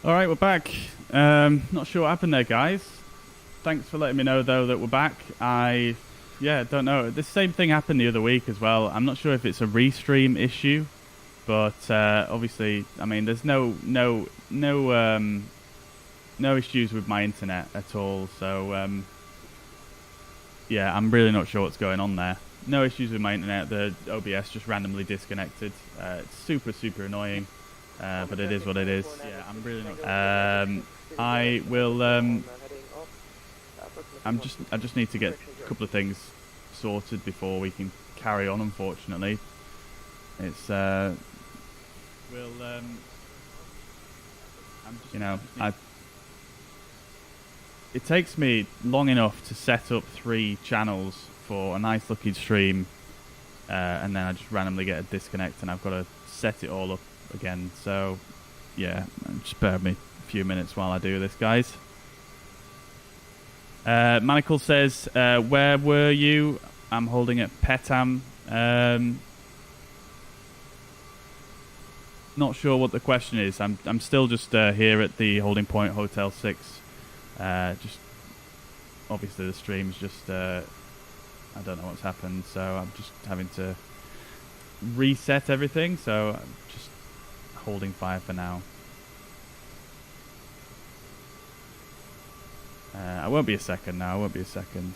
Alright, we're back. Not sure what happened there, guys. Thanks for letting me know, though, that we're back. Don't know. The same thing happened the other week as well. I'm not sure if it's a restream issue, but obviously, I mean, there's no issues with my internet at all. So, yeah, I'm really not sure what's going on there. No issues with my internet. The OBS just randomly disconnected. It's super annoying. But it is what it is. Yeah, I'm really not. I will. I just need to get a couple of things sorted before we can carry on. Unfortunately, it's. I'm just, it takes me long enough to set up 3 channels for a nice looking stream, and then I just randomly get a disconnect, and I've got to set it all up again. So yeah, just bear with me a few minutes while I do this, guys. Manacle says, where were you? I'm holding at Petam. Not sure what the question is. I'm still just here at the Holding Point Hotel 6. Just obviously the stream's just I don't know what's happened, so I'm just having to reset everything. So I'm just holding fire for now. I won't be a second now. I won't be a second.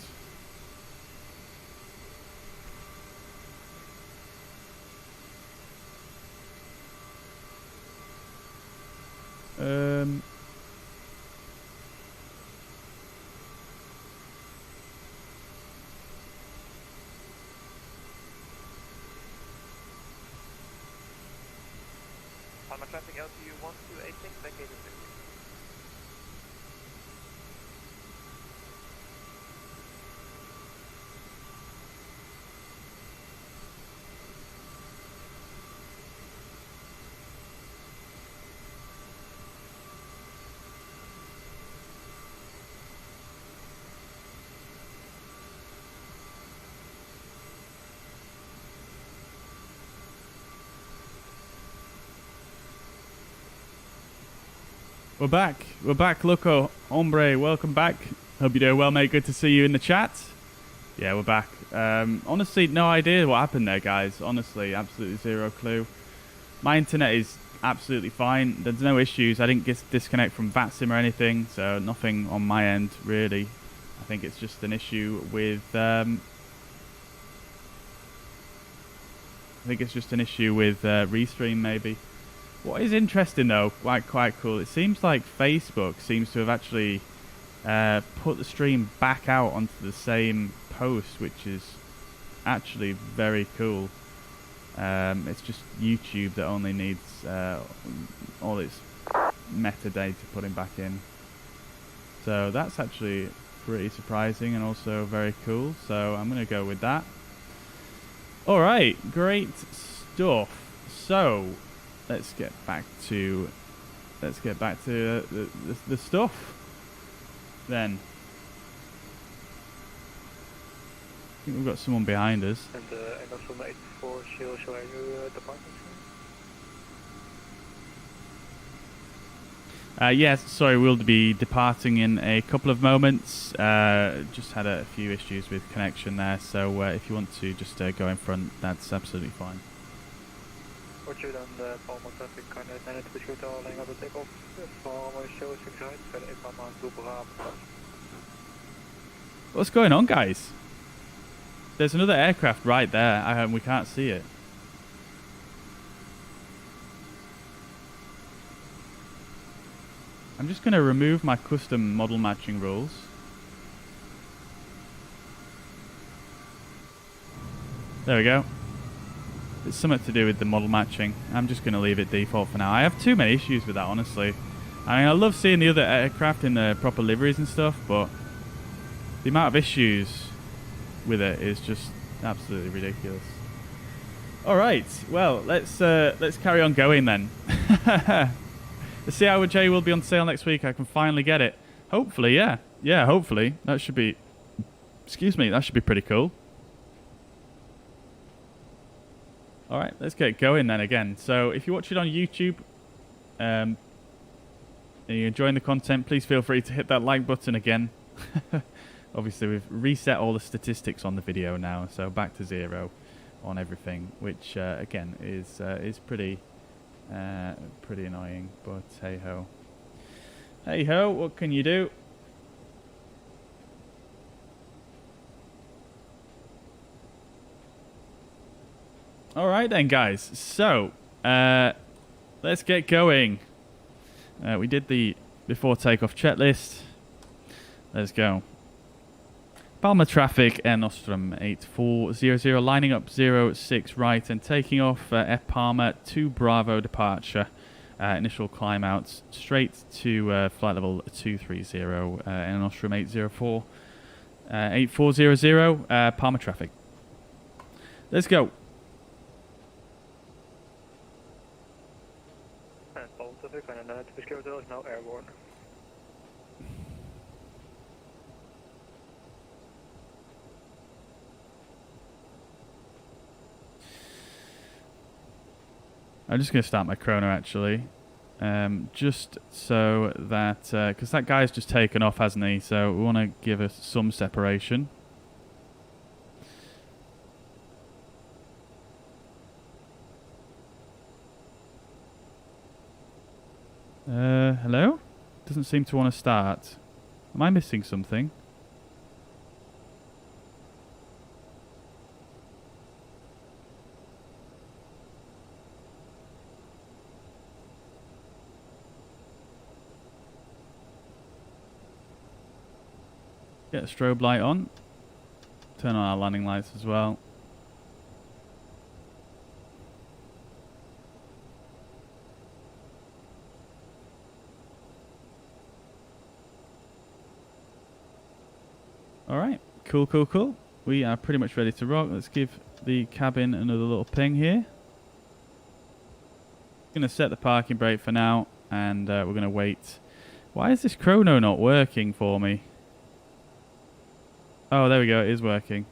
On my classic LTU 1286, vacated 50. We're back. We're back, Loco. Hombre, welcome back. Hope you're doing well, mate. Good to see you in the chat. Yeah, we're back. Honestly, no idea what happened there, guys. Honestly, absolutely zero clue. My internet is absolutely fine. There's no issues. I didn't get disconnect from VATSIM or anything, so nothing on my end, really. I think it's just an issue with... Restream, maybe. What is interesting, though, quite cool, it seems like Facebook seems to have actually put the stream back out onto the same post, which is actually very cool. It's just YouTube that only needs all its metadata putting back in. So that's actually pretty surprising and also very cool. So I'm going to go with that. All right, great stuff. So... Let's get back to the stuff then. I think we've got someone behind us. And also from 84 CRJ department. Yes, sorry, we'll be departing in a couple of moments. Just had a few issues with connection there, so if you want to just go in front, that's absolutely fine. Roger, dan de Palma traffic kan net besluiten alleen op de takeoff van show 6 uit. Verder even aan doelbegraven. What's going on, guys? There's another aircraft right there, and we can't see it. I'm just going to remove my custom model matching rules. There we go. It's something to do with the model matching. I'm just going to leave it default for now. I have too many issues with that, honestly. I mean, I love seeing the other aircraft in the proper liveries and stuff, but the amount of issues with it is just absolutely ridiculous. All right, well, let's carry on going then. The CRJ will be on sale next week. I can finally get it. Hopefully, yeah. Yeah, hopefully. That should be... Excuse me, that should be pretty cool. Alright, let's get going then again. So, if you watch it on YouTube, you're enjoying the content, please feel free to hit that like button again. Obviously, we've reset all the statistics on the video now, so back to 0 on everything, which again is pretty annoying. But hey ho, what can you do? All right then, guys. So let's get going. We did the before takeoff checklist. Let's go. Palma traffic, Air Nostrum 8400, lining up 06 right and taking off F Palma 2 Bravo departure. Initial climb out straight to flight level 230, Air Nostrum 8400, Palma traffic. Let's go. Palma traffic and NZXT is now airborne. I'm just going to start my chrono actually, just so that, because that guy's just taken off, hasn't he? So we want to give us some separation. Hello? Doesn't seem to want to start. Am I missing something? Get a strobe light on. Turn on our landing lights as well. Alright, cool. We are pretty much ready to rock. Let's give the cabin another little ping here. Going to set the parking brake for now, and we're going to wait. Why is this chrono not working for me? Oh, there we go, it is working.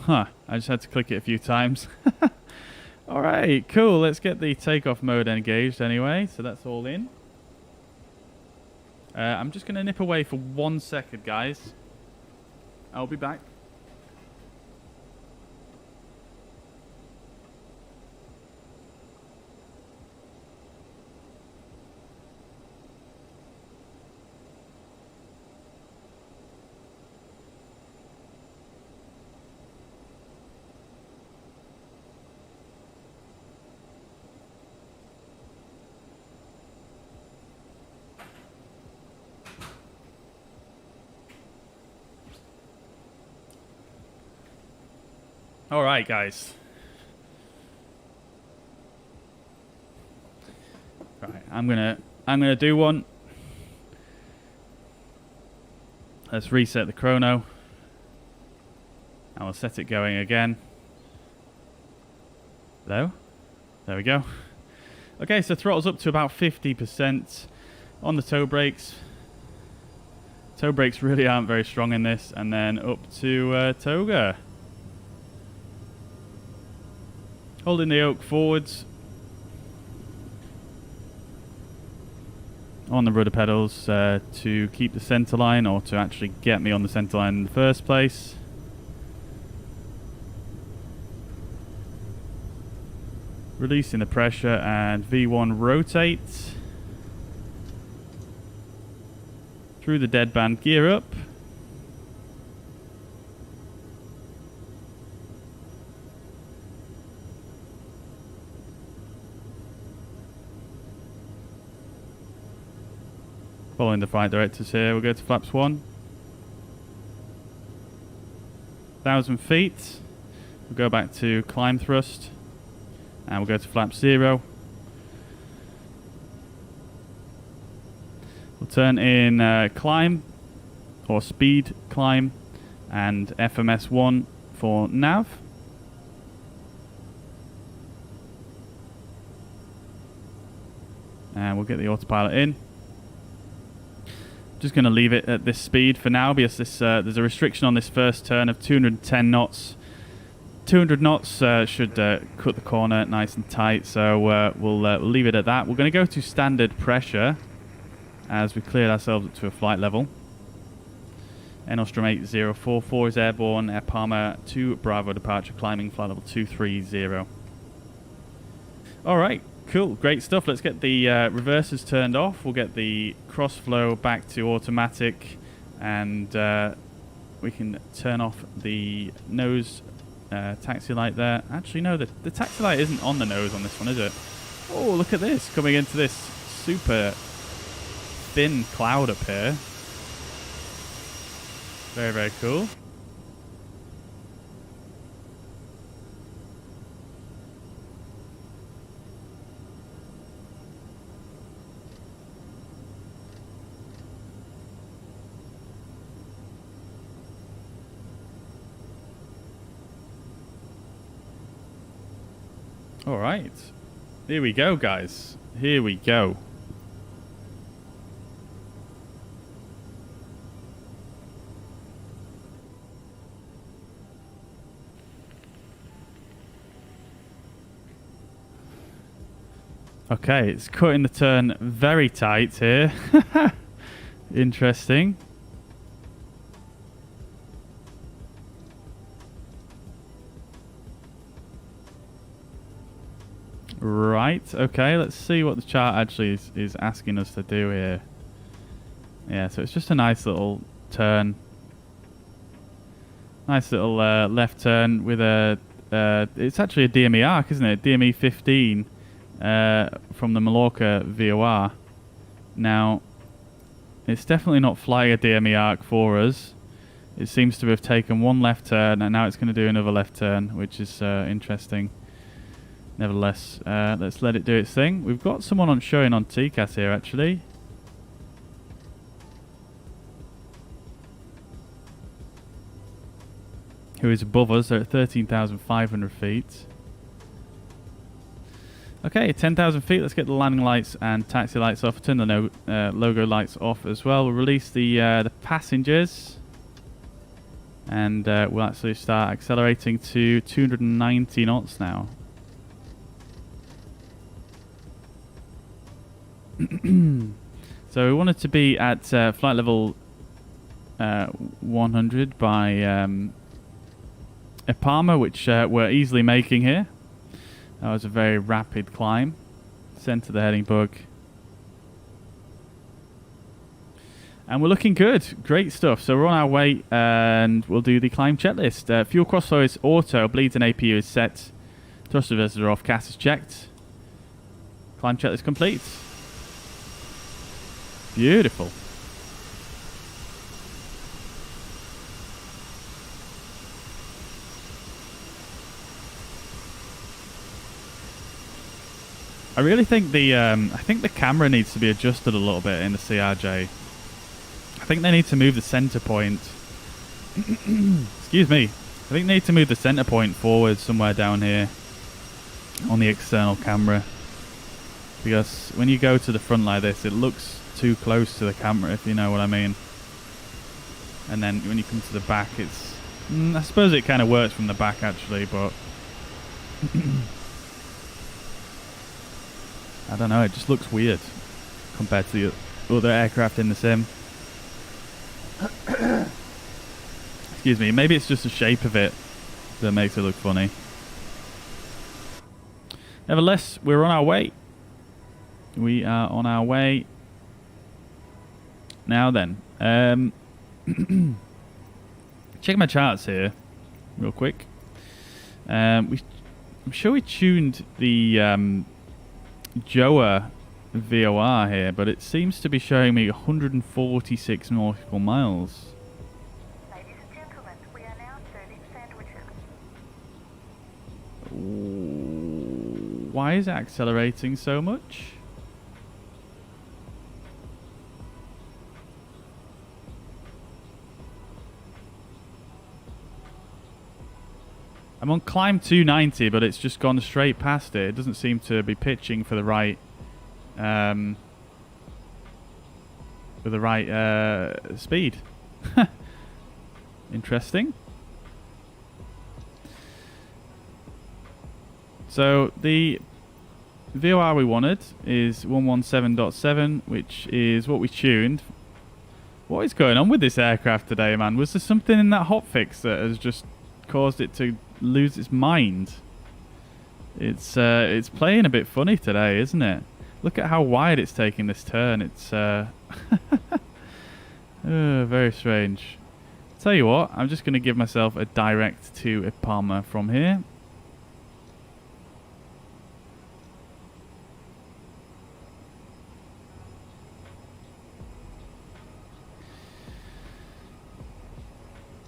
Huh, I just had to click it a few times. Alright, cool, let's get the takeoff mode engaged anyway, so that's all in. I'm just going to nip away for 1 second, guys. I'll be back. All right, guys. Right, I'm gonna do one. Let's reset the chrono. And we'll set it going again. Hello? There we go. Okay, so throttle's up to about 50% on the toe brakes. Toe brakes really aren't very strong in this, and then up to toga. Holding the yoke forwards on the rudder pedals to keep the center line, or to actually get me on the center line in the first place. Releasing the pressure and V1 rotate. Through the deadband, gear up. Following the flight directors here, we'll go to flaps 1. 1,000 feet. We'll go back to climb thrust. And we'll go to flap 0. We'll turn in climb, or speed climb, and FMS 1 for nav. And we'll get the autopilot in. Just going to leave it at this speed for now, because this, there's a restriction on this first turn of 210 knots. 200 knots should cut the corner nice and tight, so we'll leave it at that. We're going to go to standard pressure as we cleared ourselves up to a flight level. Nostrum 8044 is airborne, Air Palmer 2 Bravo departure, climbing flight level 230. Alright, cool, great stuff. Let's get the reversers turned off. We'll get the cross flow back to automatic, and we can turn off the nose taxi light there. Actually, no, the taxi light isn't on the nose on this one, is it? Oh, look at this, coming into this super thin cloud up here. Very, very cool. All right, here we go, guys. Here we go. Okay, it's cutting the turn very tight here. Interesting. Right, okay, let's see what the chart actually is asking us to do here. Yeah, so it's just a nice little turn. Nice little left turn with a... it's actually a Dme Arc, isn't it? Dme 15 from the Mallorca VOR. Now, it's definitely not flying a Dme Arc for us. It seems to have taken one left turn, and now it's going to do another left turn, which is interesting. Nevertheless, let's let it do its thing. We've got someone on showing on TCAS here, actually. Who is above us. They're at 13,500 feet. Okay, 10,000 feet. Let's get the landing lights and taxi lights off. Turn the logo lights off as well. We'll release the passengers. And we'll actually start accelerating to 290 knots now. So we wanted to be at flight level 100 by a Palmer, which we're easily making here. That was a very rapid climb. Center the heading bug. And we're looking good. Great stuff. So we're on our way, and we'll do the climb checklist. Fuel crossflow is auto. Bleeds and APU is set. Thrust reversers are off. Gas is checked. Climb checklist complete. Beautiful. I really think the camera needs to be adjusted a little bit in the CRJ. I think they need to move the center point. Excuse me. I think they need to move the center point forward somewhere down here on the external camera, because when you go to the front like this, it looks too close to the camera, if you know what I mean. And then when you come to the back, it's I suppose it kind of works from the back actually, but I don't know, it just looks weird compared to the other aircraft in the sim. Excuse me, maybe it's just the shape of it that makes it look funny. Nevertheless, we're on our way. We are on our way. Now then, check my charts here real quick. I'm sure we tuned the Joa VOR here, but it seems to be showing me 146 nautical miles. Ladies and gentlemen, we are now serving sandwiches. Why is it accelerating so much? I'm on climb 290, but it's just gone straight past it. It doesn't seem to be pitching for the right speed. Interesting. So the VOR we wanted is 117.7, which is what we tuned. What is going on with this aircraft today, man? Was there something in that hotfix that has just caused it to lose its mind? It's playing a bit funny today, isn't it? Look at how wide it's taking this turn. It's very strange. Tell you what, I'm just going to give myself a direct to Palma from here.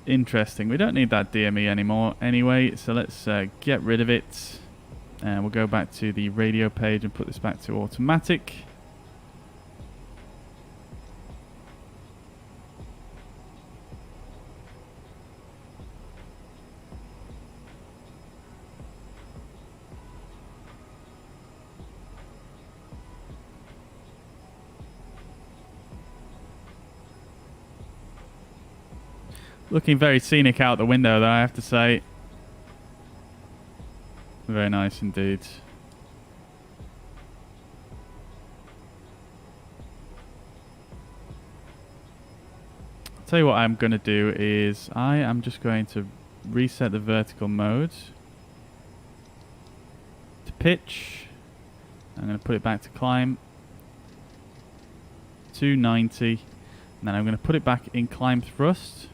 Interesting. We don't need that DME anymore anyway, so let's get rid of it. And we'll go back to the radio page and put this back to automatic. Looking very scenic out the window, though, I have to say. Very nice indeed. I'll tell you what I'm going to do is I am just going to reset the vertical mode to pitch. I'm going to put it back to climb. 290. And then I'm going to put it back in climb thrust.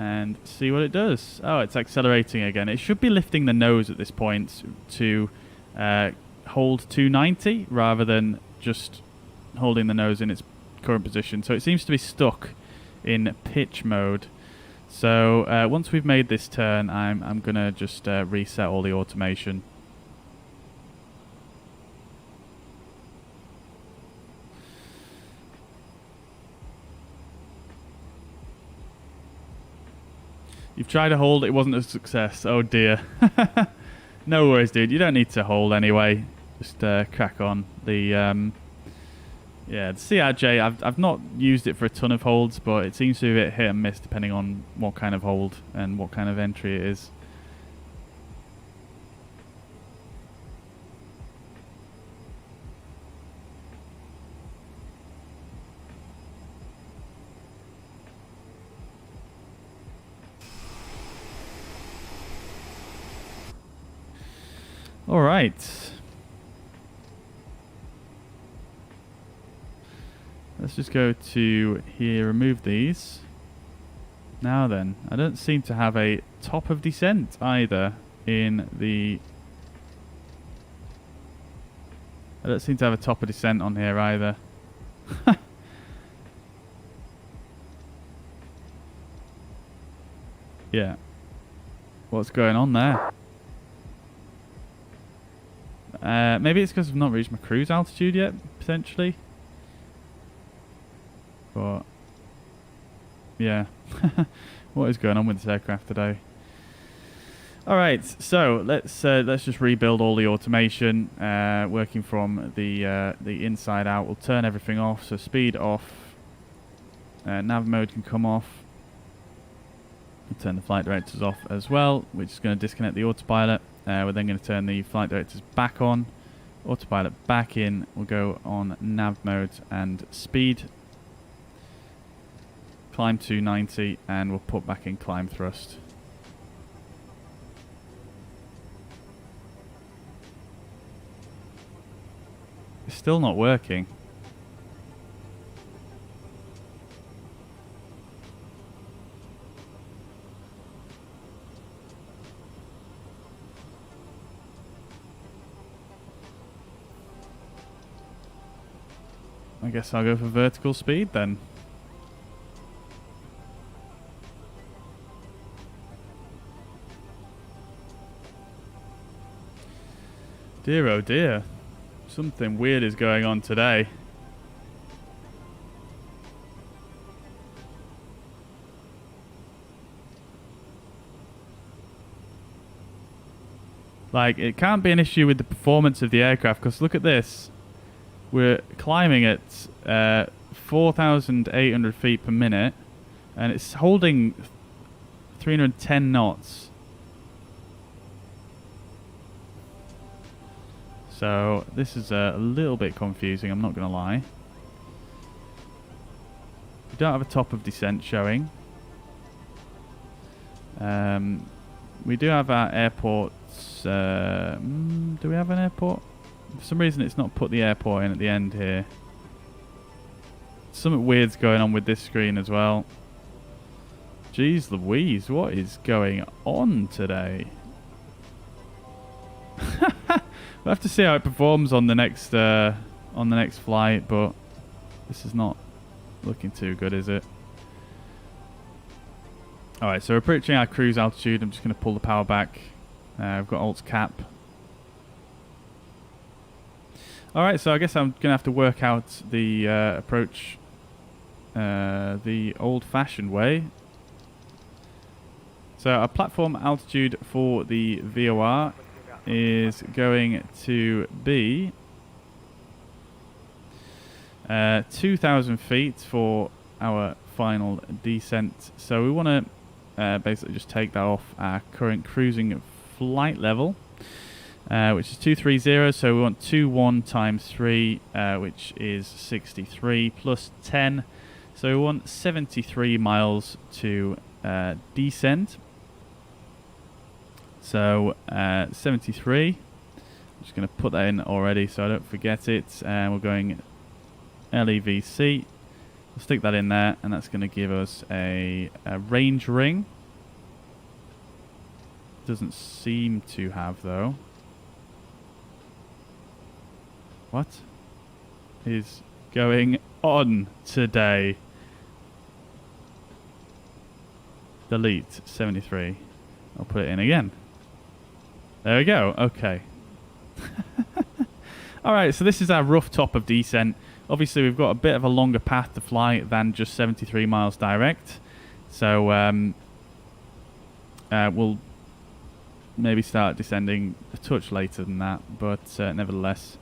And see what it does. Oh, it's accelerating again. It should be lifting the nose at this point to hold 290 rather than just holding the nose in its current position. So it seems to be stuck in pitch mode. So once we've made this turn, I'm going to just reset all the automation. You've tried to hold, it wasn't a success. Oh dear. No worries, dude. You don't need to hold anyway. Just crack on. The yeah, the CRJ, I've not used it for a ton of holds, but it seems to be a bit hit and miss depending on what kind of hold and what kind of entry it is. All right. Let's just go to here, remove these. Now then, I don't seem to have a top of descent either in the... I don't seem to have a top of descent on here either. Yeah. What's going on there? Maybe it's because I've not reached my cruise altitude yet, potentially. But yeah, what is going on with this aircraft today? All right, so let's just rebuild all the automation, working from the inside out. We'll turn everything off, so speed off, nav mode can come off. We'll turn the flight directors off as well, which is going to disconnect the autopilot. We're then going to turn the flight directors back on, autopilot back in. We'll go on nav mode and speed, climb 290, and we'll put back in climb thrust. It's still not working. I guess I'll go for vertical speed then. Dear oh dear. Something weird is going on today. Like, it can't be an issue with the performance of the aircraft, because look at this. We're climbing at 4,800 feet per minute, and it's holding 310 knots. So this is a little bit confusing, I'm not going to lie. We don't have a top of descent showing. We do have our airports. Do we have an airport? For some reason it's not put the airport in at the end here. Something weird's going on with this screen as well. Jeez Louise, what is going on today? We'll have to see how it performs on the next flight, but this is not looking too good, is it? Alright, so we're approaching our cruise altitude. I'm just going to pull the power back. I've got Alt cap. Alright, so I guess I'm going to have to work out the approach the old-fashioned way. So our platform altitude for the VOR is going to be 2,000 feet for our final descent. So we want to basically just take that off our current cruising flight level, which is 230. So we want 21 times 3, which is 63, plus 10. So we want 73 miles to descend. So 73, I'm just going to put that in already so I don't forget it. And we're going LEVC. We'll stick that in there, and that's going to give us a range ring. Doesn't seem to have, though. What is going on today? Delete 73. I'll put it in again. There we go. Okay. Alright, so this is our rough top of descent. Obviously, we've got a bit of a longer path to fly than just 73 miles direct. So, we'll maybe start descending a touch later than that. But, nevertheless,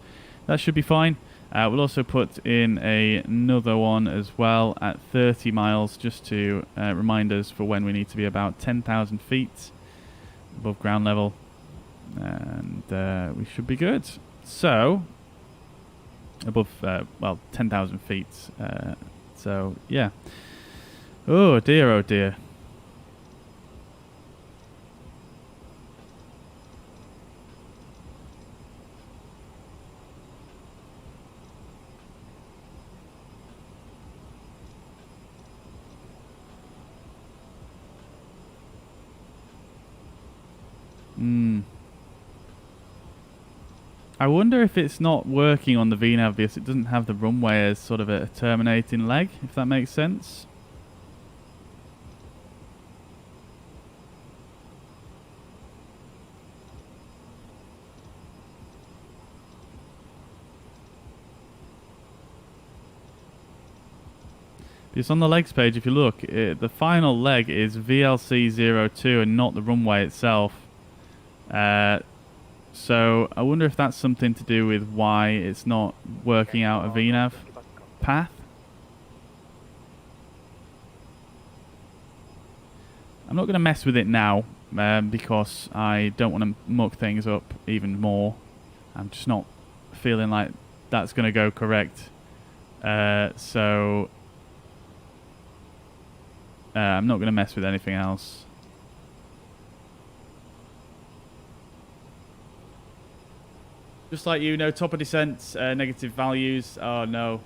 that should be fine. We'll also put in another one as well at 30 miles, just to remind us for when we need to be about 10,000 feet above ground level. And we should be good. So, above, well, 10,000 feet. So, yeah. Oh dear, oh dear. I wonder if it's not working on the VNAV because it doesn't have the runway as sort of a terminating leg, if that makes sense. Because on the legs page, if you look, the final leg is VLC02 and not the runway itself. So I wonder if that's something to do with why it's not working out a VNAV path. I'm not going to mess with it now because I don't want to muck things up even more. I'm just not feeling like that's going to go correct. So I'm not going to mess with anything else. Just like you, no top of descent, negative values. Oh no.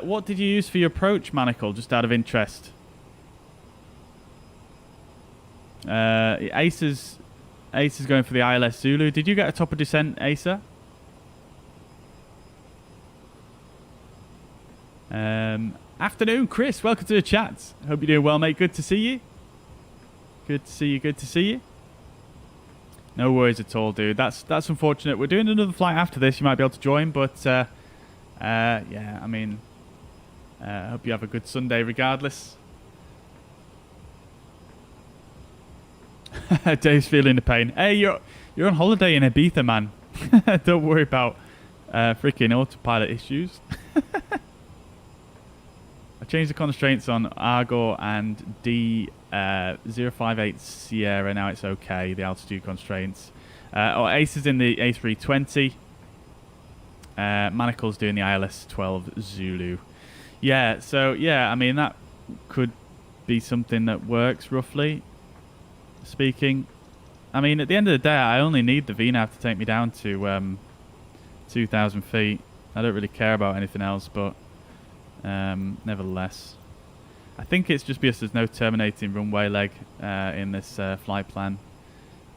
What did you use for your approach, Manacle? Just out of interest. Ace is going for the ILS Zulu. Did you get a top of descent, Acer? Afternoon, Chris. Welcome to the chat. Hope you're doing well, mate. Good to see you. Good to see you. Good to see you. No worries at all, dude. That's unfortunate. We're doing another flight after this. You might be able to join, but yeah, I mean, I hope you have a good Sunday regardless. Dave's feeling the pain. Hey, you're on holiday in Ibiza, man. Don't worry about freaking autopilot issues. I changed the constraints on Argo and D058 Sierra. Now it's okay, the altitude constraints. Ace is in the A320. Manacles doing the ILS 12 Zulu. Yeah, so yeah, I mean that could be something that works roughly speaking. I mean, at the end of the day, I only need the VNAV to take me down to 2,000 feet. I don't really care about anything else, but nevertheless, I think it's just because there's no terminating runway leg in this flight plan,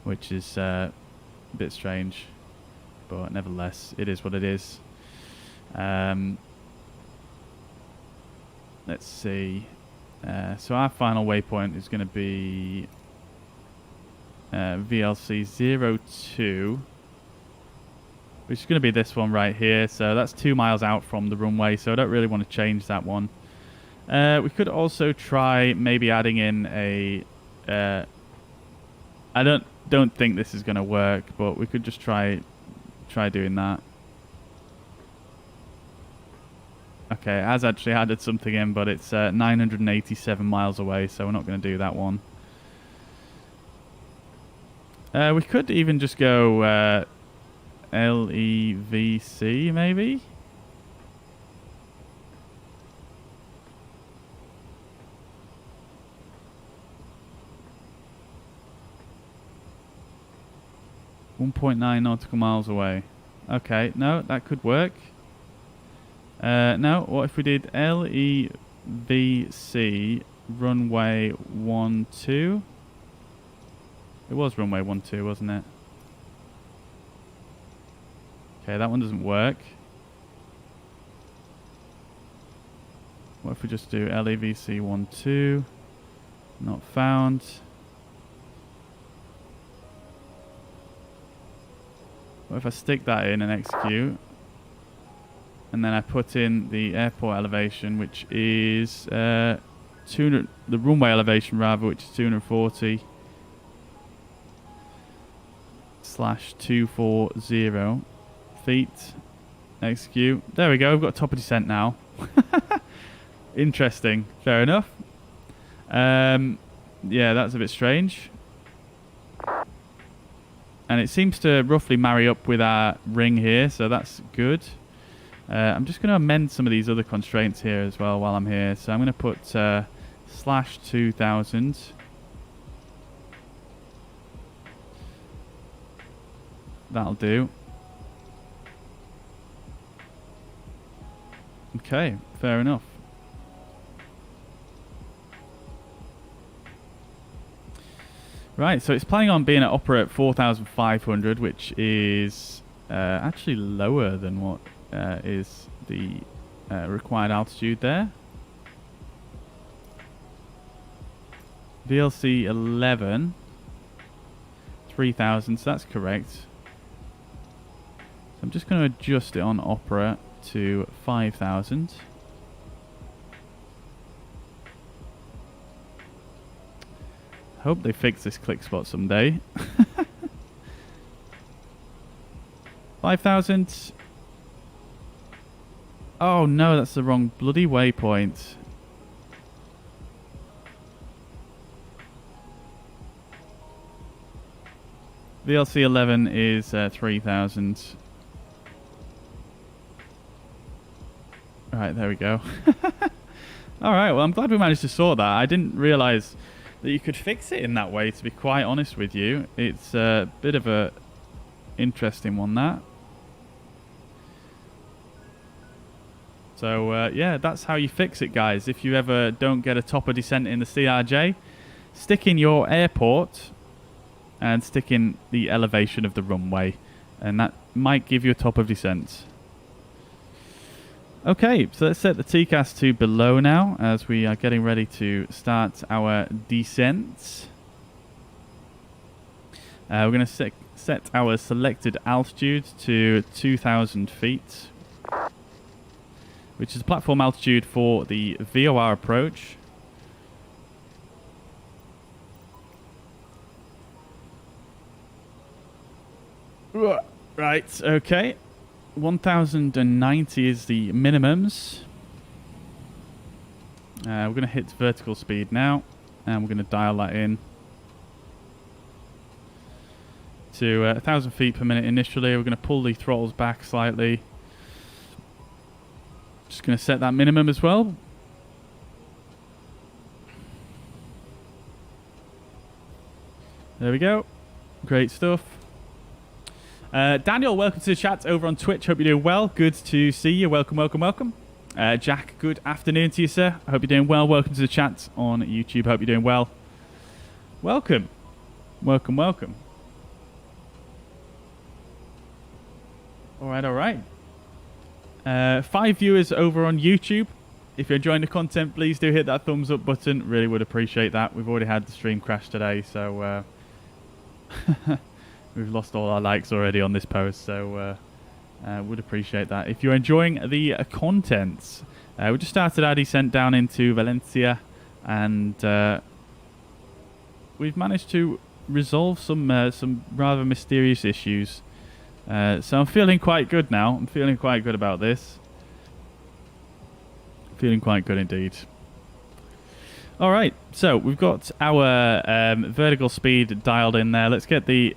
which is a bit strange, but nevertheless, it is what it is. Let's see. So our final waypoint is going to be VLC 02, which is going to be this one right here. So that's 2 miles out from the runway, so I don't really want to change that one. We could also try maybe adding in a... I don't think this is going to work, but we could just try doing that. Okay, it has actually added something in, but it's 987 miles away, so we're not going to do that one. We could even just go LEVC, maybe? .9 nautical miles away. Okay, no, that could work. No, what if we did LEVC runway 12? It was runway 12, wasn't it? Okay, that one doesn't work. What if we just do LEVC 12? Not found. What if I stick that in and execute? And then I put in the airport elevation, which is 200, the runway elevation rather, which is 240/240 feet. Execute. There we go. We've got top of descent now. Interesting. Fair enough. Yeah, that's a bit strange. And it seems to roughly marry up with our ring here, so that's good. I'm just going to amend some of these other constraints here as well while I'm here. So I'm going to put /2000. That'll do. Okay, fair enough. Right, so it's planning on being at opera at 4,500, which is actually lower than what is the required altitude there. VLC 11, 3,000, so that's correct. So I'm just going to adjust it on opera to 5,000. Hope they fix this click spot someday. 5,000. Oh no, that's the wrong bloody waypoint. VLC 11 is 3,000. Right, there we go. Alright, well I'm glad we managed to sort that. I didn't realise that you could fix it in that way, to be quite honest with you. It's a bit of a interesting one, that. So yeah, that's how you fix it, guys. If you ever don't get a top of descent in the CRJ, stick in your airport and stick in the elevation of the runway, and that might give you a top of descent. Okay, so let's set the TCAS to below now as we are getting ready to start our descent. We're going to set our selected altitude to 2,000 feet, which is the platform altitude for the VOR approach. Right, okay. 1,090 is the minimums. We're going to hit vertical speed now, and we're going to dial that in to 1,000 feet per minute initially. We're going to pull the throttles back slightly. Just going to set that minimum as well. There we go. Great stuff. Daniel, welcome to the chat over on Twitch. Hope you're doing well. Good to see you. Welcome, welcome, welcome. Jack, good afternoon to you, sir. I hope you're doing well. Welcome to the chat on YouTube. Hope you're doing well. Welcome. Welcome, welcome. All right, all right. 5 viewers over on YouTube. If you're enjoying the content, please do hit that thumbs up button. Really would appreciate that. We've already had the stream crash today, so we've lost all our likes already on this post, so would appreciate that. If you're enjoying the contents, we just started our descent down into Valencia, and we've managed to resolve some rather mysterious issues. So I'm feeling quite good now. I'm feeling quite good about this. Feeling quite good indeed. All right, so we've got our vertical speed dialed in there. Let's get the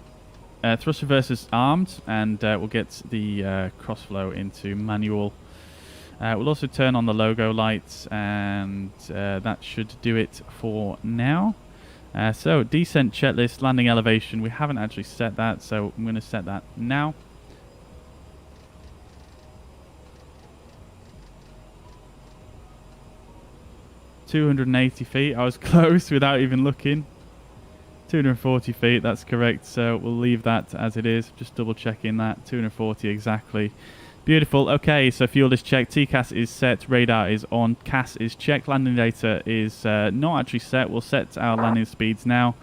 thrust reversers armed, and we'll get the crossflow into manual. We'll also turn on the logo lights, and that should do it for now. So descent checklist, landing elevation. We haven't actually set that, so I'm going to set that now. $280 feet. I was close without even looking. 240 feet, that's correct. So we'll leave that as it is. Just double checking that. 240 exactly. Beautiful. Okay, so fuel is checked. TCAS is set. Radar is on. CAS is checked. Landing data is not actually set. We'll set our landing speeds now.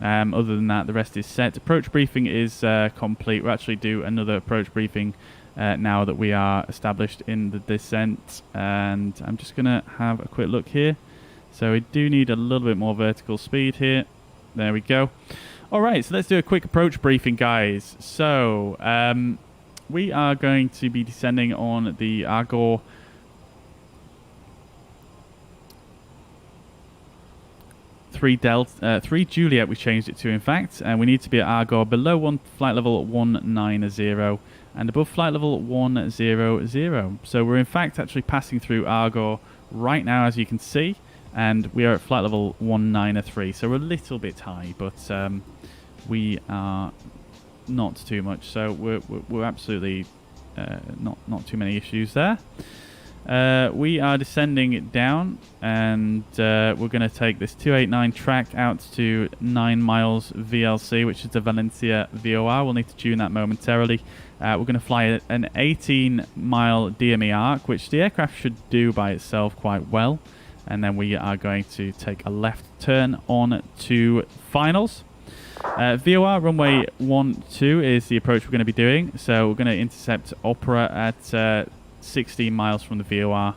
Other than that, the rest is set. Approach briefing is complete. We'll actually do another approach briefing now that we are established in the descent. And I'm just going to have a quick look here. So we do need a little bit more vertical speed here. There we go. All right, so let's do a quick approach briefing, guys. So we are going to be descending on the Argor 3 Juliet, we changed it to, in fact. And we need to be at Argor below flight level 190 and above flight level 100. So we're in fact actually passing through Argor right now, as you can see. And we are at flight level 193, so we're a little bit high, but we are not too much. So we're absolutely not too many issues there. We are descending down, and we're going to take this 289 track out to 9 miles VLC, which is the Valencia VOR. We'll need to tune that momentarily. We're going to fly an 18-mile Dme Arc, which the aircraft should do by itself quite well. And then we are going to take a left turn on to finals. VOR runway 12 is the approach we're going to be doing. So we're going to intercept Opera at 16 miles from the VOR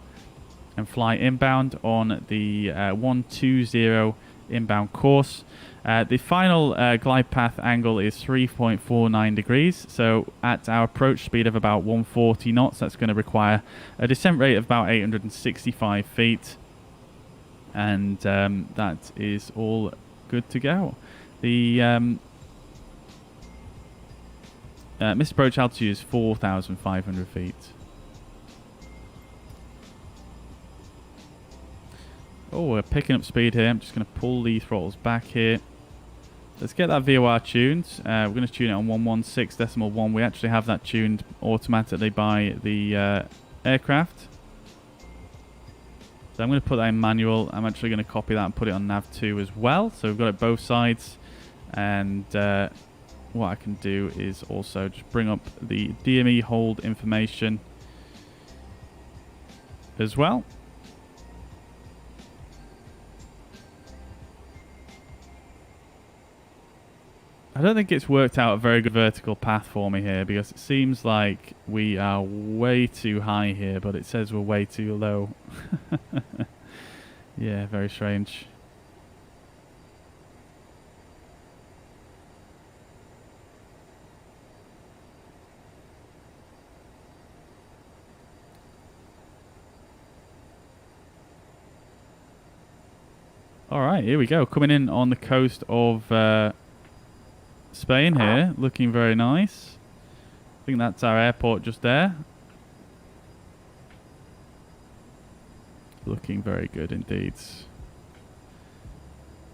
and fly inbound on the 120 inbound course. The final glide path angle is 3.49 degrees. So at our approach speed of about 140 knots, that's going to require a descent rate of about 865 feet. And that is all good to go. The missed approach altitude is 4,500 feet. Oh, we're picking up speed here. I'm just going to pull the throttles back here. Let's get that VOR tuned. We're going to tune it on 116.1. We actually have that tuned automatically by the aircraft. So I'm going to put that in manual. I'm actually going to copy that and put it on nav 2 as well. So we've got it both sides. And what I can do is also just bring up the DME hold information as well. I don't think it's worked out a very good vertical path for me here, because it seems like we are way too high here, but it says we're way too low. Yeah, very strange. Alright, here we go. Coming in on the coast of Spain here, looking very nice. I think that's our airport just there. Looking very good indeed.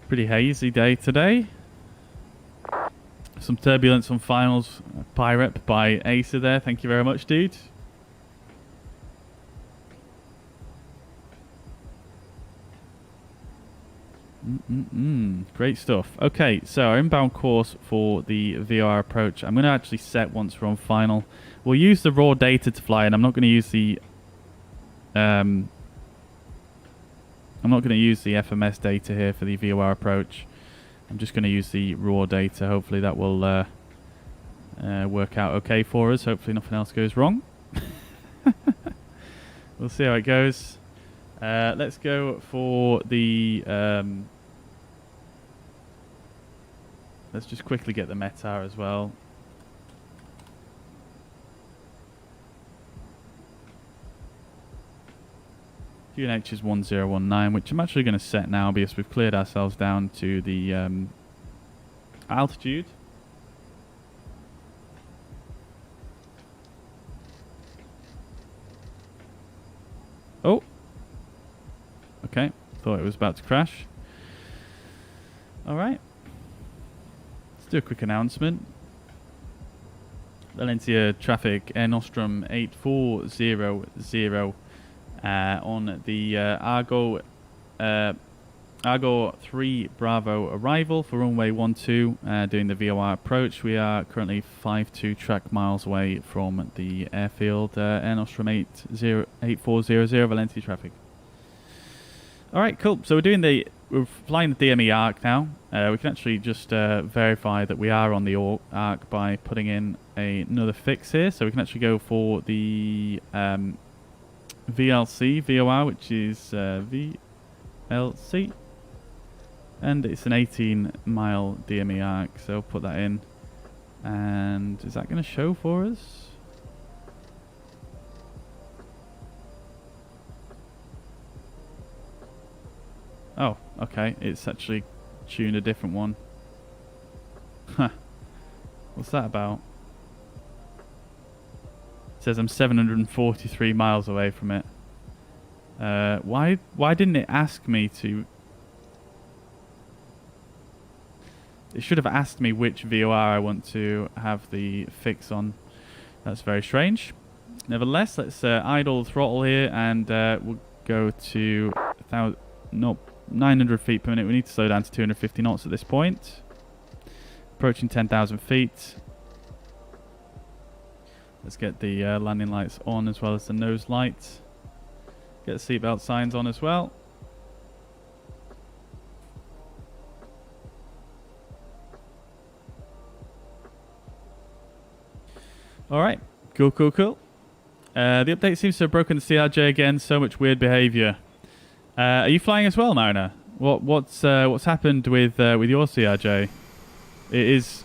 Pretty hazy day today. Some turbulence on finals. Pirate by Acer there. Thank you very much, dude. Great stuff. Okay, so our inbound course for the VR approach, I'm going to actually set once we're on final. We'll use the raw data to fly, and I'm not going to use the FMS data here for the VOR approach. I'm just going to use the raw data. Hopefully that will work out okay for us. Hopefully nothing else goes wrong. We'll see how it goes. Let's go for the... let's just quickly get the METAR as well. QNH is 1019, which I'm actually going to set now because we've cleared ourselves down to the altitude. Oh! Okay, thought it was about to crash. Alright. Let's do a quick announcement. Valencia traffic, Air Nostrum 8400 on the Argo 3 Bravo arrival for runway 12 doing the VOR approach. We are currently 52 track miles away from the airfield. Air Nostrum 8400 Valencia traffic. Alright, cool. So we're flying the Dme Arc now. We can actually just verify that we are on the Arc by putting in another fix here. So we can actually go for the VLC VOR, which is VLC, and it's an 18-mile Dme Arc. So put that in, and is that going to show for us? Oh, okay. It's actually tuned a different one. Huh. What's that about? It says I'm 743 miles away from it. Why didn't it ask me to... It should have asked me which VOR I want to have the fix on. That's very strange. Nevertheless, let's idle throttle here, and we'll go to 900 feet per minute. We need to slow down to 250 knots at this point. Approaching 10,000 feet. Let's get the landing lights on as well as the nose light. Get the seatbelt signs on as well. Alright, cool. The update seems to have broken the CRJ again. So much weird behaviour. Are you flying as well, Mariner? What's happened with your CRJ? It is,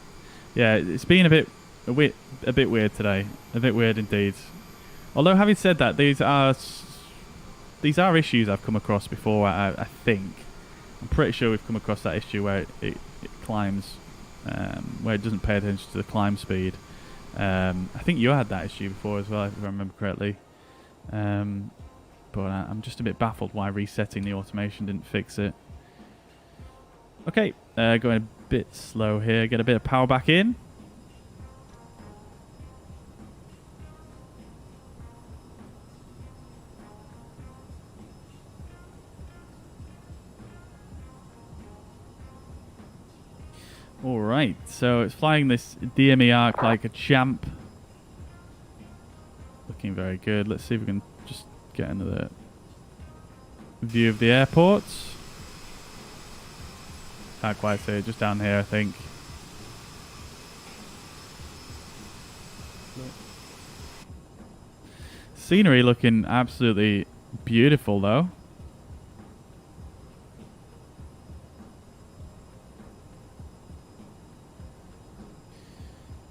yeah, it's been a bit weird today. A bit weird indeed. Although having said that, these are issues I've come across before. I think I'm pretty sure we've come across that issue where it climbs, where it doesn't pay attention to the climb speed. I think you had that issue before as well, if I remember correctly. But I'm just a bit baffled why resetting the automation didn't fix it. Okay, going a bit slow here. Get a bit of power back in. Alright, so it's flying this Dme Arc like a champ. Looking very good. Let's see if we can just get another view of the airport. Can't quite see it, just down here I think. Scenery looking absolutely beautiful though.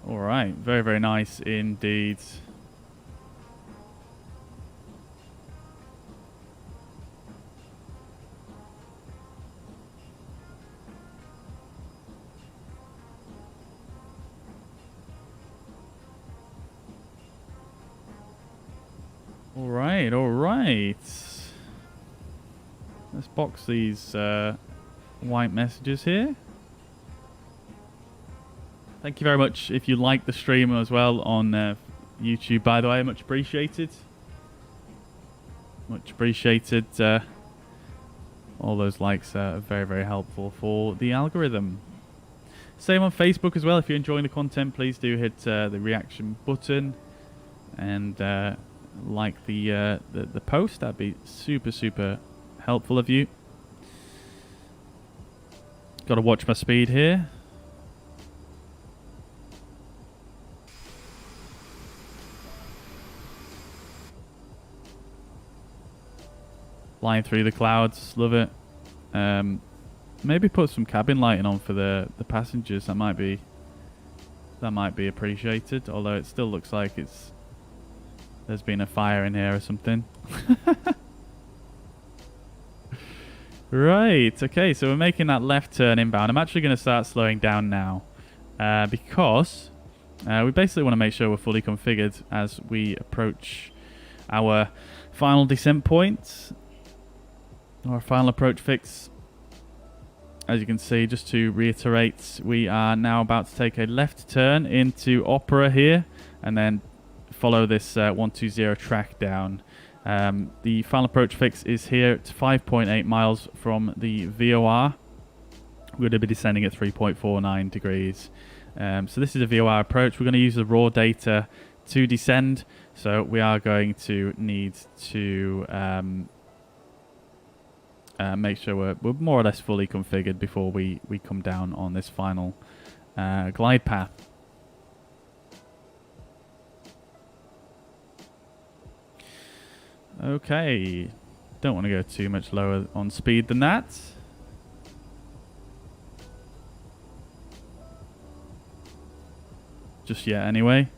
Alright, very, very nice indeed. Alright. Let's box these white messages here. Thank you very much if you like the stream as well on YouTube, by the way. Much appreciated. Much appreciated. All those likes are very, very helpful for the algorithm. Same on Facebook as well. If you're enjoying the content, please do hit the reaction button and like the post. That'd be super, super helpful of you. Got to watch my speed here. Flying through the clouds, love it. Maybe put some cabin lighting on for the passengers. That might be appreciated. Although it still looks like there's been a fire in here or something. Right. Okay. So we're making that left turn inbound. I'm actually going to start slowing down now because we basically want to make sure we're fully configured as we approach our final descent point. Our final approach fix. As you can see, just to reiterate, we are now about to take a left turn into Opera here and then follow this 120 track down. The final approach fix is here. It's 5.8 miles from the VOR. We're going to be descending at 3.49 degrees. So this is a VOR approach. We're going to use the raw data to descend. So we are going to need to make sure we're more or less fully configured before we come down on this final glide path. Okay, don't want to go too much lower on speed than that. Just yet anyway.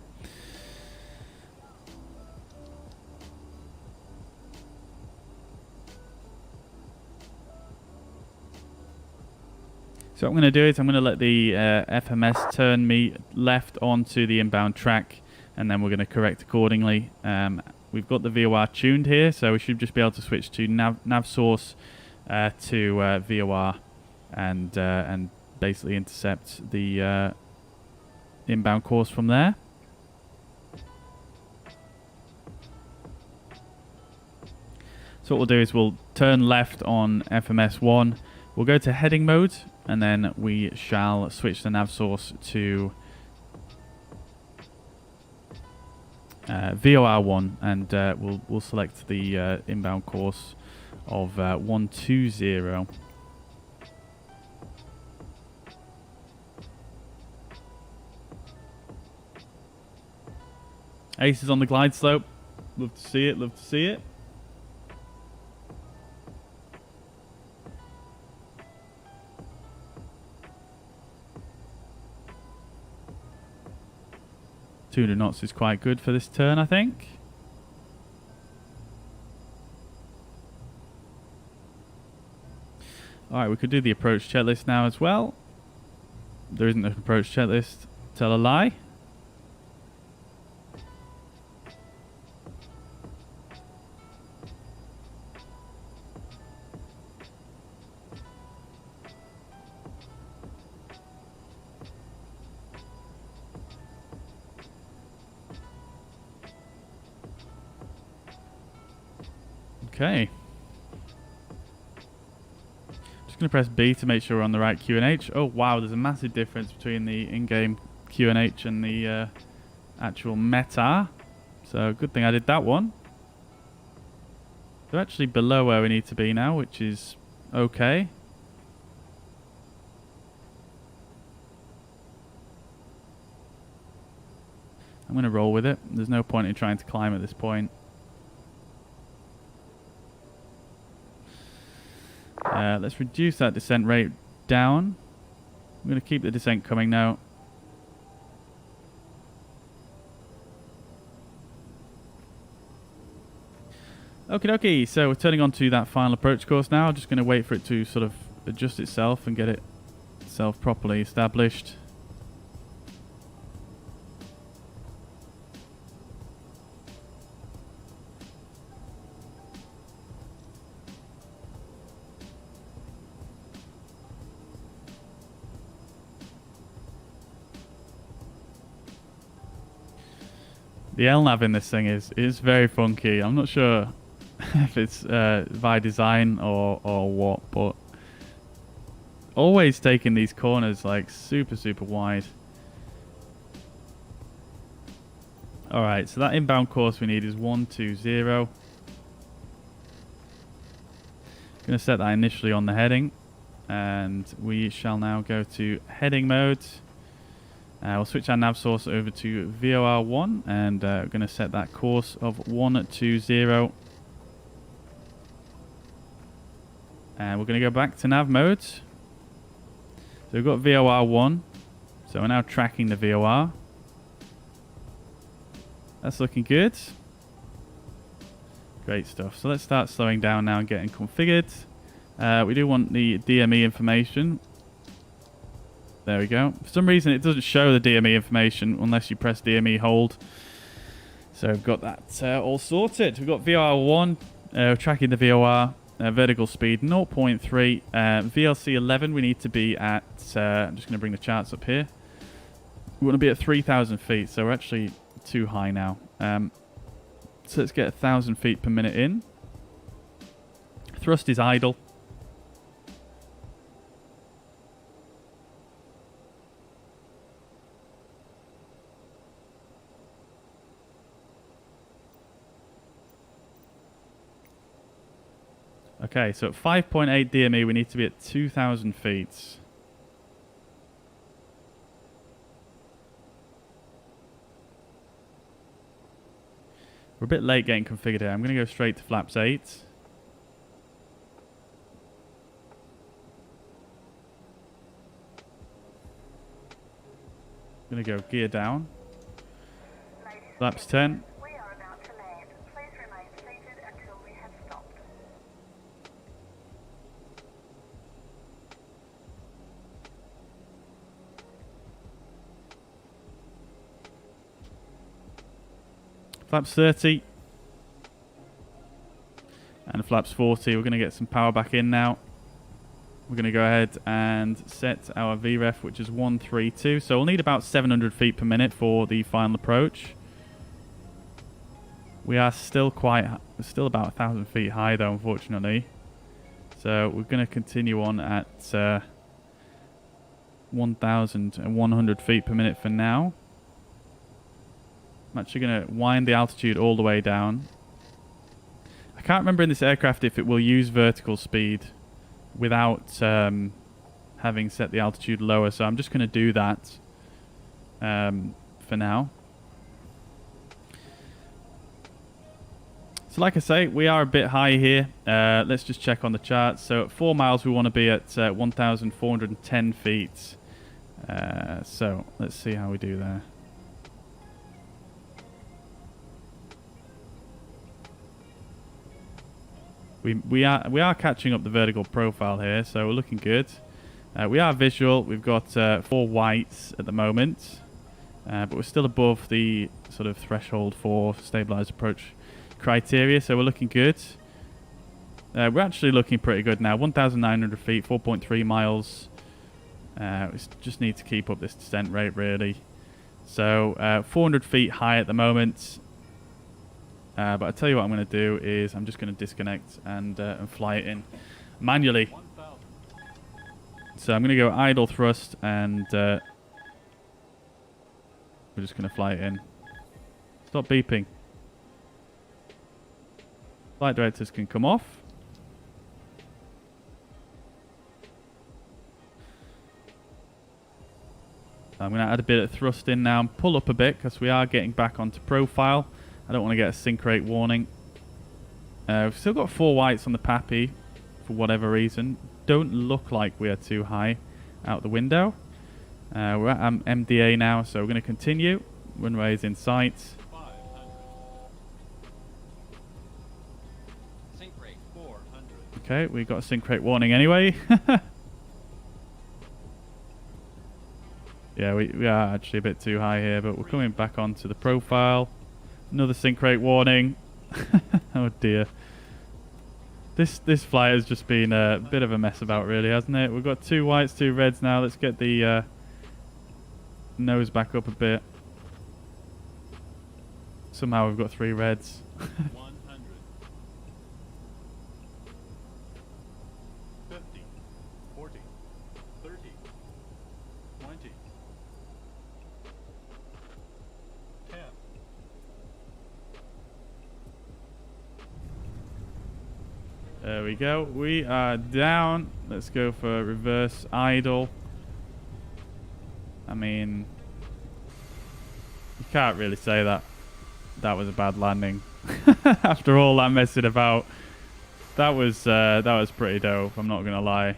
So what I'm going to do is I'm going to let the FMS turn me left onto the inbound track, and then we're going to correct accordingly. We've got the VOR tuned here, so we should just be able to switch to nav source to VOR and basically intercept the inbound course from there. So what we'll do is we'll turn left on FMS1. We'll go to heading mode, and then we shall switch the nav source to VOR1, and we'll select the inbound course of 120. Ace is on the glide slope. Love to see it. Love to see it. .200 knots is quite good for this turn, I think. Alright, we could do the approach checklist now as well. There isn't an approach checklist. Tell a lie. Okay. Just going to press B to make sure we're on the right QNH. Oh wow, there's a massive difference between the in-game QNH and the actual meta. So good thing I did that one. They're actually below where we need to be now, which is okay. I'm going to roll with it. There's no point in trying to climb at this point. Let's reduce that descent rate down. I'm going to keep the descent coming now. Okie dokie, so we're turning on to that final approach course now. I'm just going to wait for it to sort of adjust itself and get itself properly established. The LNAV in this thing is very funky. I'm not sure if it's by design or what, but always taking these corners like super wide. Alright, so that inbound course we need is 120. Going to set that initially on the heading, and we shall now go to heading mode. We'll switch our nav source over to VOR1, and we're going to set that course of 120. And we're going to go back to nav mode. So we've got VOR1, so we're now tracking the VOR. That's looking good. Great stuff. So let's start slowing down now and getting configured. We do want the DME information. There we go. For some reason it doesn't show the DME information unless you press DME hold. So we've got that all sorted. We've got VOR1 tracking the VOR. Vertical speed 0.3. VLC 11 we need to be at... I'm just going to bring the charts up here. We want to be at 3,000 feet, so we're actually too high now. So let's get 1,000 feet per minute in. Thrust is idle. Okay, so at 5.8 DME we need to be at 2,000 feet. We're a bit late getting configured here. I'm going to go straight to flaps 8. I'm going to go gear down. Flaps 10. We are about to land. Please remain seated until we have stopped. Flaps 30. And flaps 40. We're going to get some power back in now. We're going to go ahead and set our VREF, which is 132. So we'll need about 700 feet per minute for the final approach. We are still still about 1,000 feet high though, unfortunately. So we're going to continue on at 1,100 feet per minute for now. I'm actually going to wind the altitude all the way down. I can't remember in this aircraft if it will use vertical speed without having set the altitude lower, so I'm just going to do that for now. So like I say, we are a bit high here. Let's just check on the charts. So at 4 miles we want to be at 1,410 feet. So let's see how we do there. We are catching up the vertical profile here, so we're looking good. We are visual. We've got 4 whites at the moment, but we're still above the sort of threshold for stabilized approach criteria, so we're looking good. We're actually looking pretty good now. 1,900 feet, 4.3 miles. We just need to keep up this descent rate, really. So 400 feet high at the moment. But I'll tell you what I'm going to do is I'm just going to disconnect and fly it in manually. So I'm going to go idle thrust and we're just going to fly it in. Stop beeping. Flight directors can come off. I'm going to add a bit of thrust in now and pull up a bit because we are getting back onto profile. I don't want to get a sync rate warning. We've still got 4 whites on the PAPI for whatever reason. Don't look like we are too high out the window. We're at MDA now, so we're going to continue. Runway is in sight. Sync rate 400. Okay, we got a sync rate warning anyway. Yeah, we are actually a bit too high here, but we're coming back onto the profile. Another sync rate warning. Oh dear. This flight has just been a bit of a mess about, really, hasn't it? We've got 2 whites, 2 reds now. Let's get the nose back up a bit. Somehow we've got 3 reds. 100. 50. 40. 30. 20. 10. There we go. We are down. Let's go for reverse idle. I mean, you can't really say that was a bad landing. After all that messing about, that was pretty dope. I'm not gonna lie.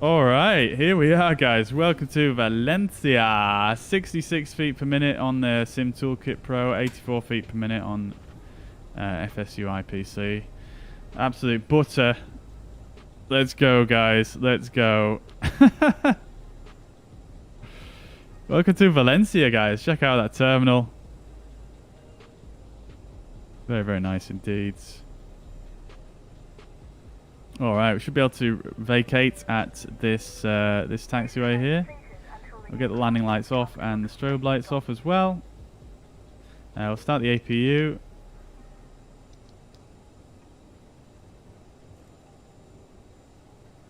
All right, here we are, guys. Welcome to Valencia. 66 feet per minute on the Sim Toolkit Pro, 84 feet per minute on FSU IPC. Absolute butter. Let's go, guys. Let's go. Welcome to Valencia, guys. Check out that terminal. Very, very nice indeed. All right, we should be able to vacate at this this taxiway here. We'll get the landing lights off and the strobe lights off as well. We'll start the APU.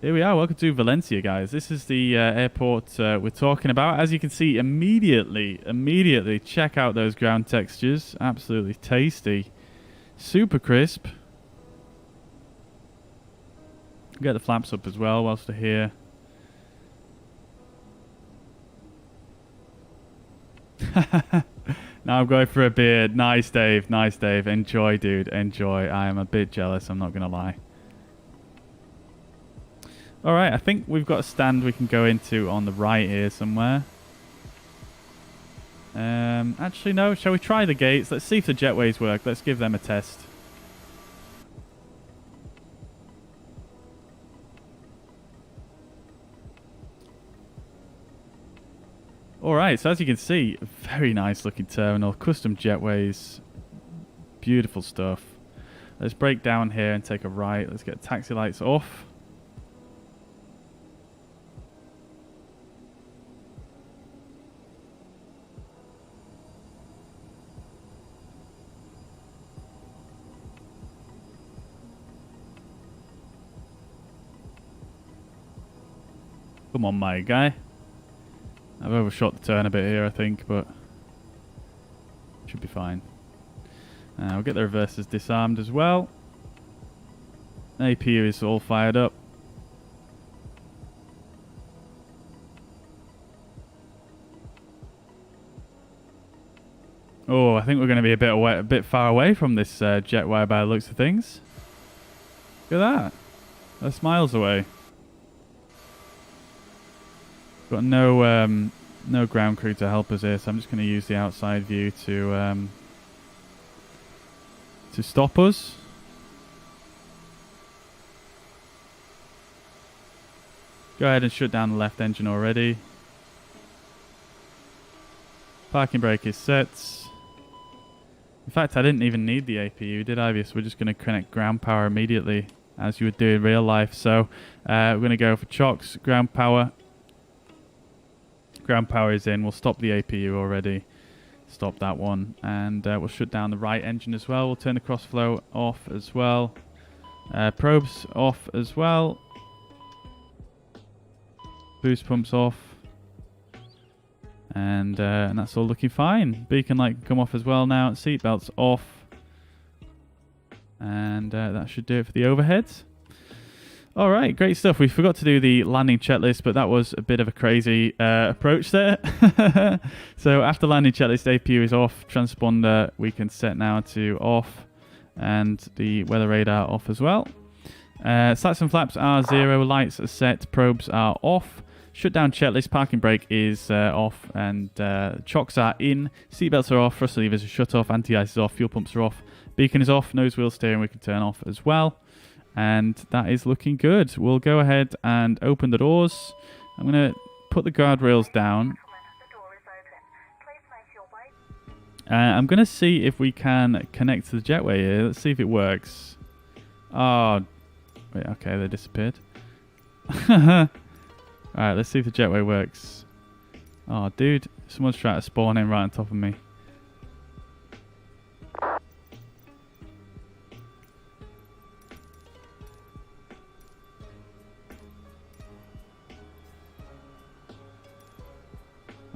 Here we are. Welcome to Valencia, guys. This is the airport we're talking about. As you can see, immediately check out those ground textures. Absolutely tasty. Super crisp. Get the flaps up as well whilst we're here. Now I'm going for a beer. Nice, Dave. Nice, Dave. Enjoy, dude. Enjoy. I am a bit jealous. I'm not going to lie. Alright, I think we've got a stand we can go into on the right here somewhere. Actually, no. Shall we try the gates? Let's see if the jetways work. Let's give them a test. Alright, so as you can see, very nice looking terminal. Custom jetways. Beautiful stuff. Let's break down here and take a right. Let's get taxi lights off. Come on, my guy. I've overshot the turn a bit here, I think, but should be fine. We'll get the reversers disarmed as well. APU is all fired up. Oh, I think we're going to be a bit far away from this jetwire by the looks of things. Look at that. That's miles away. Got no ground crew to help us here, so I'm just going to use the outside view to stop us. Go ahead and shut down the left engine already. Parking brake is set. In fact, I didn't even need the APU, did I? So we're just going to connect ground power immediately, as you would do in real life. So we're going to go for chocks, ground power. Ground power is in. We'll stop the APU already. Stop that one. And we'll shut down the right engine as well. We'll turn the crossflow off as well. Probes off as well. Boost pumps off. And that's all looking fine. Beacon light can come off as well now. Seatbelts off. And that should do it for the overheads. All right, great stuff. We forgot to do the landing checklist, but that was a bit of a crazy approach there. So after landing checklist, APU is off. Transponder we can set now to off, and the weather radar off as well. Slats and flaps are 0. Lights are set. Probes are off. Shutdown checklist. Parking brake is off, and chocks are in. Seatbelts are off. Thrust levers are shut off. Anti-ice is off. Fuel pumps are off. Beacon is off. Nose wheel steering we can turn off as well. And that is looking good. We'll go ahead and open the doors. I'm going to put the guardrails down. I'm going to see if we can connect to the jetway here. Let's see if it works. Oh, wait, okay, they disappeared. Alright, let's see if the jetway works. Oh, dude, someone's trying to spawn in right on top of me.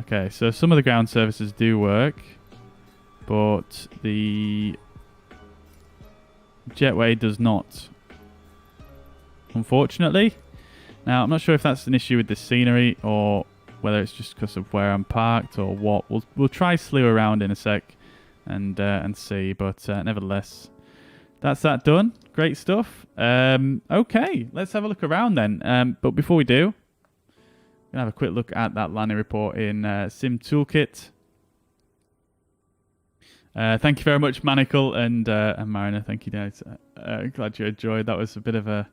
Okay, so some of the ground services do work, but the jetway does not, unfortunately. Now, I'm not sure if that's an issue with the scenery or whether it's just because of where I'm parked or what. We'll try slew around in a sec and see, but nevertheless, that's that done. Great stuff. Okay, let's have a look around then. But before we do, we're going to have a quick look at that landing report in Sim Toolkit. Thank you very much, Manacle and Mariner. Thank you, guys. Glad you enjoyed. That was a bit of a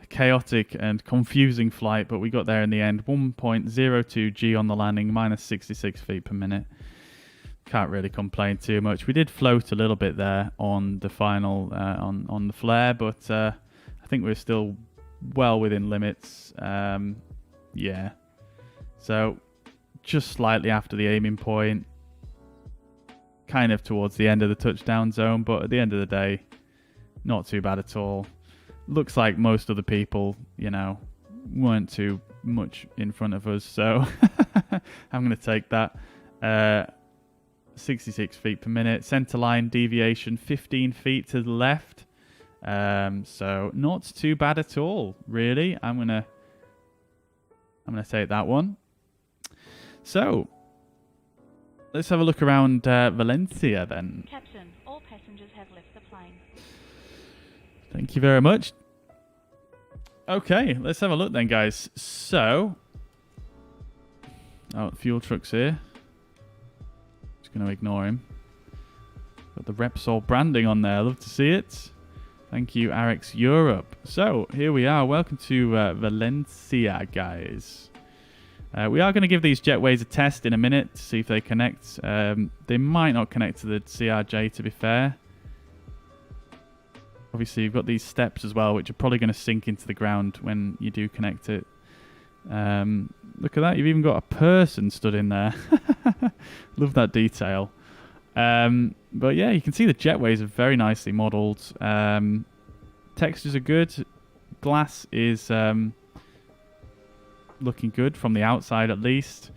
chaotic and confusing flight, but we got there in the end. 1.02 G on the landing, minus 66 feet per minute. Can't really complain too much. We did float a little bit there on the final, on the flare, but I think we're still well within limits. Yeah. So just slightly after the aiming point, kind of towards the end of the touchdown zone, but at the end of the day, not too bad at all. Looks like most of the people, you know, weren't too much in front of us, so I'm going to take that. 66 feet per minute. Center line deviation 15 feet to the left. So not too bad at all, really. I'm gonna take that one. So let's have a look around Valencia then. Captain, all passengers have left the plane. Thank you very much. Okay, let's have a look then, guys. So, oh, fuel truck's here. Just going to ignore him. Got the Repsol branding on there. Love to see it. Thank you, Arix Europe. So, here we are. Welcome to Valencia, guys. We are going to give these jetways a test in a minute to see if they connect. They might not connect to the CRJ, to be fair. Obviously, you've got these steps as well, which are probably going to sink into the ground when you do connect it. Look at that. You've even got a person stood in there. Love that detail. But yeah, you can see the jetways are very nicely modelled. Textures are good. Glass is looking good from the outside, at least.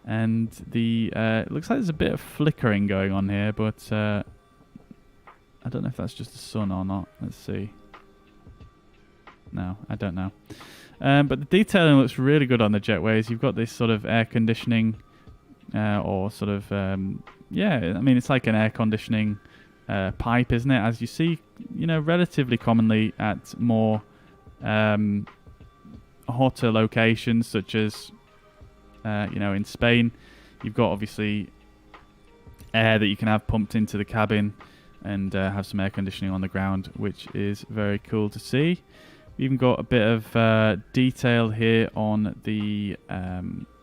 And the it looks like there's a bit of flickering going on here, but I don't know if that's just the sun or not. Let's see. No, I don't know. But the detailing looks really good on the jetways. You've got this sort of air conditioning, or sort of, yeah, I mean, it's like an air conditioning pipe, isn't it? As you see, you know, relatively commonly at more hotter locations, such as, you know, in Spain. You've got, obviously, air that you can have pumped into the cabin and have some air conditioning on the ground, which is very cool to see. We've even got a bit of detail here on the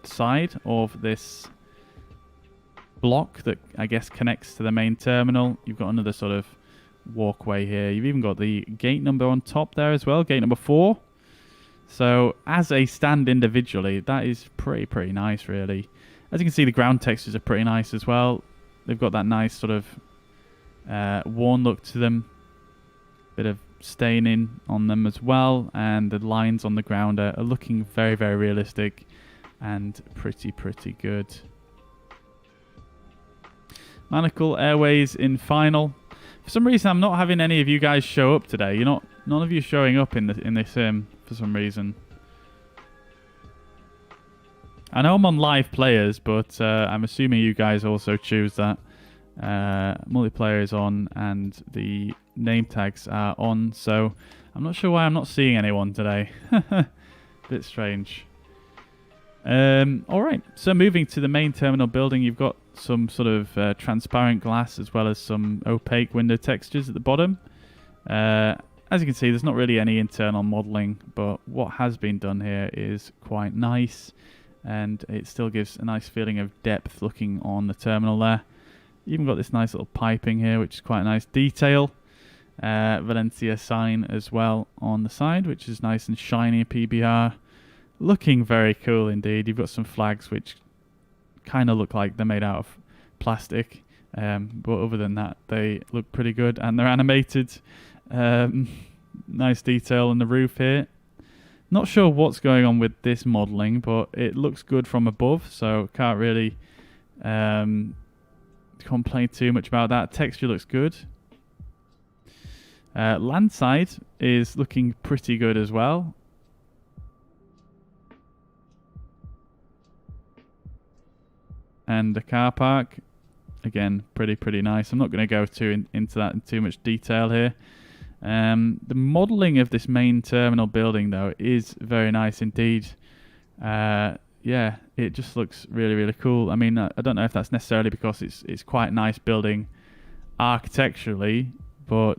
side of this block that I guess connects to the main terminal. You've got another sort of walkway here. You've even got the gate number on top there as well, gate number 4. So as a stand individually, that is pretty nice, really. As you can see, the ground textures are pretty nice as well. They've got that nice sort of worn look to them. Bit of staining on them as well, and the lines on the ground are looking very realistic and pretty good. Manacle Airways in final. For some reason, I'm not having any of you guys show up today. None of you showing up in this sim for some reason. I know I'm on live players, but I'm assuming you guys also choose that. Multiplayer is on and the name tags are on, so I'm not sure why I'm not seeing anyone today. Bit strange. Alright, so moving to the main terminal building, you've got some sort of transparent glass as well as some opaque window textures at the bottom. As you can see, there's not really any internal modelling, but what has been done here is quite nice, and it still gives a nice feeling of depth looking on the terminal there. Even got this nice little piping here, which is quite a nice detail. Valencia sign as well on the side, which is nice and shiny PBR. Looking very cool indeed. You've got some flags which kind of look like they're made out of plastic. But other than that, they look pretty good, and they're animated. Nice detail on the roof here. Not sure what's going on with this modelling, but it looks good from above, so can't really complain too much about that. Texture looks good. Land side is looking pretty good as well. And the car park, again, pretty nice. I'm not going to go into that in too much detail here. The modelling of this main terminal building, though, is very nice indeed. Yeah, it just looks really cool. I mean, I don't know if that's necessarily because it's quite a nice building architecturally, but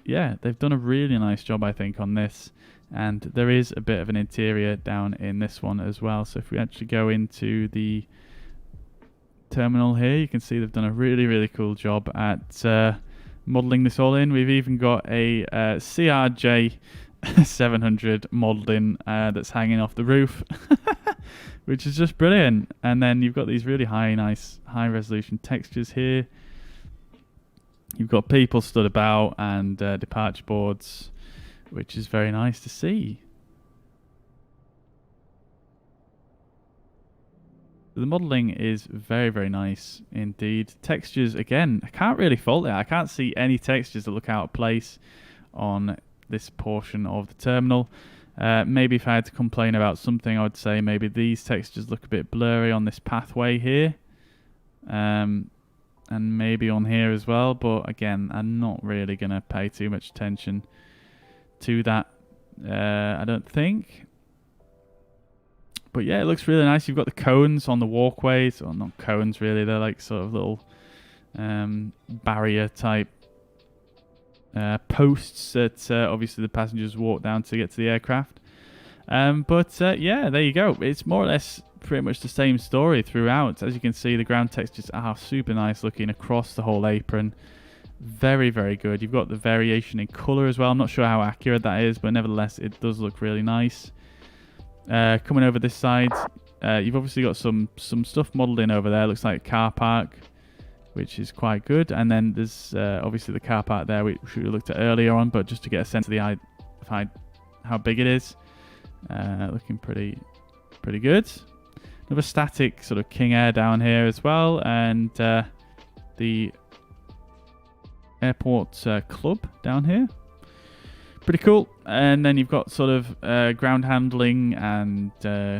yeah, they've done a really nice job, I think, on this. And there is a bit of an interior down in this one as well. So if we actually go into the terminal here, you can see they've done a really cool job at modelling this all in. We've even got a CRJ 700 modelled in that's hanging off the roof, which is just brilliant. And then you've got these really nice high resolution textures here. You've got people stood about and departure boards, which is very nice to see. The modelling is very nice indeed. Textures, again, I can't really fault it. I can't see any textures that look out of place on this portion of the terminal. Maybe if I had to complain about something, I would say maybe these textures look a bit blurry on this pathway here. And maybe on here as well, but again, I'm not really going to pay too much attention to that, I don't think. But yeah, it looks really nice. You've got the cones on the walkways, or not cones really, they're like sort of little barrier type posts that obviously the passengers walk down to get to the aircraft. But yeah, there you go. It's more or less pretty much the same story throughout. As you can see, the ground textures are super nice looking across the whole apron. Very good. You've got the variation in colour as well. I'm not sure how accurate that is, but nevertheless, it does look really nice. Coming over this side, you've obviously got some stuff modelled in over there. Looks like a car park, which is quite good. And then there's obviously the car park there, which we looked at earlier on, but just to get a sense of how big it is. Looking pretty good. Another static sort of King Air down here as well, and the airport club down here. Pretty cool. And then you've got sort of ground handling and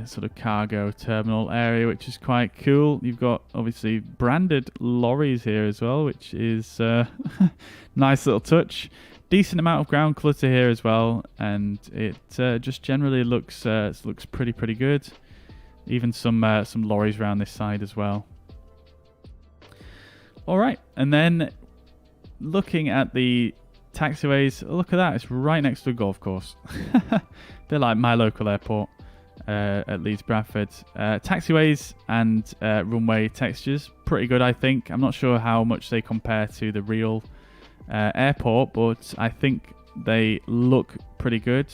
sort of cargo terminal area, which is quite cool. You've got obviously branded lorries here as well, which is nice little touch. Decent amount of ground clutter here as well, and it just generally looks pretty good. Even some lorries around this side as well. All right, and then looking at the taxiways, look at that, it's right next to a golf course. They're like my local airport at Leeds Bradford. Taxiways and runway textures, pretty good, I think. I'm not sure how much they compare to the real airport, but I think they look pretty good.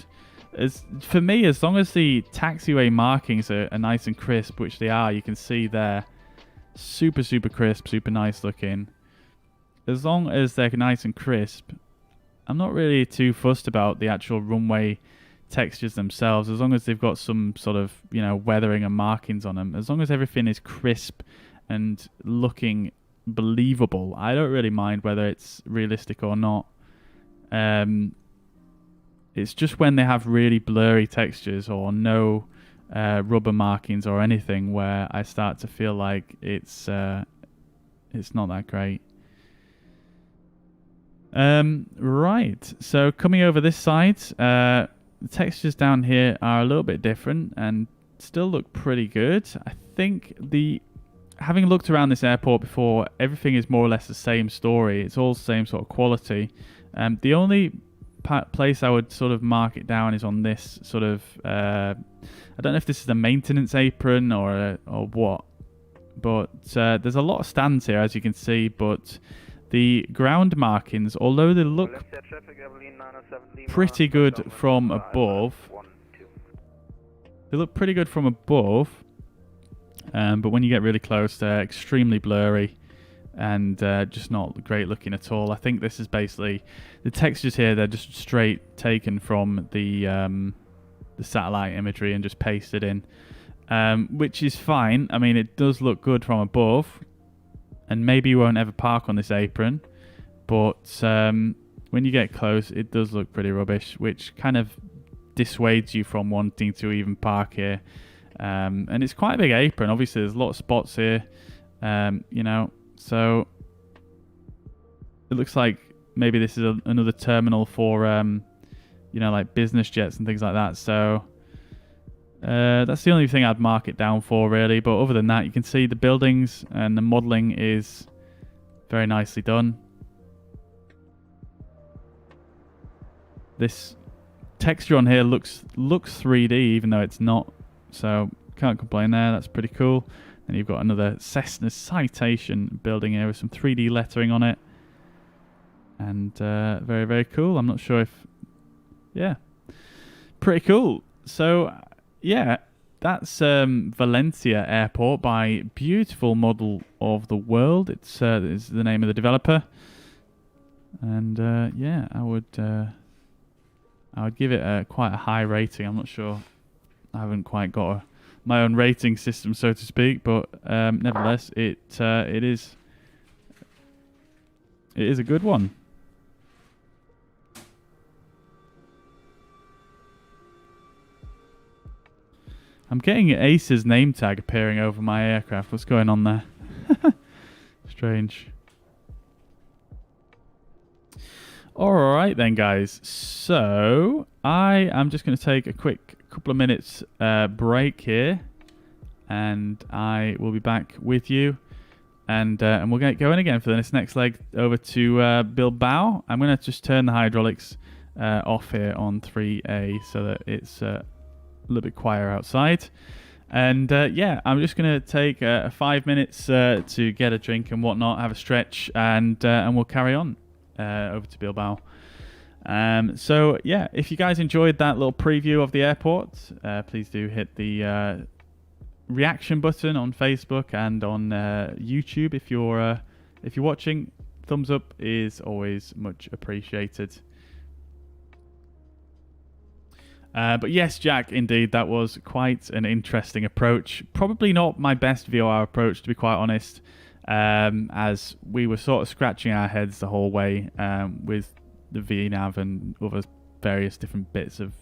For me, as long as the taxiway markings are nice and crisp, which they are, you can see they're super crisp, super nice looking. As long as they're nice and crisp, I'm not really too fussed about the actual runway textures themselves, as long as they've got some sort of, weathering and markings on them. As long as everything is crisp and looking believable, I don't really mind whether it's realistic or not. It's just when they have really blurry textures or no rubber markings or anything where I start to feel like it's not that great. Right, so coming over this side, the textures down here are a little bit different and still look pretty good. I think having looked around this airport before, everything is more or less the same story. It's all the same sort of quality. The only place I would sort of mark it down is on this sort of I don't know if this is a maintenance apron or what, but there's a lot of stands here, as you can see, but the ground markings, although they look pretty good from above, but when you get really close, they're extremely blurry and just not great looking at all. I think this is basically the textures here. They're just straight taken from the satellite imagery and just pasted in, which is fine. I mean, it does look good from above, and maybe you won't ever park on this apron, but when you get close, it does look pretty rubbish, which kind of dissuades you from wanting to even park here. And it's quite a big apron. Obviously, there's a lot of spots here, you know, so it looks like maybe this is another terminal for, you know, like business jets and things like that. So that's the only thing I'd mark it down for, really. But other than that, you can see the buildings and the modeling is very nicely done. This texture on here looks 3D, even though it's not. So can't complain there. That's pretty cool. And you've got another Cessna Citation building here with some 3D lettering on it. And very, very cool. I'm not sure if... Yeah. Pretty cool. So, yeah. That's Valencia Airport by Beautiful Model of the World. It's the name of the developer. And, yeah, I would give it quite a high rating. I'm not sure. I haven't quite got my own rating system, so to speak, but nevertheless, it is a good one. I'm getting Ace's name tag appearing over my aircraft. What's going on there? Strange. Alright then, guys. So, I am just going to take a quick couple of minutes break here. And I will be back with you. And we'll get going again for this next leg over to Bilbao. I'm going to just turn the hydraulics off here on 3A so that it's a little bit quieter outside. And yeah, I'm just going to take 5 minutes to get a drink and whatnot, have a stretch, and we'll carry on over to Bilbao. So yeah, if you guys enjoyed that little preview of the airport, please do hit the reaction button on Facebook and on YouTube if you're watching. Thumbs up is always much appreciated. But yes, Jack, indeed, that was quite an interesting approach. Probably not my best VOR approach, to be quite honest, as we were sort of scratching our heads the whole way with the VNAV and other various different bits of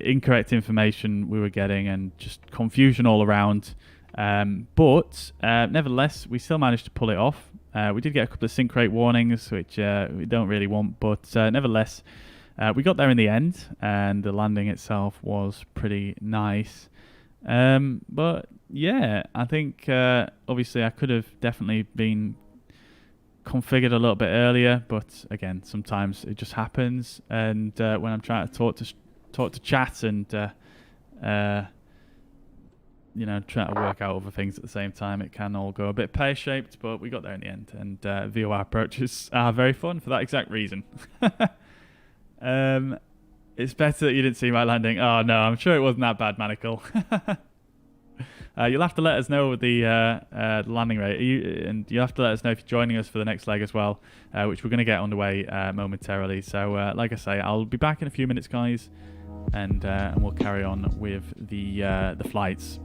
incorrect information we were getting and just confusion all around. But nevertheless, we still managed to pull it off. We did get a couple of sync rate warnings, which we don't really want, but nevertheless, we got there in the end, and the landing itself was pretty nice. But yeah, I think obviously I could have definitely been configured a little bit earlier, but again, sometimes it just happens. And when I'm trying to talk to chat and you know, trying to work out other things at the same time, it can all go a bit pear-shaped. But we got there in the end, and VOR approaches are very fun for that exact reason. It's better that you didn't see my landing. Oh no, I'm sure it wasn't that bad, Manacle. You'll have to let us know the landing rate, and you'll have to let us know if you're joining us for the next leg as well, which we're going to get underway momentarily. So, like I say, I'll be back in a few minutes, guys, and we'll carry on with the flights.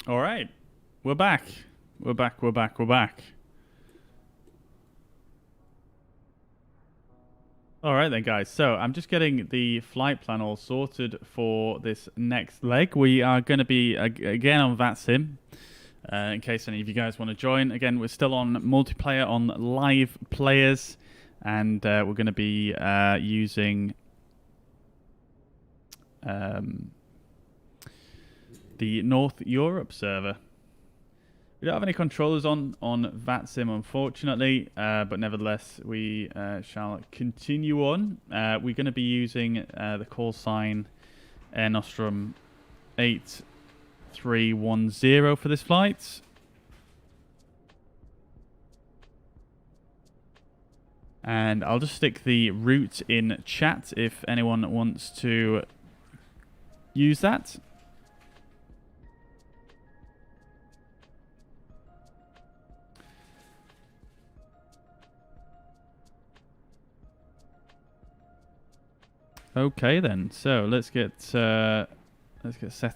All right, we're back. We're back. We're back. We're back. All right then, guys. So I'm just getting the flight plan all sorted for this next leg. We are going to be again on VATSIM. In case any of you guys want to join. Again, we're still on multiplayer on live players, and we're going to be using the North Europe server. We don't have any controllers on VATSIM, unfortunately, but nevertheless, we shall continue on. We're going to be using the call sign Air Nostrum 8310 for this flight. And I'll just stick the route in chat if anyone wants to use that. Okay then, so let's get set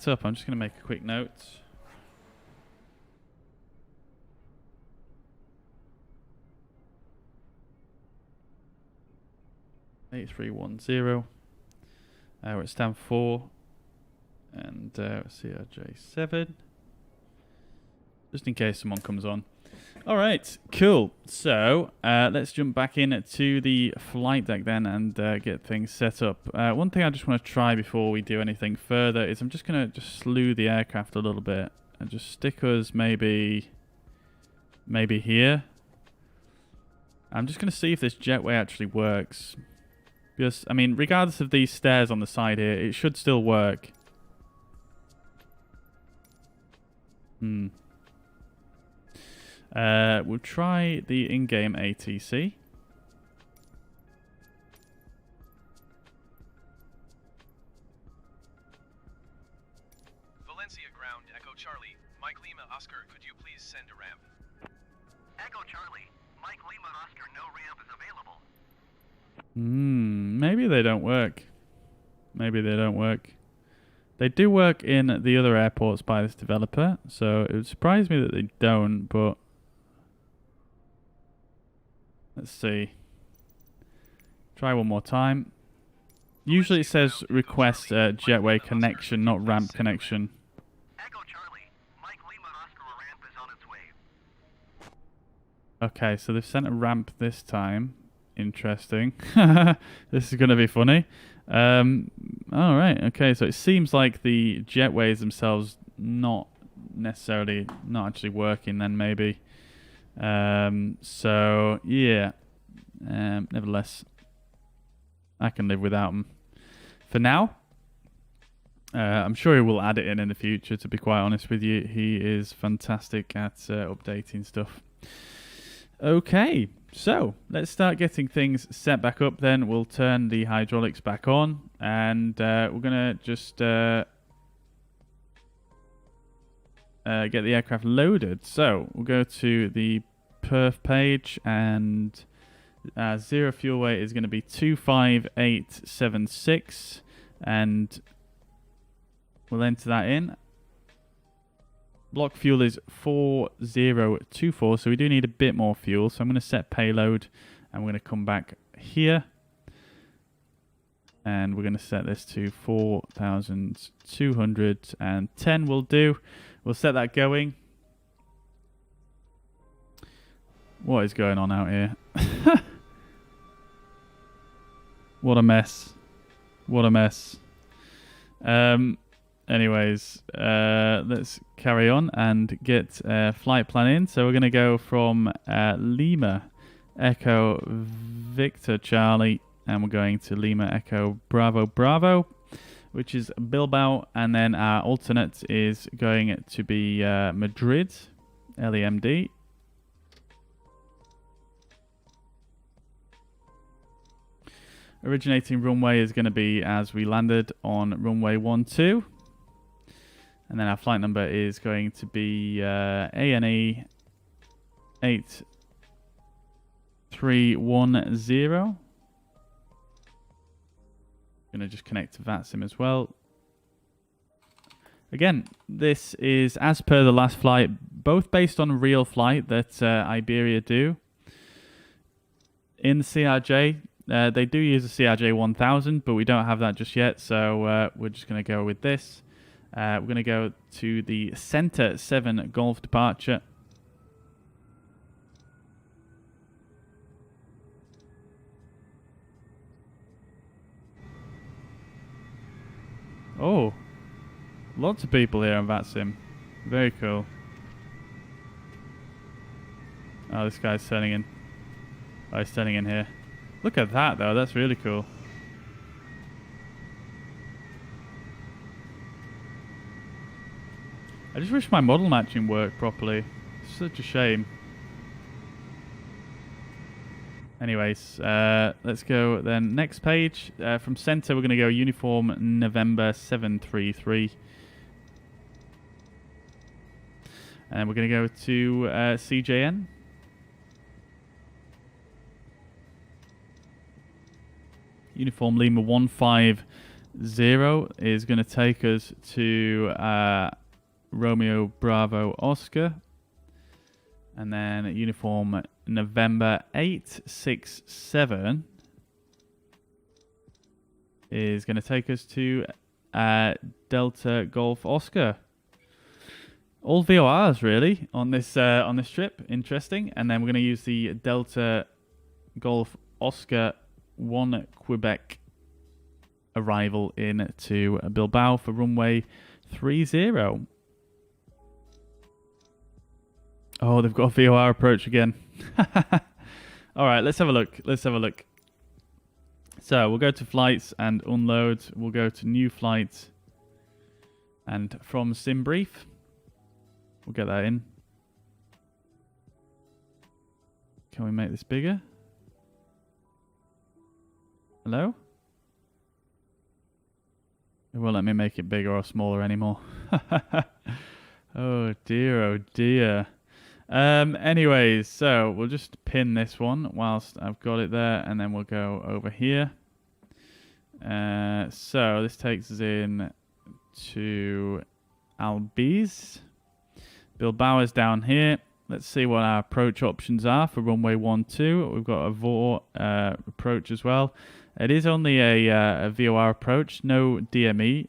up. I'm just going to make a quick note. A310. We're at stand 4 and CRJ7. Just in case someone comes on. All right, cool. So let's jump back in to the flight deck then and get things set up. One thing I just want to try before we do anything further is I'm just going to just slew the aircraft a little bit and just stick us maybe here. I'm just going to see if this jetway actually works. Because, I mean, regardless of these stairs on the side here, it should still work. We'll try the in-game ATC. Valencia ground, Echo Charlie. Mike Lima Oscar, could you please send a ramp? Echo Charlie, Mike Lima Oscar, no ramp is available. Maybe they don't work. Maybe they don't work. They do work in the other airports by this developer, so it would surprise me that they don't, but let's see. Try one more time. Usually it says request jetway connection, not ramp connection. Echo Charlie, Mike Lima Oscar, a ramp is on its way. Okay, so they've sent a ramp this time. Interesting. This is going to be funny. All right. Okay, so it seems like the jetways themselves not actually working then maybe. So yeah. Nevertheless, I can live without them for now. I'm sure he will add it in the future, to be quite honest with you. He is fantastic at updating stuff. Okay, so let's start getting things set back up then. We'll turn the hydraulics back on, and we're going to just get the aircraft loaded. So we'll go to the perf page, and zero fuel weight is going to be 25876, and we'll enter that in. Block fuel is 4024, so we do need a bit more fuel. So I'm going to set payload, and we're going to come back here, and we're going to set this to 4,210 will do. We'll set that going. What is going on out here? What a mess. What a mess. Anyways, let's carry on and get flight plan in. So we're going to go from Lima Echo Victor Charlie, and we're going to Lima Echo Bravo Bravo, which is Bilbao, and then our alternate is going to be Madrid LEMD. Originating runway is going to be as we landed on runway 12. And then our flight number is going to be ANE 8310. Going to just connect to VATSIM as well. Again, this is as per the last flight, both based on a real flight that Iberia do. In the CRJ, they do use a CRJ 1000, but we don't have that just yet, so we're just going to go with this. We're going to go to the Center 7 Golf departure. Oh, lots of people here on VATSIM. Very cool. Oh, this guy's turning in. Oh, he's turning in here. Look at that, though. That's really cool. I just wish my model matching worked properly. It's such a shame. Anyways, let's go then. Next page. From center, we're going to go Uniform November 733. And we're going to go to CJN. Uniform Lima 150 is going to take us to Romeo Bravo Oscar. And then Uniform November 867 is going to take us to Delta Golf Oscar. All VORs really on this trip. Interesting. And then we're going to use the Delta Golf Oscar 1 Quebec arrival in to Bilbao for runway 30. Oh, they've got a VOR approach again. All right, let's have a look. So we'll go to flights and unload. We'll go to new flight. And from sim brief, we'll get that in. Can we make this bigger? Hello? It won't let me make it bigger or smaller anymore. Oh dear, oh dear. Anyways, so we'll just pin this one whilst I've got it there, and then we'll go over here. So this takes us in to Albiz. Bilbao is down here. Let's see what our approach options are for runway 12. We've got a VOR approach as well. It is only a VOR approach, no DME.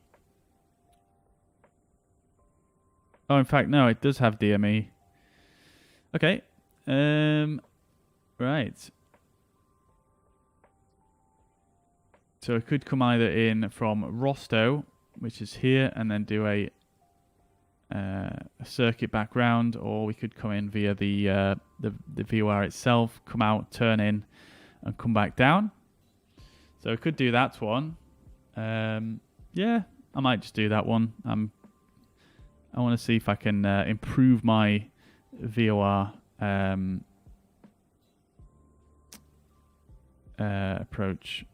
Oh, in fact, no, it does have DME. Okay. Right. So it could come either in from Rostow, which is here, and then do a circuit back round, or we could come in via the VOR itself, come out, turn in, and come back down. So we could do that one. Yeah, I might just do that one. I want to see if I can improve my VOR approach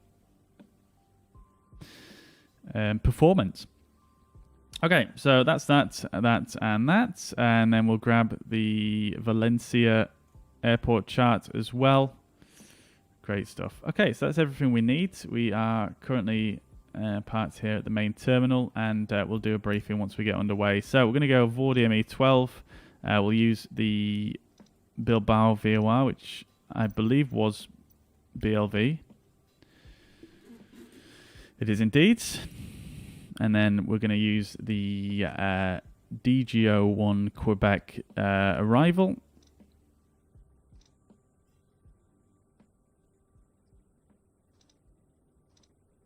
performance. Okay, so that's that, and then we'll grab the Valencia airport chart as well. Great stuff. Okay, so that's everything we need. We are currently parked here at the main terminal, and we'll do a briefing once we get underway. So we're going to go VOR DME 12. We'll use the Bilbao VOR, which I believe was BLV. It is indeed. And then we're going to use the DGO1 Quebec arrival.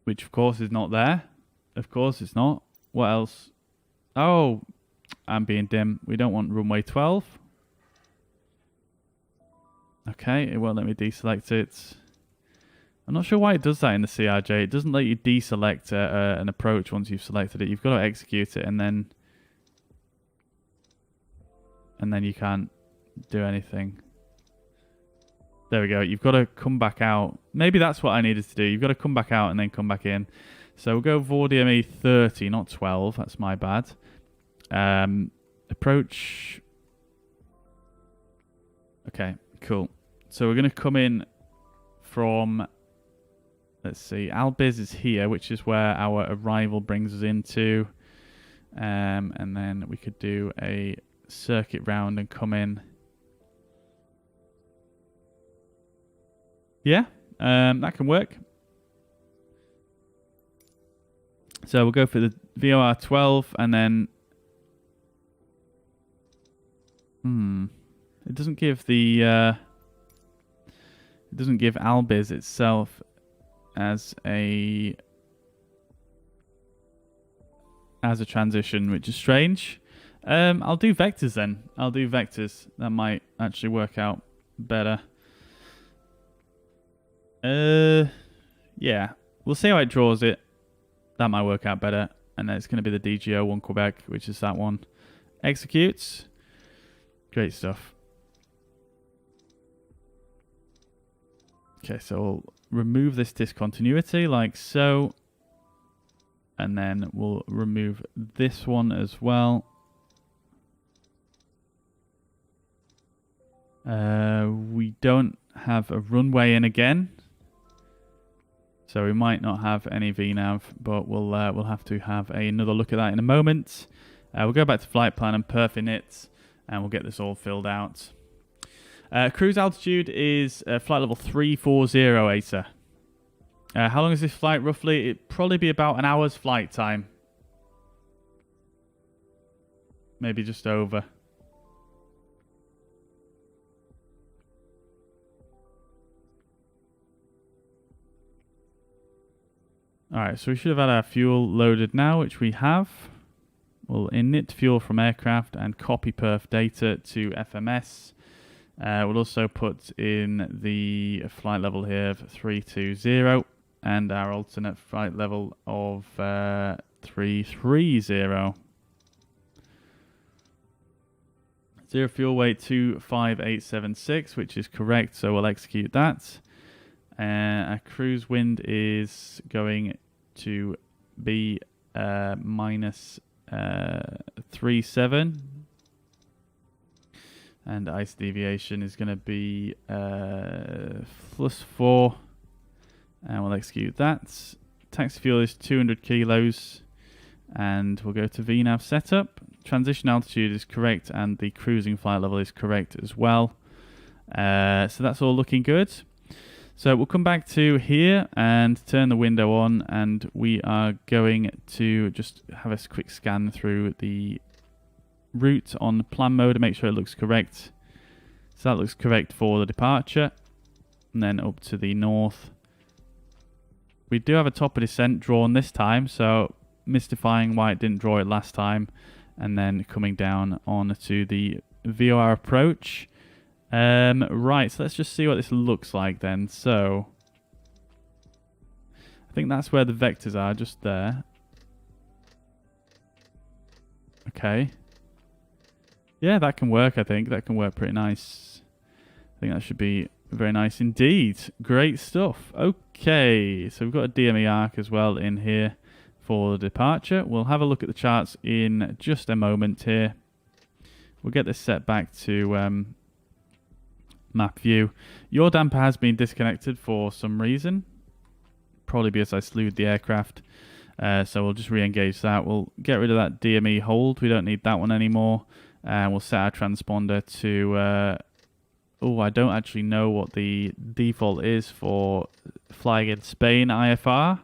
Which, of course, is not there. Of course it's not. What else? Oh, I'm being dim. We don't want runway 12. Okay, it won't let me deselect it. I'm not sure why it does that in the CRJ. It doesn't let you deselect an approach once you've selected it. You've got to execute it, and then you can't do anything. There we go. You've got to come back out. Maybe that's what I needed to do. You've got to come back out and then come back in. So we'll go VOR DME 30, not 12. That's my bad. Approach. Okay, cool. So we're going to come in from, let's see, Albiz is here, which is where our arrival brings us into. And then we could do a circuit round and come in. Yeah, that can work. So we'll go for the VOR 12 and then... It doesn't give the... it doesn't give Albiz itself as a transition, which is strange. I'll do vectors then. I'll do vectors. That might actually work out better. Yeah. We'll see how it draws it. That might work out better. And then it's going to be the DGO1 Quebec, which is that one. Executes. Great stuff. Okay, so we'll remove this discontinuity like so. And then we'll remove this one as well. We don't have a runway in again. So we might not have any VNAV, but we'll have to have another look at that in a moment. We'll go back to flight plan and perf init, and we'll get this all filled out. Cruise altitude is flight level 340, ASA. How long is this flight roughly? It'd probably be about an hour's flight time. Maybe just over. Alright, so we should have had our fuel loaded now, which we have. We'll init fuel from aircraft and copy perf data to FMS. We'll also put in the flight level here of 320 and our alternate flight level of 330. Zero fuel weight 25876, which is correct, so we'll execute that. Our cruise wind is going to be minus 37. And ice deviation is going to be +4. And we'll execute that. Taxi fuel is 200 kilos. And we'll go to VNAV setup. Transition altitude is correct. And the cruising flight level is correct as well. So that's all looking good. So we'll come back to here and turn the window on. And we are going to just have a quick scan through the route on plan mode to make sure it looks correct. So that looks correct for the departure. And then up to the north. We do have a top of descent drawn this time, so mystifying why it didn't draw it last time. And then coming down on to the VOR approach. Right, so let's just see what this looks like then. So I think that's where the vectors are, just there. Okay. Yeah, that can work, I think. That can work pretty nice. I think that should be very nice indeed. Great stuff. Okay, so we've got a Dme Arc as well in here for the departure. We'll have a look at the charts in just a moment here. We'll get this set back to map view. Your damper has been disconnected for some reason. Probably because I slewed the aircraft. So we'll just re-engage that. We'll get rid of that DME hold. We don't need that one anymore. And we'll set our transponder to... oh, I don't actually know what the default is for flying in Spain IFR.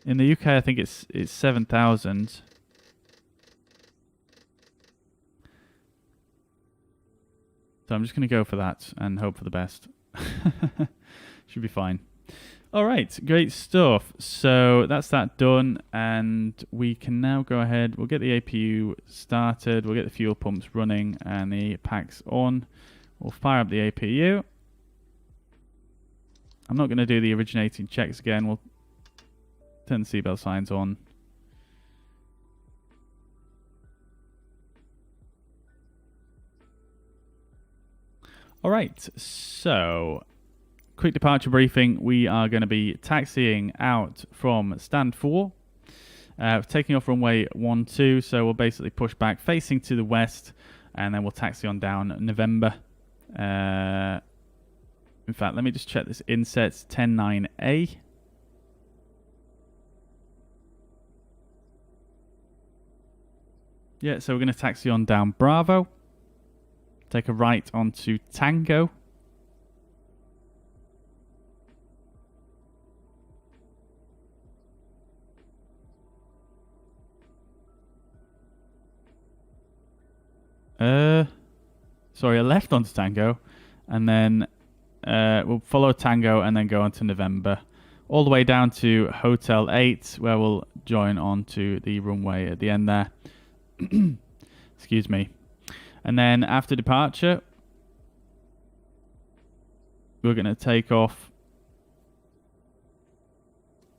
In the UK, I think it's 7,000. So I'm just going to go for that and hope for the best. Should be fine. All right, great stuff. So that's that done, and we can now go ahead. We'll get the APU started. We'll get the fuel pumps running and the packs on. We'll fire up the APU. I'm not going to do the originating checks again. We'll turn the seatbelt signs on. All right, so quick departure briefing. We are going to be taxiing out from stand 4. Taking off runway 12, so we'll basically push back facing to the west, and then we'll taxi on down November. In fact, let me just check this inset. 109A. Yeah, so we're going to taxi on down Bravo. Take a right onto Tango. Sorry, a left onto Tango. And then we'll follow Tango and then go on to November. All the way down to Hotel 8, where we'll join on to the runway at the end there. Excuse me. And then after departure, we're going to take off.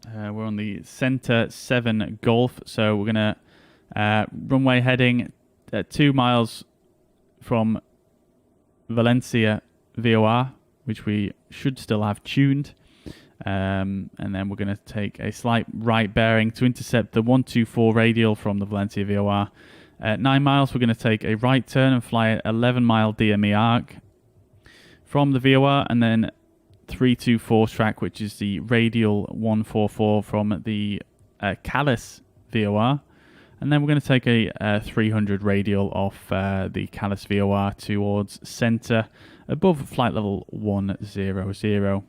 We're on the Center 7 Golf, so we're going to runway heading at 2 miles from Valencia VOR, which we should still have tuned. And then we're going to take a slight right bearing to intercept the 124 radial from the Valencia VOR. At 9 miles, we're going to take a right turn and fly at 11 mile Dme Arc from the VOR, and then 324 track, which is the radial 144 from the Calais VOR. And then we're going to take a 300 radial off the Calais VOR towards center above flight level 100.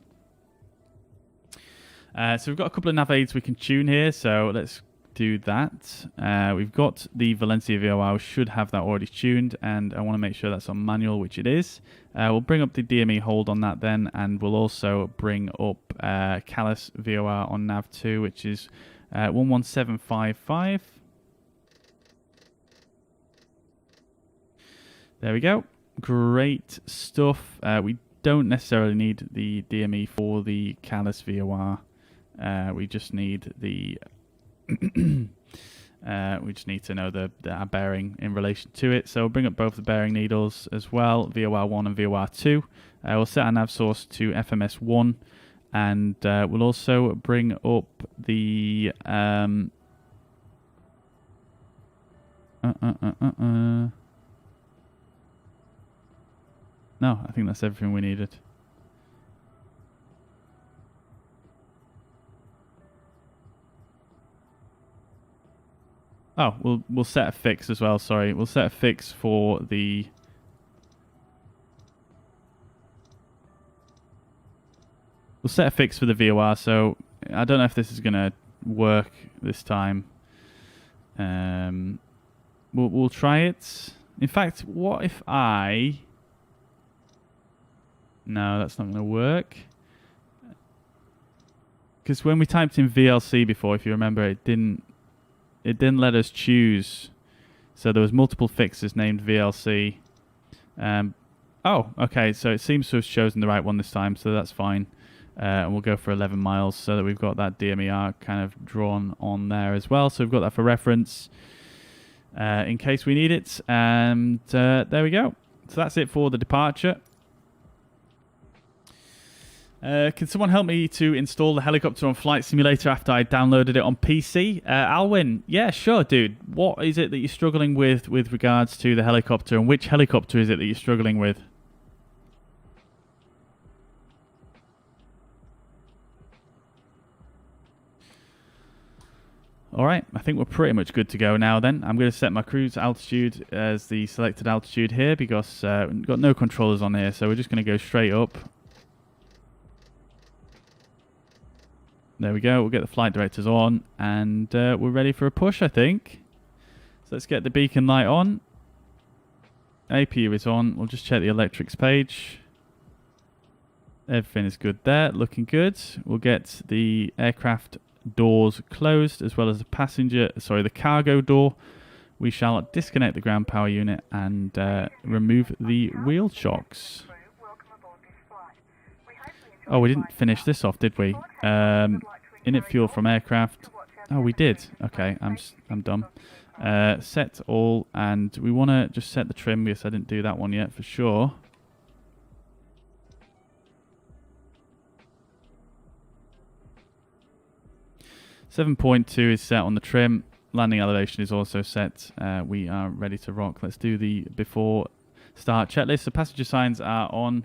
So we've got a couple of nav aids we can tune here, so let's do that. We've got the Valencia VOR, we should have that already tuned, and I want to make sure that's on manual, which it is. We'll bring up the DME hold on that then, and we'll also bring up Calais VOR on nav 2, which is 11755. There we go. Great stuff. We don't necessarily need the DME for the Calais VOR. We just need the we just need to know the bearing in relation to it. So we'll bring up both the bearing needles as well, VOR1 and VOR2. We'll set our nav source to FMS1, and we'll also bring up the No, I think that's everything we needed. Oh, we'll set a fix as well, sorry. We'll set a fix for the... We'll set a fix for the VOR, so I don't know if this is going to work this time. We'll try it. In fact, what if I... No, that's not going to work. Because when we typed in VLC before, if you remember, it didn't let us choose. So there was multiple fixes named VLC. Oh, okay. So it seems to have chosen the right one this time, so that's fine. And we'll go for 11 miles so that we've got that Dme Arc kind of drawn on there as well. So we've got that for reference in case we need it. And there we go. So that's it for the departure. Can someone help me to install the helicopter on Flight Simulator after I downloaded it on PC? Alwyn, yeah, sure, dude. What is it that you're struggling with regards to the helicopter, and which helicopter is it that you're struggling with? Alright, I think we're pretty much good to go now then. I'm going to set my cruise altitude as the selected altitude here because we've got no controllers on here, so we're just going to go straight up. There we go, we'll get the flight directors on, and we're ready for a push, I think. So let's get the beacon light on. APU is on, we'll just check the electrics page. Everything is good there, looking good. We'll get the aircraft doors closed, as well as the cargo door. We shall disconnect the ground power unit and remove the wheel shocks. Oh, we didn't finish this off, did we? Init fuel from aircraft. Oh, we did. Okay, I'm dumb. Set all, and we want to just set the trim because I didn't do that one yet for sure. .2 is set on the trim. Landing elevation is also set. We are ready to rock. Let's do the before start checklist. The passenger signs are on.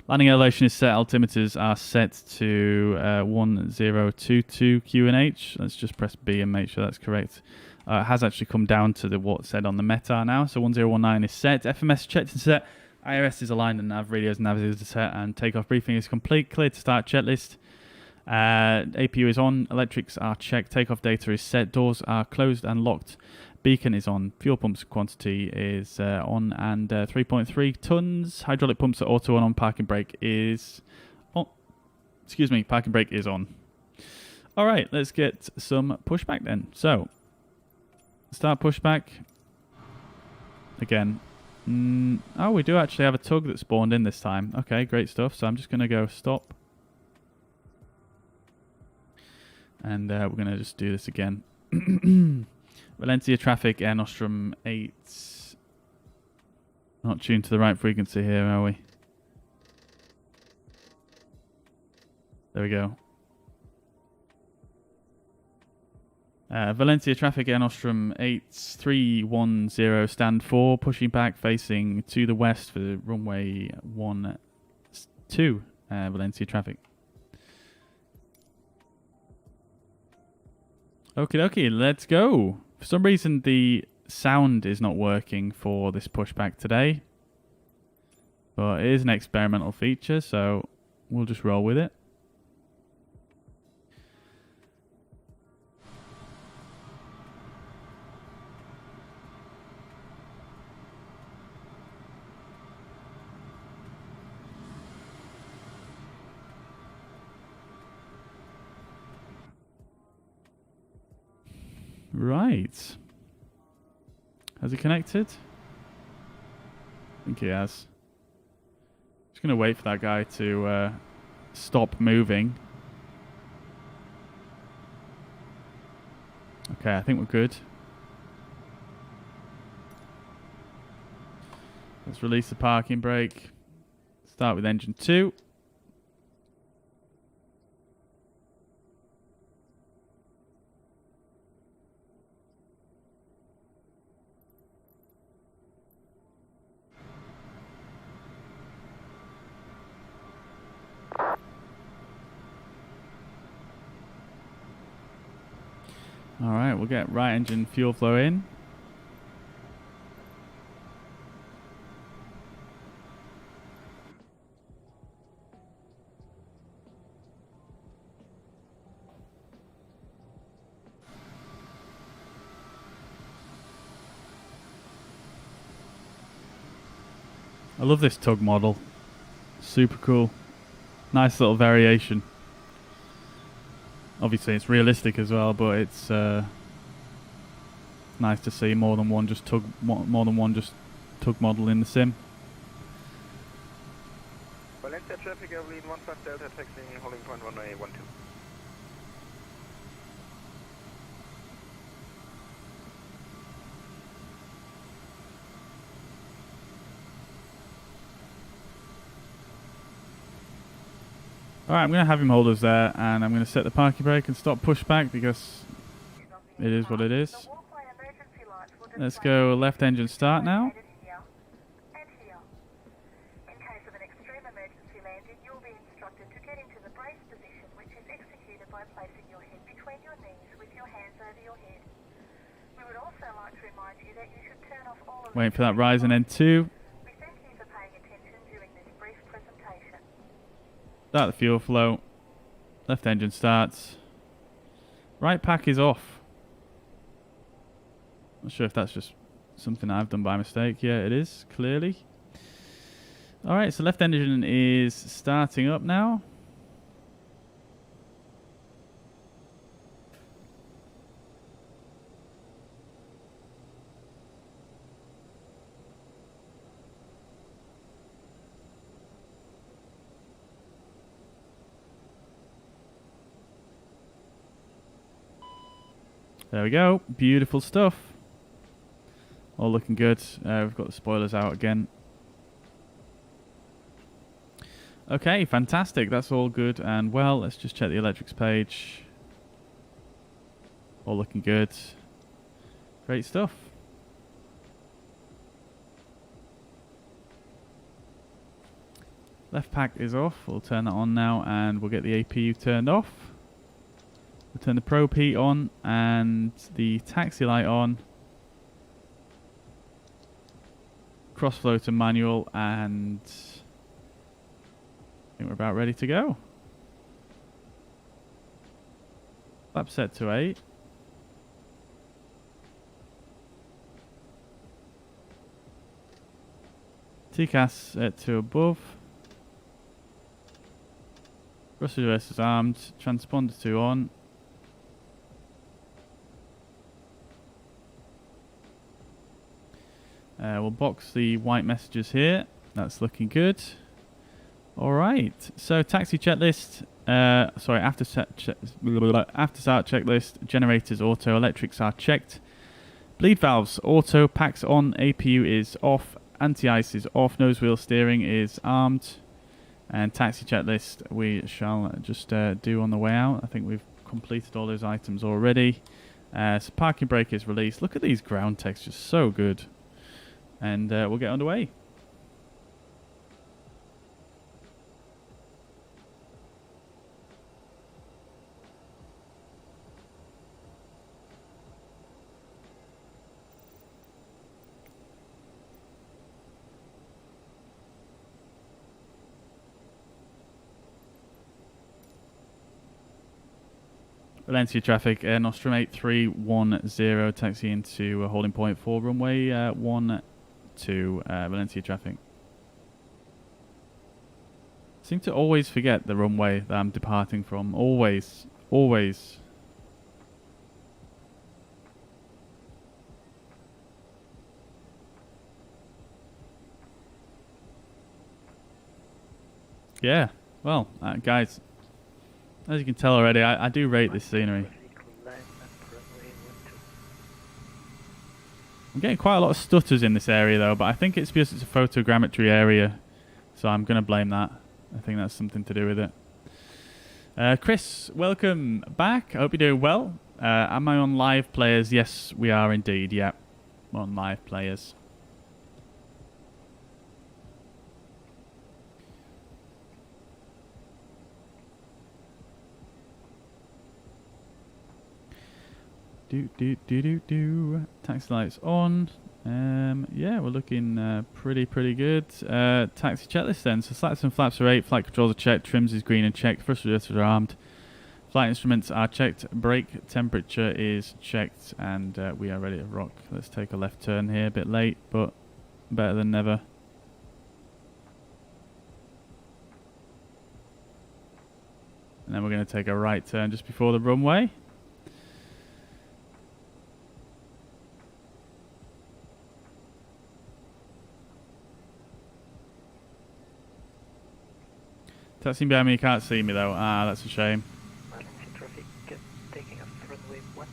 Landing elevation is set. Altimeters are set to 1022 QNH. Let's just press B and make sure that's correct. It has actually come down to what's said on the METAR now. So 1019 is set. FMS checked and set. IRS is aligned and nav radios and navigators are set. And takeoff briefing is complete. Clear to start checklist. APU is on. Electrics are checked. Takeoff data is set. Doors are closed and locked. Beacon is on. Fuel pumps quantity is on. And 3.3 tons. Hydraulic pumps are auto on. Parking brake is on. Excuse me. Parking brake is on. All right. Let's get some pushback then. So, start pushback. Again. Oh, we do actually have a tug that spawned in this time. Okay, great stuff. So I'm just going to go stop. And we're going to just do this again. Valencia traffic, Air Nostrum 8. Not tuned to the right frequency here, are we? There we go. Valencia traffic, Air Nostrum 8310, stand 4, pushing back, facing to the west for runway 12, Valencia traffic. Okie dokie, let's go. For some reason, the sound is not working for this pushback today. But it is an experimental feature, so we'll just roll with it. Right. Has he connected? I think he has. Just going to wait for that guy to stop moving. Okay, I think we're good. Let's release the parking brake. Start with engine 2. Alright, we'll get right engine fuel flow in. I love this tug model. Super cool. Nice little variation. Obviously, it's realistic as well, but it's nice to see more than one tug model in the sim. Valencia traffic, Evelyn 15 Delta, taxiing holding point runway 12. Alright, I'm going to have him hold us there, and I'm going to set the parking brake and stop pushback because it is what it is. Let's go left engine start now. In case of an extreme emergency landing, you will be instructed to get into the brace position, which is executed by placing your head between your knees with your hands over your head. We would also like to remind you that you should turn off all of Waiting for that Ryzen N2. We thank you for paying attention during this brief presentation. Start the fuel flow. Left engine starts. Right pack is off. Not sure if that's just something I've done by mistake. Yeah, it is, clearly. Alright, so left engine is starting up now. There we go. Beautiful stuff. All looking good. We've got the spoilers out again. Okay, fantastic. That's all good and well. Let's just check the electrics page. All looking good. Great stuff. Left pack is off. We'll turn that on now and we'll get the APU turned off. turn the probe heat on and the taxi light on. Cross-flow to manual, and I think we're about ready to go. Flap set to 8. TCAS set to above. Thrust reverse is armed. Transponder 2 on. We'll box the white messages here. That's looking good. Alright, so taxi checklist. After start checklist. Generators auto, electrics are checked. Bleed valves auto, packs on, APU is off, anti-ice is off, nose wheel steering is armed. And taxi checklist we shall just do on the way out. I think we've completed all those items already. So parking brake is released. Look at these ground textures, so good. And we'll get underway. Valencia traffic, Nostrum 8310, taxi into holding point for runway 12, Valencia traffic. Seem to always forget the runway that I'm departing from, always. Yeah, well, guys, as you can tell already, I do rate this scenery. I'm getting quite a lot of stutters in this area though, but I think it's because it's a photogrammetry area, so I'm going to blame that. I think that's something to do with it. Chris, welcome back. I hope you're doing well. Am I on live players? Yes, we are indeed. Yeah, I'm on live players. Taxi lights on. Yeah, we're looking pretty good. Taxi checklist then. So slats and flaps are 8. Flight controls are checked. Trims is green and checked. Thrust reversers are armed. Flight instruments are checked. Brake temperature is checked, and we are ready to rock. Let's take a left turn here. A bit late, but better than never. And then we're going to take a right turn just before the runway. Taxiing behind me, you can't see me though. Ah, that's a shame. Valencia traffic, taking off runway 12.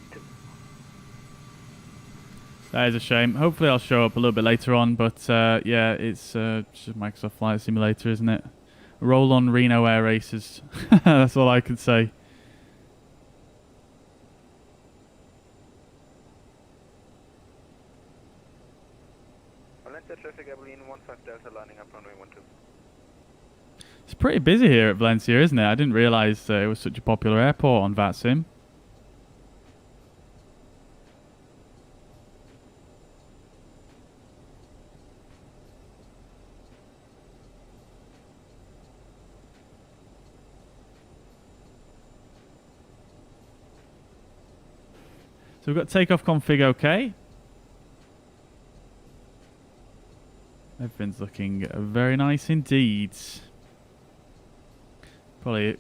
That is a shame. Hopefully I'll show up a little bit later on, but yeah, it's just Microsoft Flight Simulator, isn't it? Roll on Reno Air Races. That's all I can say. Valencia traffic, Abilene 15 Delta, landing up runway 12. It's pretty busy here at Valencia, isn't it? I didn't realise it was such a popular airport on VATSIM. So we've got takeoff config OK. Everything's looking very nice indeed. Probably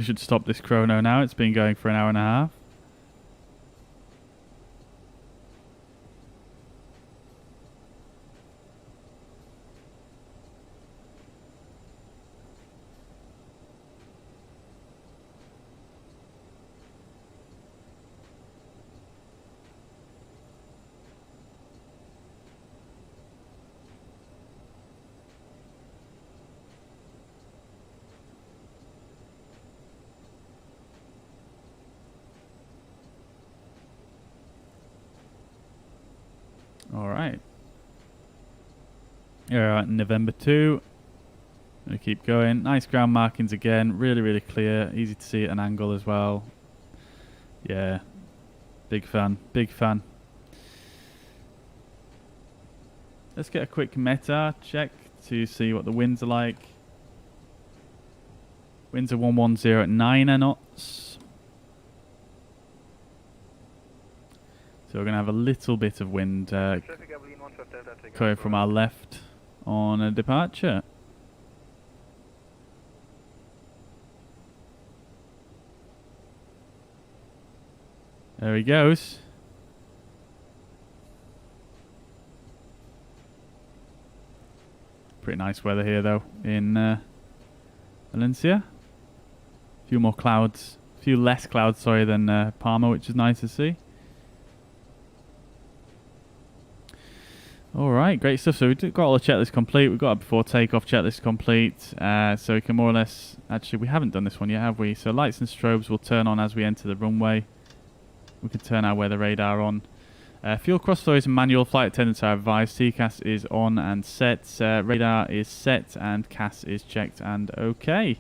should stop this chrono now. It's been going for an hour and a half. Alright. Yeah, November 2. Gonna keep going. Nice ground markings again. Really clear. Easy to see at an angle as well. Yeah. Big fan. Big fan. Let's get a quick METAR check to see what the winds are like. Winds are 110 at 9 knots. So we're going to have a little bit of wind coming from our left on a departure. There he goes. Pretty nice weather here though in Valencia. A few more clouds, a few less clouds, sorry, than Palma, which is nice to see. Alright, great stuff. So we've got all the checklists complete. We've got a before takeoff checklist complete. So we can more or less... Actually, we haven't done this one yet, have we? So lights and strobes will turn on as we enter the runway. We can turn our weather radar on. Fuel crossflow is manual. Flight attendants are advised. TCAS is on and set. Radar is set and CAS is checked and okay.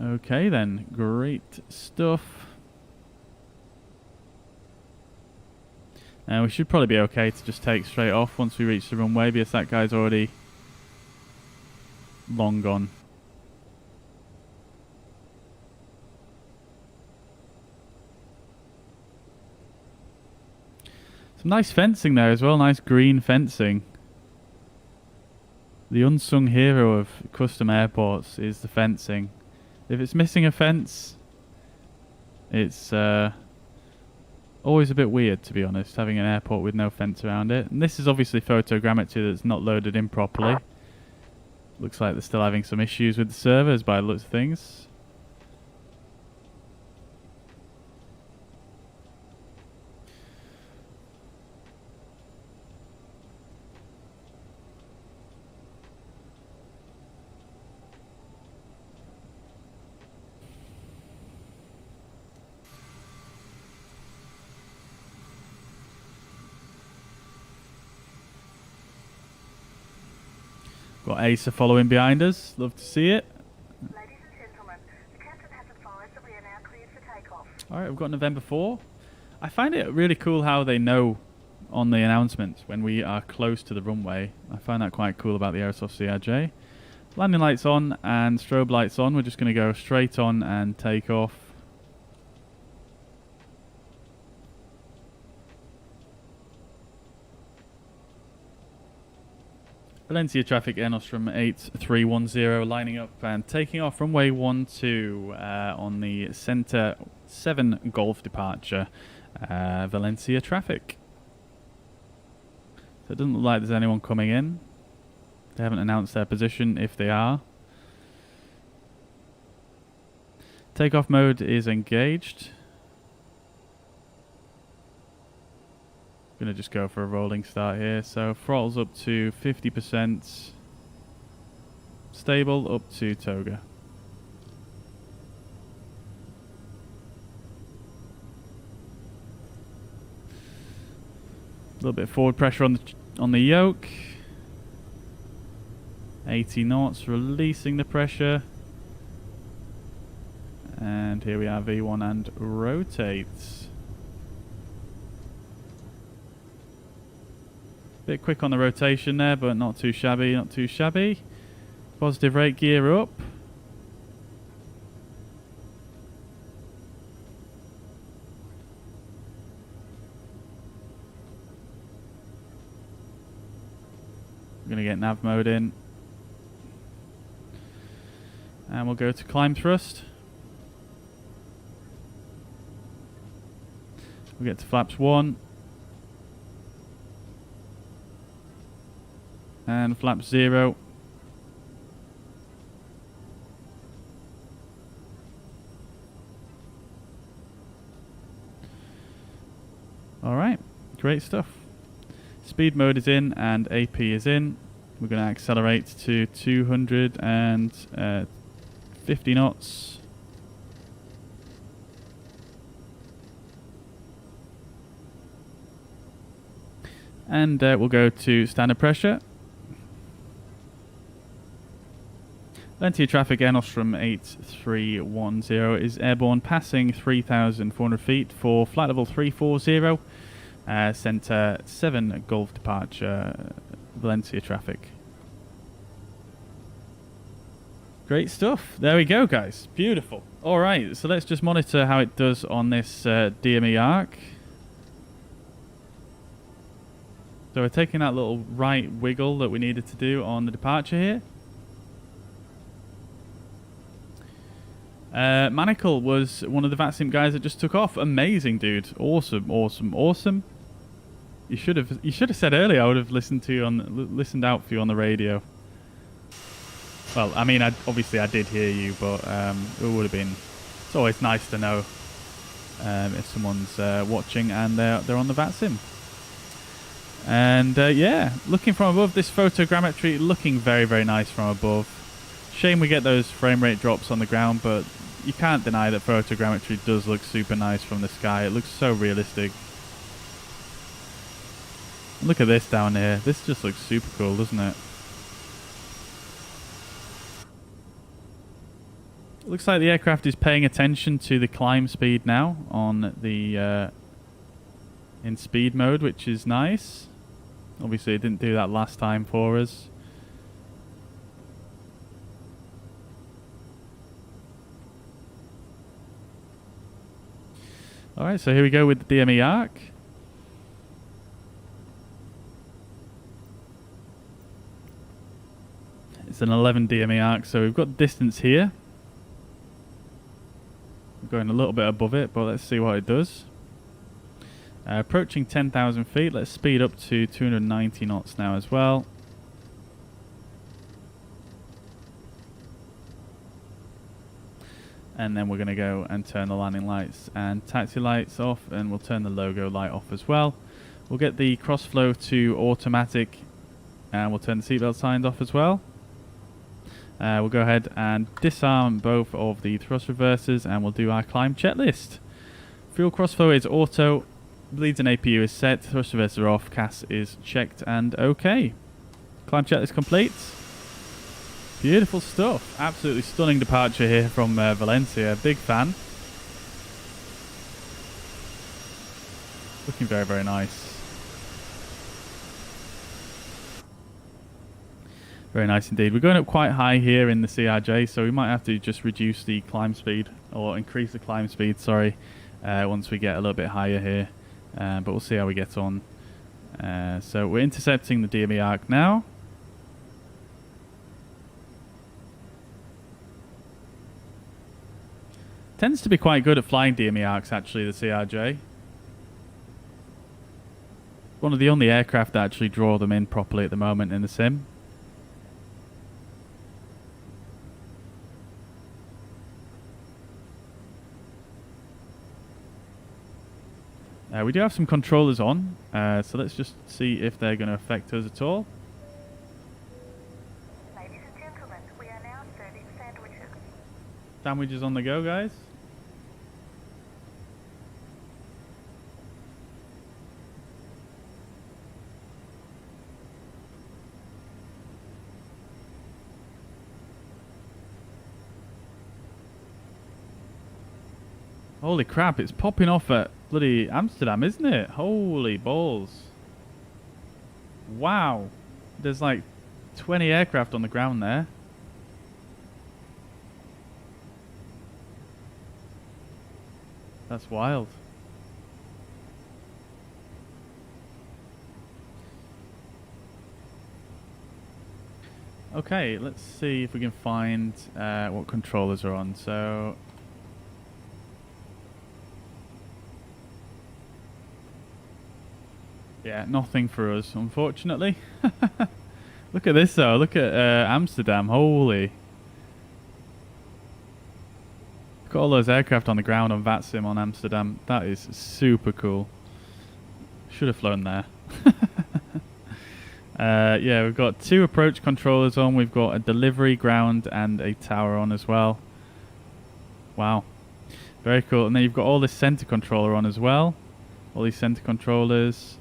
Okay then, great stuff. We should probably be okay to just take straight off once we reach the runway, because that guy's already long gone. Some nice fencing there as well, nice green fencing. The unsung hero of custom airports is the fencing. If it's missing a fence, it's always a bit weird, to be honest, having an airport with no fence around it. And this is obviously photogrammetry that's not loaded in properly. Looks like they're still having some issues with the servers by the looks of things. Got Acer following behind us. Love to see it. Ladies and gentlemen, the captain has advised that we are now cleared for takeoff. Alright, we've got November 4. I find it really cool how they know on the announcements when we are close to the runway. I find that quite cool about the Aerosoft CRJ. Landing lights on and strobe lights on. We're just going to go straight on and take off. Valencia traffic, Enos from 8310, lining up and taking off runway 12 on the Center 7 Golf departure, Valencia traffic. So it doesn't look like there's anyone coming in. They haven't announced their position if they are. Takeoff mode is engaged. Gonna just go for a rolling start here. So throttles up to 50%. Stable up to toga. A little bit of forward pressure on the yoke. 80 knots, releasing the pressure. And here we are, V1 and rotates. Bit quick on the rotation there, but not too shabby, not too shabby. Positive rate gear up. We're going to get nav mode in. And we'll go to climb thrust. We'll get to flaps 1. And flap 0. Alright, great stuff. Speed mode is in and AP is in. We're going to accelerate to 250 knots. And we'll go to standard pressure. Valencia traffic, Aerosoft 8310 is airborne, passing 3,400 feet for flight level 340, Centre 7 Golf departure, Valencia traffic. Great stuff. There we go, guys. Beautiful. Alright, so let's just monitor how it does on this Dme Arc. So we're taking that little right wiggle that we needed to do on the departure here. Manacle was one of the VATSIM guys that just took off. Amazing, dude. Awesome, awesome, awesome. You should have said earlier. I would have listened out for you on the radio. Well, I mean, obviously I did hear you, but it would have been. It's always nice to know if someone's watching and they're on the VATSIM. And yeah, looking from above, this photogrammetry looking very, very nice from above. Shame we get those frame rate drops on the ground, but you can't deny that photogrammetry does look super nice from the sky. It looks so realistic. Look at this down here. This just looks super cool, doesn't it? It looks like the aircraft is paying attention to the climb speed now on the in speed mode, which is nice. Obviously it didn't do that last time for us. Alright, so here we go with the Dme Arc. It's an 11 Dme Arc, so we've got distance here. We're going a little bit above it, but let's see what it does. Approaching 10,000 feet. Let's speed up to 290 knots now as well. And then we're going to go and turn the landing lights and taxi lights off, and we'll turn the logo light off as well. We'll get the crossflow to automatic, and we'll turn the seatbelt signs off as well. We'll go ahead and disarm both of the thrust reversers, and we'll do our climb checklist. Fuel crossflow is auto, bleeds and APU is set, thrust reverser off, CAS is checked and okay. Climb checklist complete. Beautiful stuff. Absolutely stunning departure here from Valencia. Big fan. Looking very, very nice. Very nice indeed. We're going up quite high here in the CRJ, so we might have to just reduce the climb speed, or increase the climb speed, sorry, once we get a little bit higher here. But we'll see how we get on. So we're intercepting the Dme Arc now. Tends to be quite good at flying Dme Arcs, actually, the CRJ. One of the only aircraft that actually draw them in properly at the moment in the sim. We do have some controllers on, so let's just see if they're going to affect us at all. Ladies and gentlemen, we are now serving sandwiches. Sandwiches on the go, guys. Holy crap, it's popping off at bloody Amsterdam, isn't it? Holy balls. Wow. There's like 20 aircraft on the ground there. That's wild. Okay, let's see if we can find what controllers are on. So yeah, nothing for us, unfortunately. Look at this though, look at Amsterdam, holy. Got all those aircraft on the ground on VATSIM on Amsterdam. That is super cool. Should have flown there. Yeah, we've got 2 approach controllers on. We've got a delivery, ground, and a tower on as well. Wow. Very cool. And then you've got all this center controller on as well. All these center controllers.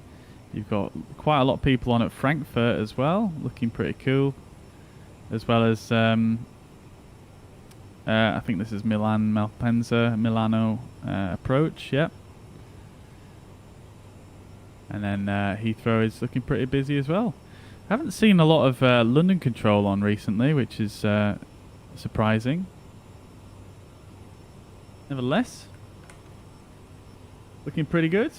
You've got quite a lot of people on at Frankfurt as well. Looking pretty cool. As well as I think this is Milano approach, yep. And then Heathrow is looking pretty busy as well. I haven't seen a lot of London control on recently, which is surprising. Nevertheless, looking pretty good.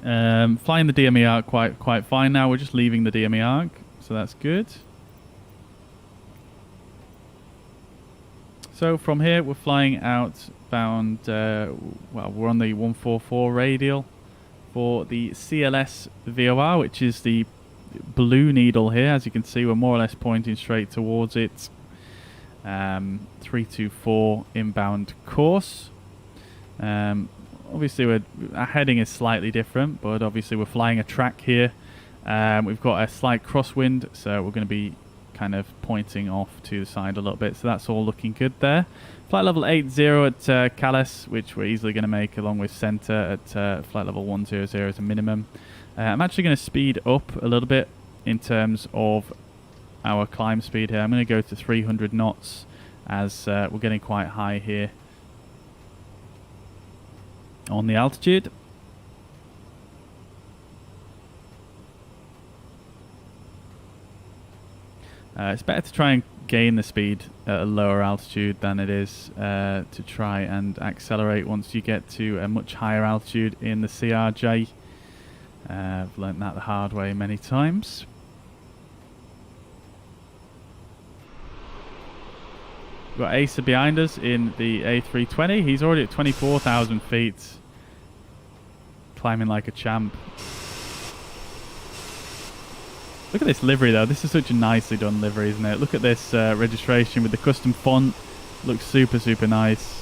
Flying the Dme Arc quite fine now. We're just leaving the Dme Arc, so that's good. So from here we're flying outbound. Well, we're on the 144 radial for the CLS VOR, which is the blue needle here. As you can see, we're more or less pointing straight towards it. 324 inbound course. Obviously our heading is slightly different, but obviously we're flying a track here. We've got a slight crosswind, so we're going to be kind of pointing off to the side a little bit, so that's all looking good there. Flight level 80 at Calais, which we're easily going to make along with centre at flight level 100 as a minimum. I'm actually going to speed up a little bit in terms of our climb speed here. I'm going to go to 300 knots as we're getting quite high here on the altitude. It's better to try and gain the speed at a lower altitude than it is to try and accelerate once you get to a much higher altitude in the CRJ. I've learnt that the hard way many times. We've got Asa behind us in the A320. He's already at 24,000 feet. Climbing like a champ. Look at this livery though. This is such a nicely done livery, isn't it? Look at this registration with the custom font. Looks super nice.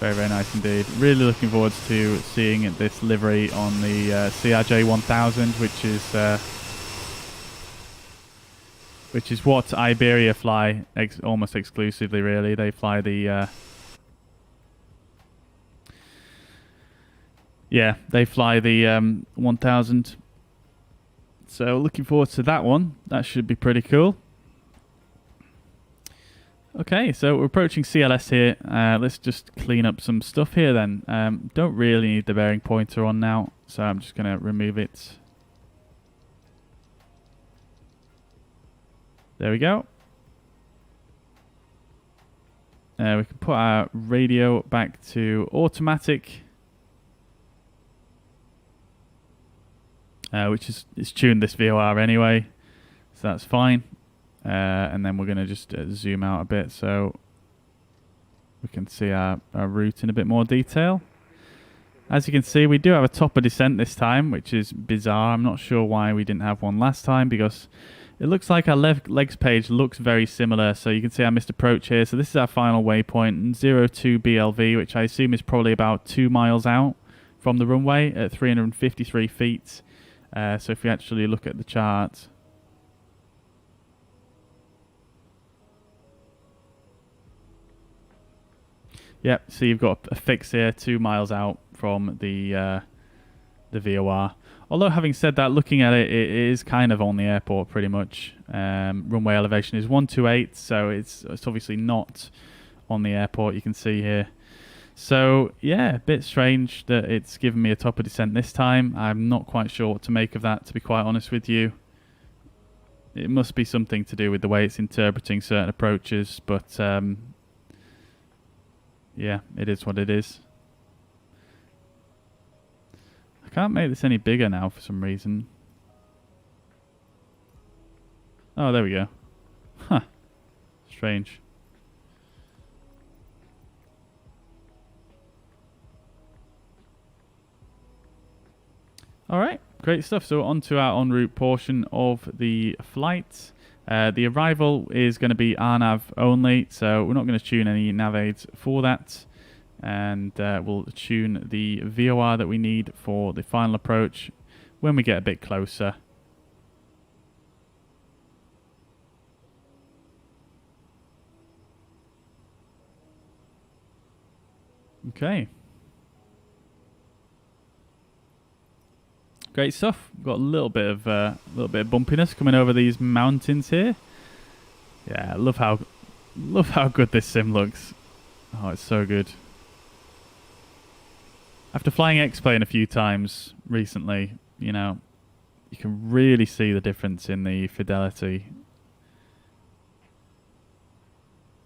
Very nice indeed. Really looking forward to seeing this livery on the CRJ 1000, which is what Iberia fly almost exclusively. Really, they fly the they fly the 1000. So looking forward to that one. That should be pretty cool. Okay, so we're approaching CLS here. Let's just clean up some stuff here then. Don't really need the bearing pointer on now, so I'm just going to remove it. There we go. We can put our radio back to automatic. Which is tuned this VOR anyway, so that's fine. And then we're going to just zoom out a bit so we can see our route in a bit more detail. As you can see, we do have a top of descent this time, which is bizarre. I'm not sure why we didn't have one last time, because it looks like our legs page looks very similar. So you can see our missed approach here. So this is our final waypoint, 02 BLV, which I assume is probably about 2 miles out from the runway at 353 feet. So if we actually look at the chart, yep, so you've got a fix here 2 miles out from the VOR. Although having said that, looking at it, it is kind of on the airport pretty much. Runway elevation is 128, so it's obviously not on the airport, you can see here. So yeah, a bit strange that it's given me a top of descent this time. I'm not quite sure what to make of that, to be quite honest with you. It must be something to do with the way it's interpreting certain approaches, but yeah, it is what it is. I can't make this any bigger now for some reason. Oh, there we go. Huh. Strange. Alright, great stuff. So on to our en route portion of the flight. The arrival is going to be RNAV only, so we're not going to tune any nav aids for that. And we'll tune the VOR that we need for the final approach when we get a bit closer. Okay. Great stuff. Got a little bit of bumpiness coming over these mountains here. Yeah, I love how Love how good this sim looks. Oh, it's so good. After flying X-Plane a few times recently, you know, you can really see the difference in the fidelity.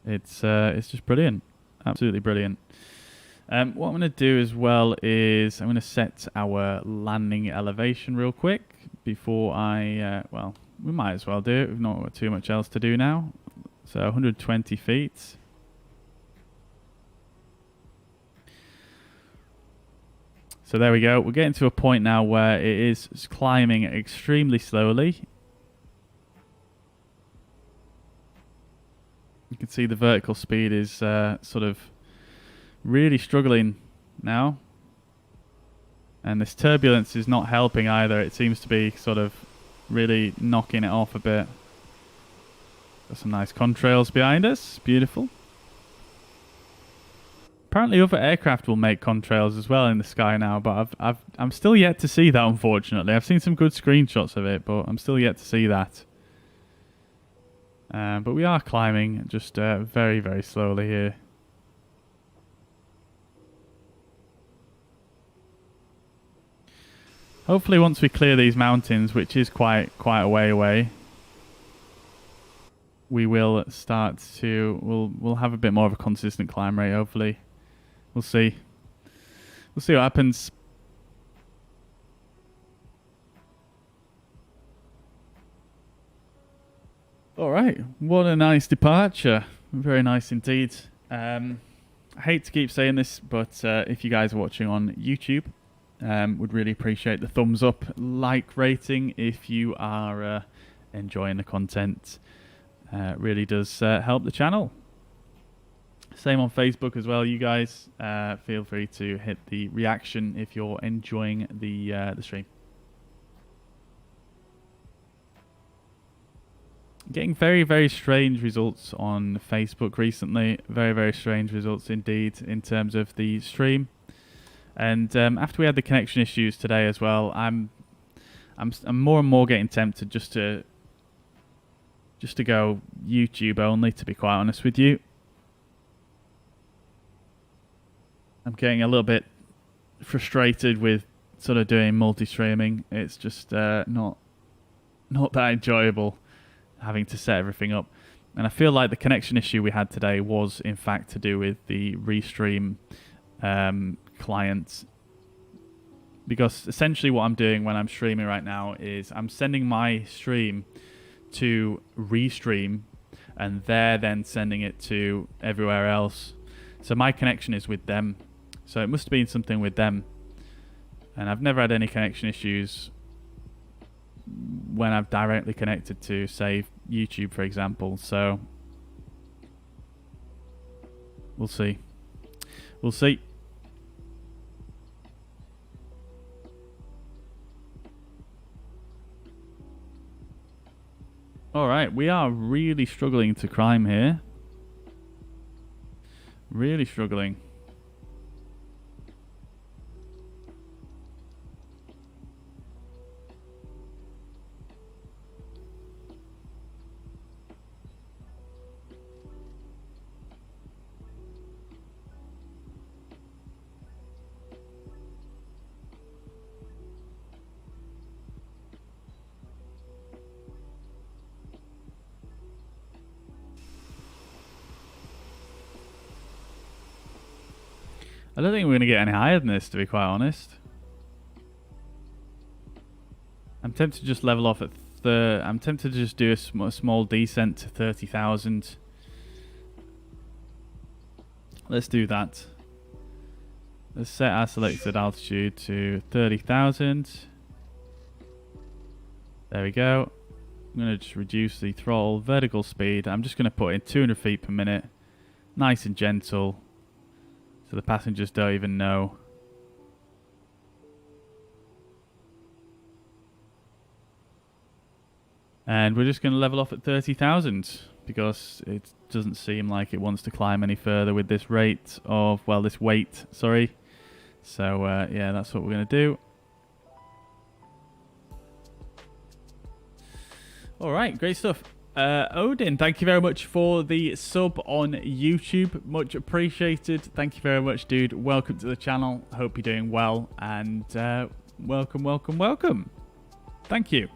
It's just brilliant. Absolutely brilliant. What I'm going to do as well is I'm going to set our landing elevation real quick before I, well, we might as well do it. We've not got too much else to do now. So 120 feet. So there we go. We're getting to a point now where it is climbing extremely slowly. You can see the vertical speed is sort of really struggling now. And this turbulence is not helping either. It seems to be sort of really knocking it off a bit. Got some nice contrails behind us. Beautiful. Apparently other aircraft will make contrails as well in the sky now, but I'm still yet to see that, unfortunately. I've seen some good screenshots of it, but I'm still yet to see that. But we are climbing just very, very slowly here. Hopefully once we clear these mountains, which is quite a way away, we will start to, we'll have a bit more of a consistent climb rate, hopefully. We'll see. We'll see what happens. All right, what a nice departure. Very nice indeed. I hate to keep saying this, but if you guys are watching on YouTube, would really appreciate the thumbs up, like rating if you are enjoying the content. Really does help the channel. Same on Facebook as well, you guys. Feel free to hit the reaction if you're enjoying the stream. Getting very, very strange results on Facebook recently. Very, very strange results indeed in terms of the stream. And after we had the connection issues today as well, I'm more and more getting tempted just to go YouTube only, to be quite honest with you. I'm getting a little bit frustrated with sort of doing multi-streaming. It's just not that enjoyable having to set everything up. And I feel like the connection issue we had today was in fact to do with the Restream client. Because essentially what I'm doing when I'm streaming right now is I'm sending my stream to Restream and they're then sending it to everywhere else. So my connection is with them. So it must have been something with them. And I've never had any connection issues when I've directly connected to, say, YouTube, for example. So we'll see. We'll see. Alright, we are really struggling to climb here. Really struggling. I don't think we're going to get any higher than this, to be quite honest. I'm tempted to just level off at I'm tempted to just do a small descent to 30,000. Let's do that. Let's set our selected altitude to 30,000. There we go. I'm going to just reduce the throttle vertical speed. I'm just going to put in 200 feet per minute. Nice and gentle. So the passengers don't even know. And we're just going to level off at 30,000 because it doesn't seem like it wants to climb any further with this rate of, well, this weight, sorry. So yeah, that's what we're going to do. All right, great stuff. Odin, thank you very much for the sub on YouTube. Much appreciated. Thank you very much, dude. Welcome to the channel. Hope you're doing well. And welcome, welcome, welcome. Thank you.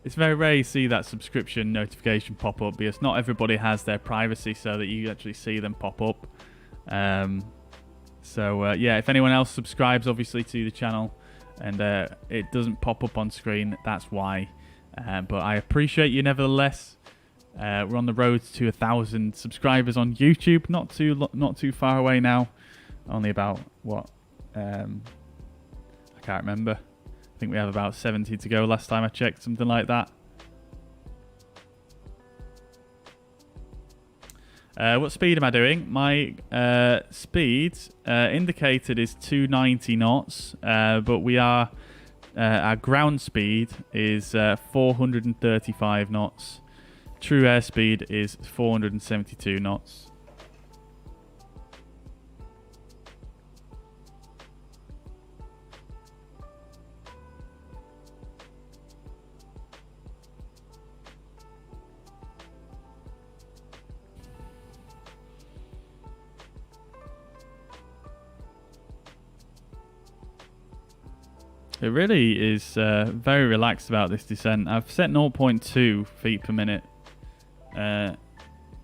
It's very rare you see that subscription notification pop up because not everybody has their privacy so that you actually see them pop up. Yeah, if anyone else subscribes, obviously, to the channel and it doesn't pop up on screen, that's why. But I appreciate you nevertheless. We're on the road to 1,000 subscribers on YouTube. Not too far away now. Only about what? I can't remember. I think we have about 70 to go last time I checked, something like that. What speed am I doing? My speed indicated is 290 knots, but we are our ground speed is 435 knots. True airspeed is 472 knots. It really is very relaxed about this descent. I've set 0.2 feet per minute.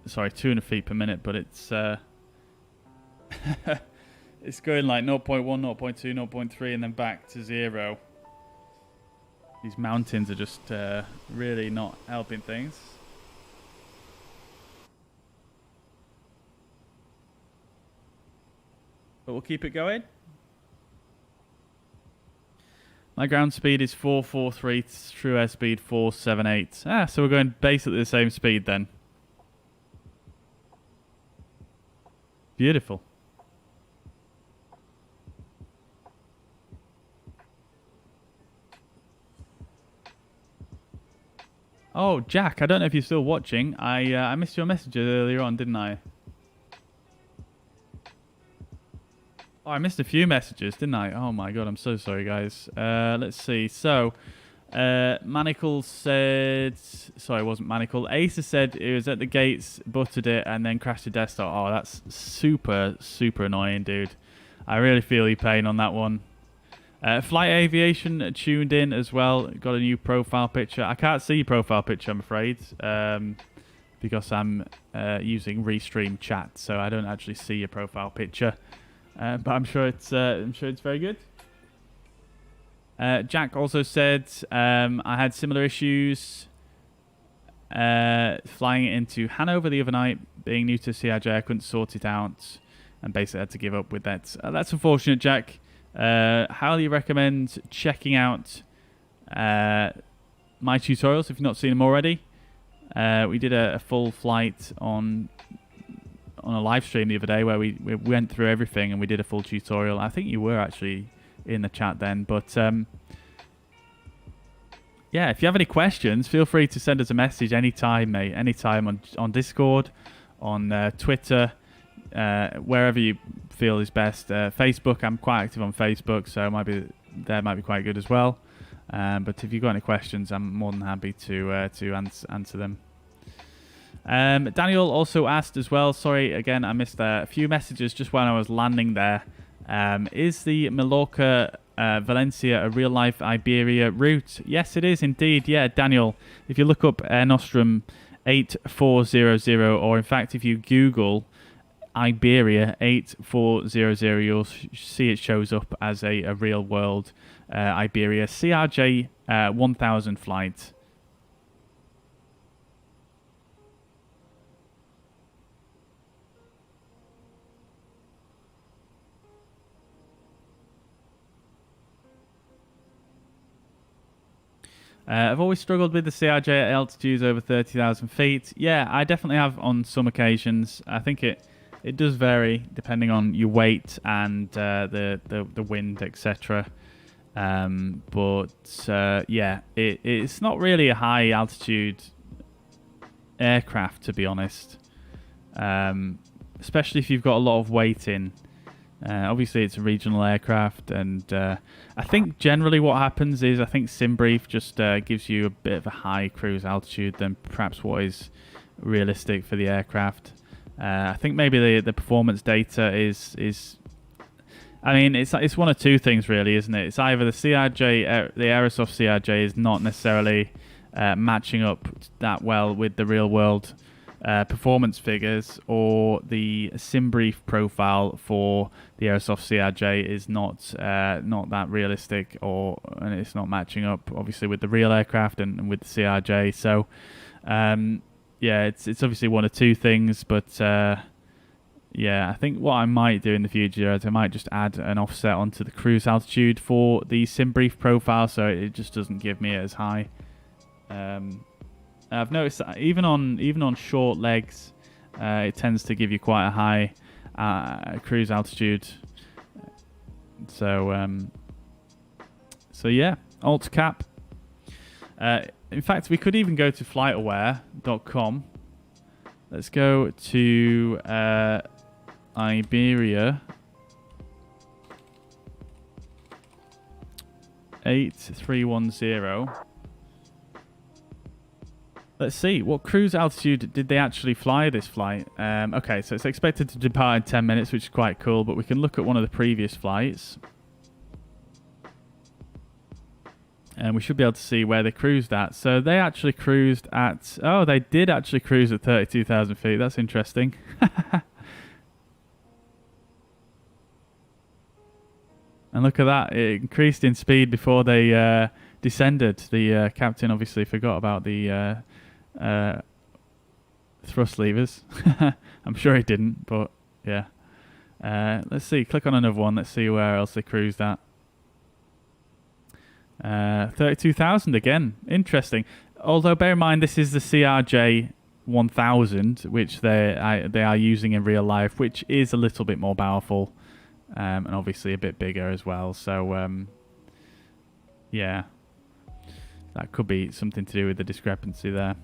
Sorry, 200 feet per minute, but it's it's going like 0.1, 0.2, 0.3, and then back to 0. These mountains are just really not helping things. But we'll keep it going. My ground speed is 443, true airspeed 478. Ah, so we're going basically the same speed then. Beautiful. Oh, Jack, I don't know if you're still watching. I missed your messages earlier on, didn't I? Oh, I missed a few messages, didn't I? Oh my god, I'm so sorry, guys. Let's see. So, Manacle said... Sorry, it wasn't Manacle. Acer said it was at the gates, buttered it, and then crashed the desktop. Oh, that's super, super annoying, dude. I really feel your pain on that one. Flight Aviation tuned in as well. Got a new profile picture. I can't see your profile picture, I'm afraid. Because I'm using Restream Chat, so I don't actually see your profile picture. But I'm sure it's very good. Jack also said I had similar issues flying into Hanover the other night. Being new to CRJ, I couldn't sort it out and basically had to give up with that. That's unfortunate, Jack. Highly recommend checking out my tutorials if you've not seen them already. We did a full flight on a live stream the other day where we went through everything and we did a full tutorial. I think you were actually in the chat then, but yeah, if you have any questions, feel free to send us a message anytime, mate. Anytime on Discord, on Twitter, wherever you feel is best. Facebook, I'm quite active on Facebook, so might be quite good as well. But if you've got any questions, I'm more than happy to answer them. Daniel also asked as well, sorry again I missed a few messages just when I was landing there. Is the Mallorca Valencia a real life Iberia route? Yes, it is indeed. Yeah, Daniel, if you look up Air Nostrum 8400, or in fact if you Google Iberia 8400, you'll see it shows up as a real world Iberia CRJ 1000 flight. I've always struggled with the CRJ at altitudes over 30,000 feet. Yeah, I definitely have on some occasions. I think it does vary depending on your weight and the wind, etc. Yeah, it's not really a high altitude aircraft, to be honest. Especially if you've got a lot of weight in. Obviously, it's a regional aircraft, and I think generally what happens is I think SimBrief just gives you a bit of a high cruise altitude than perhaps what is realistic for the aircraft. I think maybe the performance data is I mean, it's one of two things really, isn't it? It's either the CRJ, the Aerosoft CRJ is not necessarily matching up that well with the real world performance figures, or the SimBrief profile for the Aerosoft CRJ is not that realistic, and it's not matching up obviously with the real aircraft and with the CRJ. So yeah, it's obviously one of two things, but yeah, I think what I might do in the future is I might just add an offset onto the cruise altitude for the SimBrief profile, so it just doesn't give me it as high. I've noticed that even on short legs, it tends to give you quite a high cruise altitude. So yeah, alt cap. In fact, we could even go to flightaware.com. Let's go to Iberia 8310. Let's see, what cruise altitude did they actually fly this flight? Okay, so it's expected to depart in 10 minutes, which is quite cool, but we can look at one of the previous flights. And we should be able to see where they cruised at. So they actually cruised at... Oh, they did actually cruise at 32,000 feet. That's interesting. And look at that. It increased in speed before they descended. The captain obviously forgot about the thrust levers. I'm sure he didn't, but yeah. Let's see. Click on another one. Let's see where else they cruised at. 32,000 again. Interesting. Although bear in mind this is the CRJ 1000, which they are using in real life, which is a little bit more powerful, and obviously a bit bigger as well. So yeah, that could be something to do with the discrepancy there.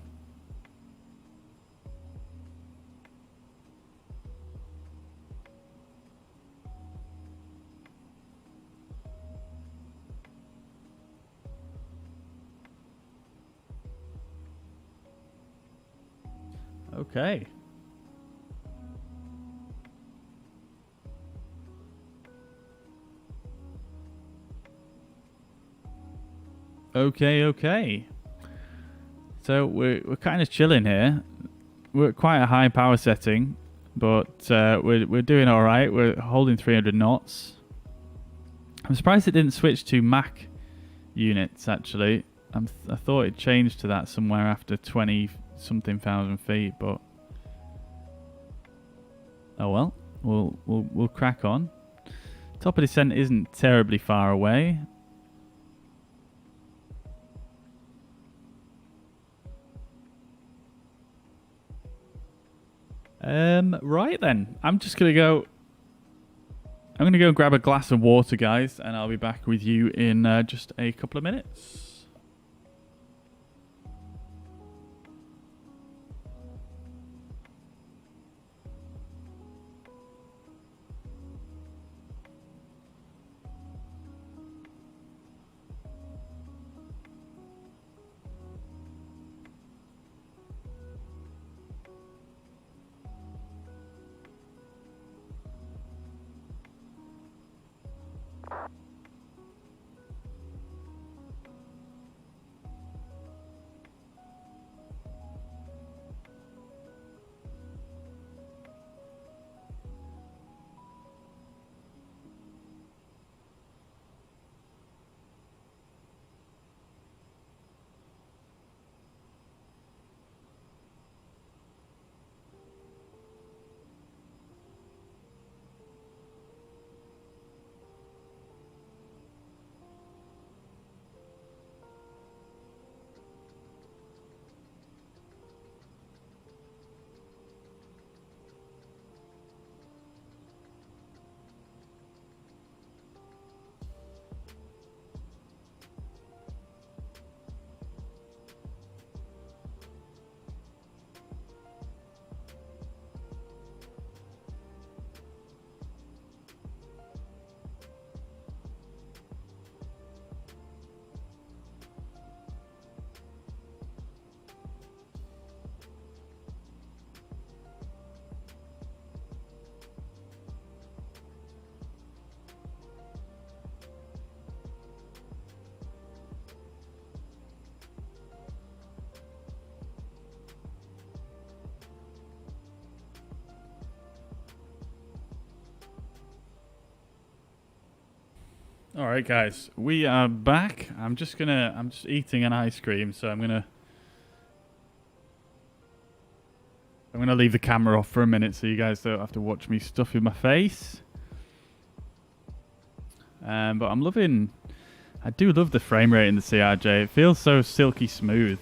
Okay. Okay. So we're kind of chilling here. We're at quite a high power setting, but we're doing all right. We're holding 300 knots. I'm surprised it didn't switch to Mach units. Actually, I thought it changed to that somewhere after 20-something thousand feet, but oh well. We'll crack on. Top of descent isn't terribly far away. Right then. I'm gonna go grab a glass of water, guys, and I'll be back with you in just a couple of minutes. All right, guys, we are back. I'm just eating an ice cream, so I'm gonna leave the camera off for a minute so you guys don't have to watch me stuff in my face. But I do love the frame rate in the CRJ. It feels so silky smooth.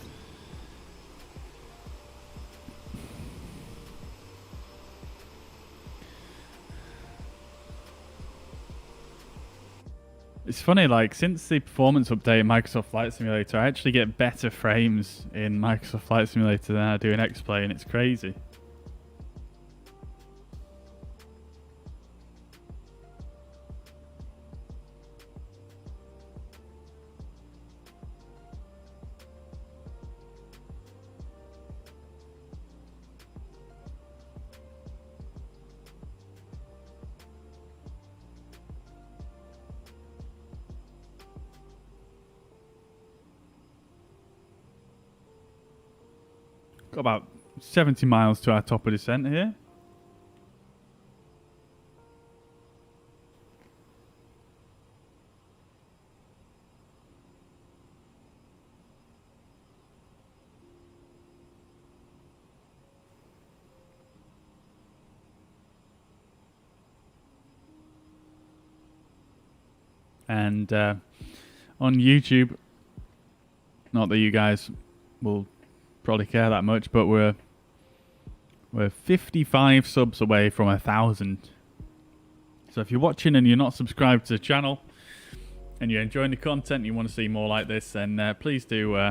It's funny, like, since the performance update in Microsoft Flight Simulator, I actually get better frames in Microsoft Flight Simulator than I do in X-Plane. It's crazy. Got about 70 miles to our top of descent here. And on YouTube, not that you guys will probably care that much, but we're 55 subs away from 1,000. So if you're watching and you're not subscribed to the channel and you're enjoying the content and you want to see more like this, then please do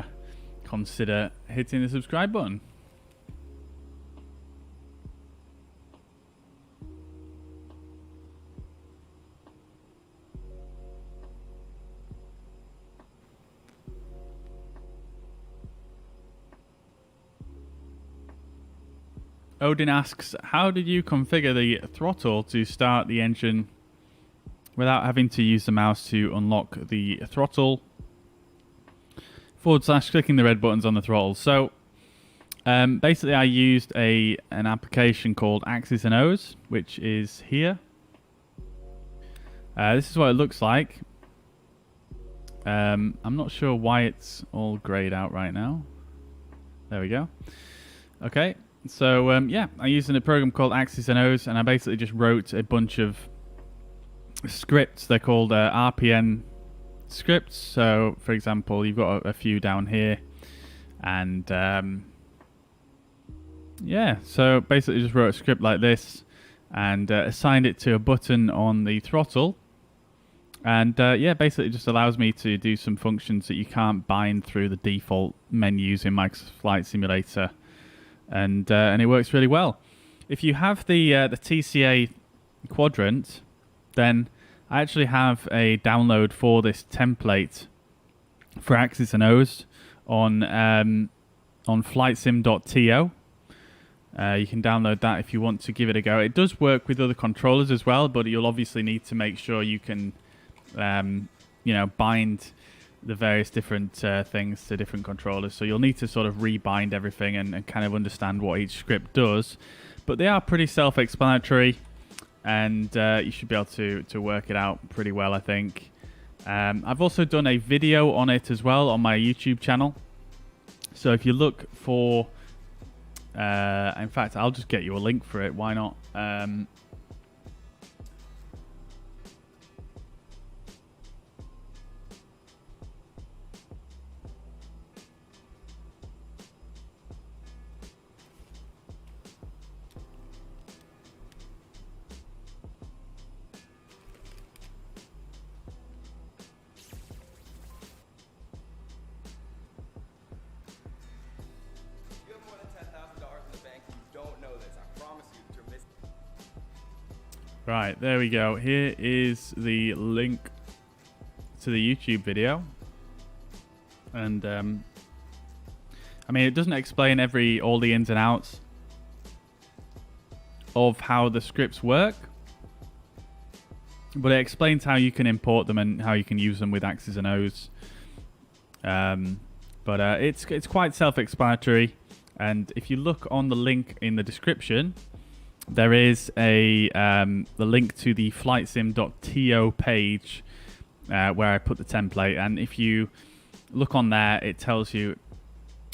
consider hitting the subscribe button. Odin asks, how did you configure the throttle to start the engine without having to use the mouse to unlock the throttle / clicking the red buttons on the throttle? So basically I used an application called X's and O's, which is here. This is what it looks like. I'm not sure why it's all grayed out right now. There we go. Okay. So, yeah, I'm using a program called X's and O's, and I basically just wrote a bunch of scripts. They're called Rpn Scripts. So, for example, you've got a few down here. And, yeah, so basically just wrote a script like this and assigned it to a button on the throttle. And, yeah, basically it just allows me to do some functions that you can't bind through the default menus in Microsoft Flight Simulator. And it works really well. If you have the TCA Quadrant, then I actually have a download for this template for X's and O's on flightsim.to. You can download that if you want to give it a go. It does work with other controllers as well, but you'll obviously need to make sure you can, bind the various different things to different controllers. So you'll need to sort of rebind everything and kind of understand what each script does. But they are pretty self-explanatory, and you should be able to work it out pretty well, I think. I've also done a video on it as well on my YouTube channel. So if you look for... in fact, I'll just get you a link for it. Why not? Right, there we go. Here is the link to the YouTube video. And, I mean, it doesn't explain all the ins and outs of how the scripts work. But it explains how you can import them and how you can use them with X's and O's. But it's quite self-explanatory. And if you look on the link in the description, there is the link to the flightsim.to page where I put the template, and if you look on there, it tells you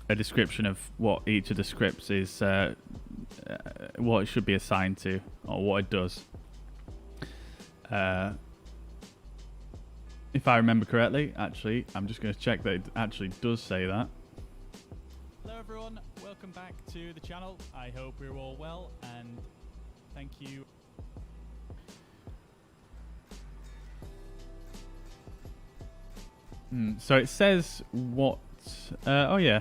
a description of what each of the scripts is, what it should be assigned to, or what it does. If I remember correctly, actually, I'm just going to check that it actually does say that. Hello everyone, welcome back to the channel. I hope you're all well, and thank you. So it says what... oh yeah.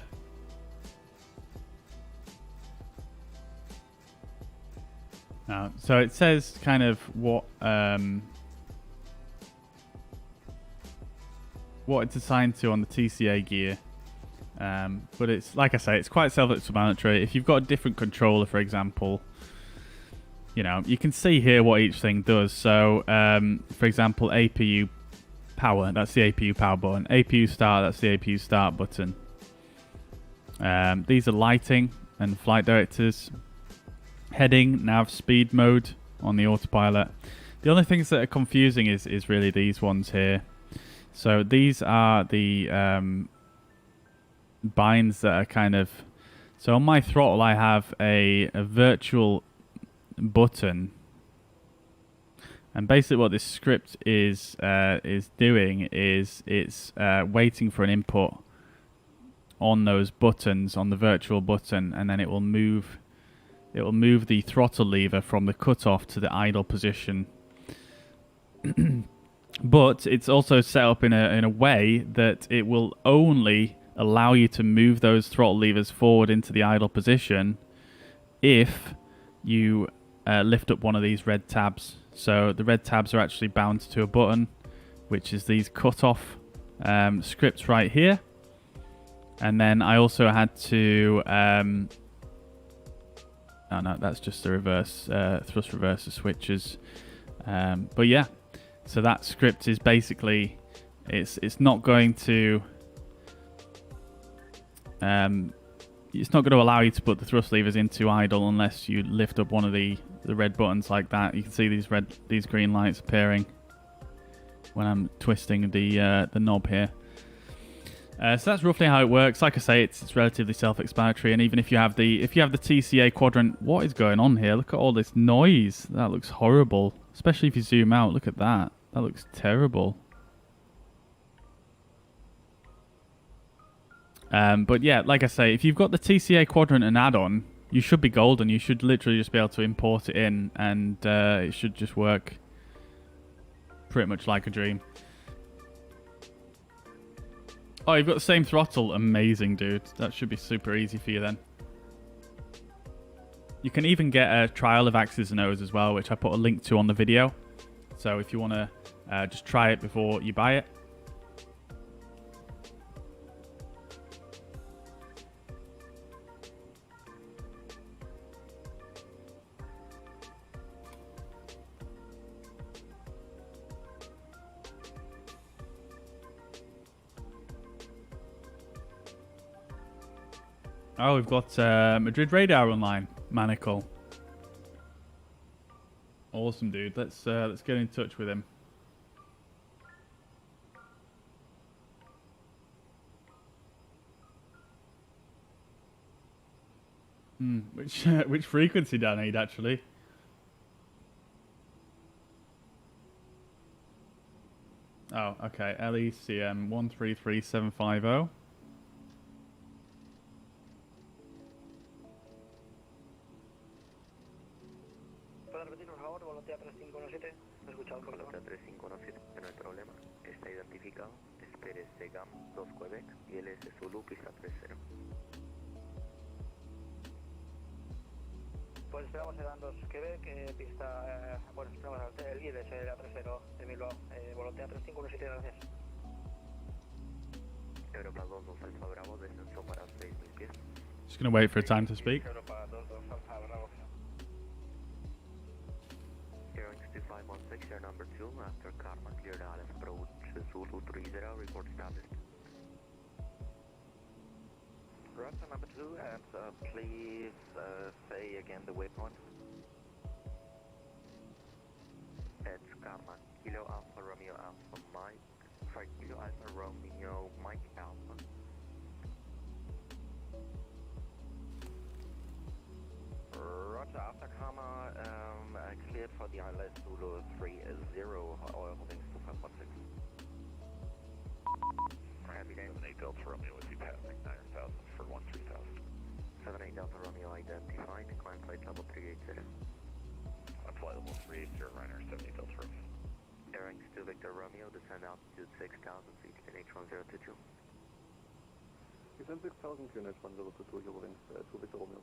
So it says kind of what it's assigned to on the TCA gear. But it's, like I say, it's quite self-explanatory. If you've got a different controller, for example, you know, you can see here what each thing does. So, for example, APU power, that's the APU power button. APU start, that's the APU start button. These are lighting and flight directors. Heading, nav, speed mode on the autopilot. The only things that are confusing is really these ones here. So these are the binds that are kind of... So on my throttle I have a virtual button, and basically what this script is doing is it's waiting for an input on those buttons, on the virtual button, and then it will move the throttle lever from the cutoff to the idle position. But it's also set up in a way that it will only allow you to move those throttle levers forward into the idle position if you lift up one of these red tabs. So the red tabs are actually bound to a button, which is these cutoff scripts right here. And then I also had to... Oh no, that's just the reverse thrust reverser switches. But yeah, so that script is basically it's not going to allow you to put the thrust levers into idle unless you lift up one of the red buttons like that. You can see these green lights appearing when I'm twisting the knob here. So that's roughly how it works. Like I say, it's relatively self-explanatory, and even if you have the TCA Quadrant, what is going on here? Look at all this noise. That looks horrible, especially if you zoom out. Look at that. That looks terrible. But yeah, like I say, if you've got the TCA Quadrant and add-on, you should be golden. You should literally just be able to import it in, and it should just work pretty much like a dream. Oh, you've got the same throttle. Amazing, dude. That should be super easy for you then. You can even get a trial of Axis and O's as well, which I put a link to on the video. So if you want to just try it before you buy it. Oh, we've got Madrid Radar online. Manacle. Awesome, dude. Let's get in touch with him. Which frequency do I need actually? Oh, okay. LECM 133750. Volante 3517, no hay problema. Está identificado. Espere SEGAM 2 Quebec y LS Zulu pista 30. Pues esperamos SEGAM 2 Quebec, pista... bueno, esperamos el IDS a 30 de Bilbao. Volante 3517, gracias. Europa 22 Alfa Bravo, descenso para 6000 pies. Just gonna wait for a time to speak. Europa 22 Alfa Bravo. 6516, share number 2, after Karma cleared Alice approach Zulu 30, report established. Raptor number 2, and please say again the waypoint. It's Karma, Kilo Alpha Romeo Alpha Mike, Zulu 30, oil holdings 2516. Happy day. 78 Delta Romeo with you passing 9000 for 13,000. 78 Delta Romeo identified, climb flight level 380. On flight level 380, Ryanair 70 Delta Romeo. Airings to Victor Romeo, descend altitude 6000 feet, QNH1022. Descend 6000, QNH1022, your holdings to Victor Romeo.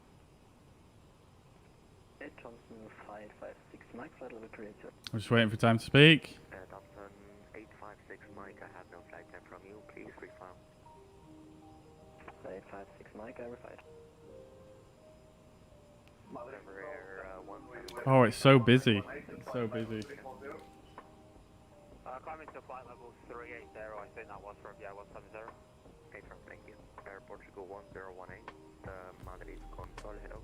8 Johnson 556 Mike, flight level 380. I'm just waiting for time to speak. Thompson 856 Mike, I have no flight time from you, please refile. 856 Mike, I refied. Oh, it's so busy. It's so busy. Climbing to flight level 380, I think that was from, yeah, 170. Okay, thank you. Air Portugal 1018, Madrid control, hello.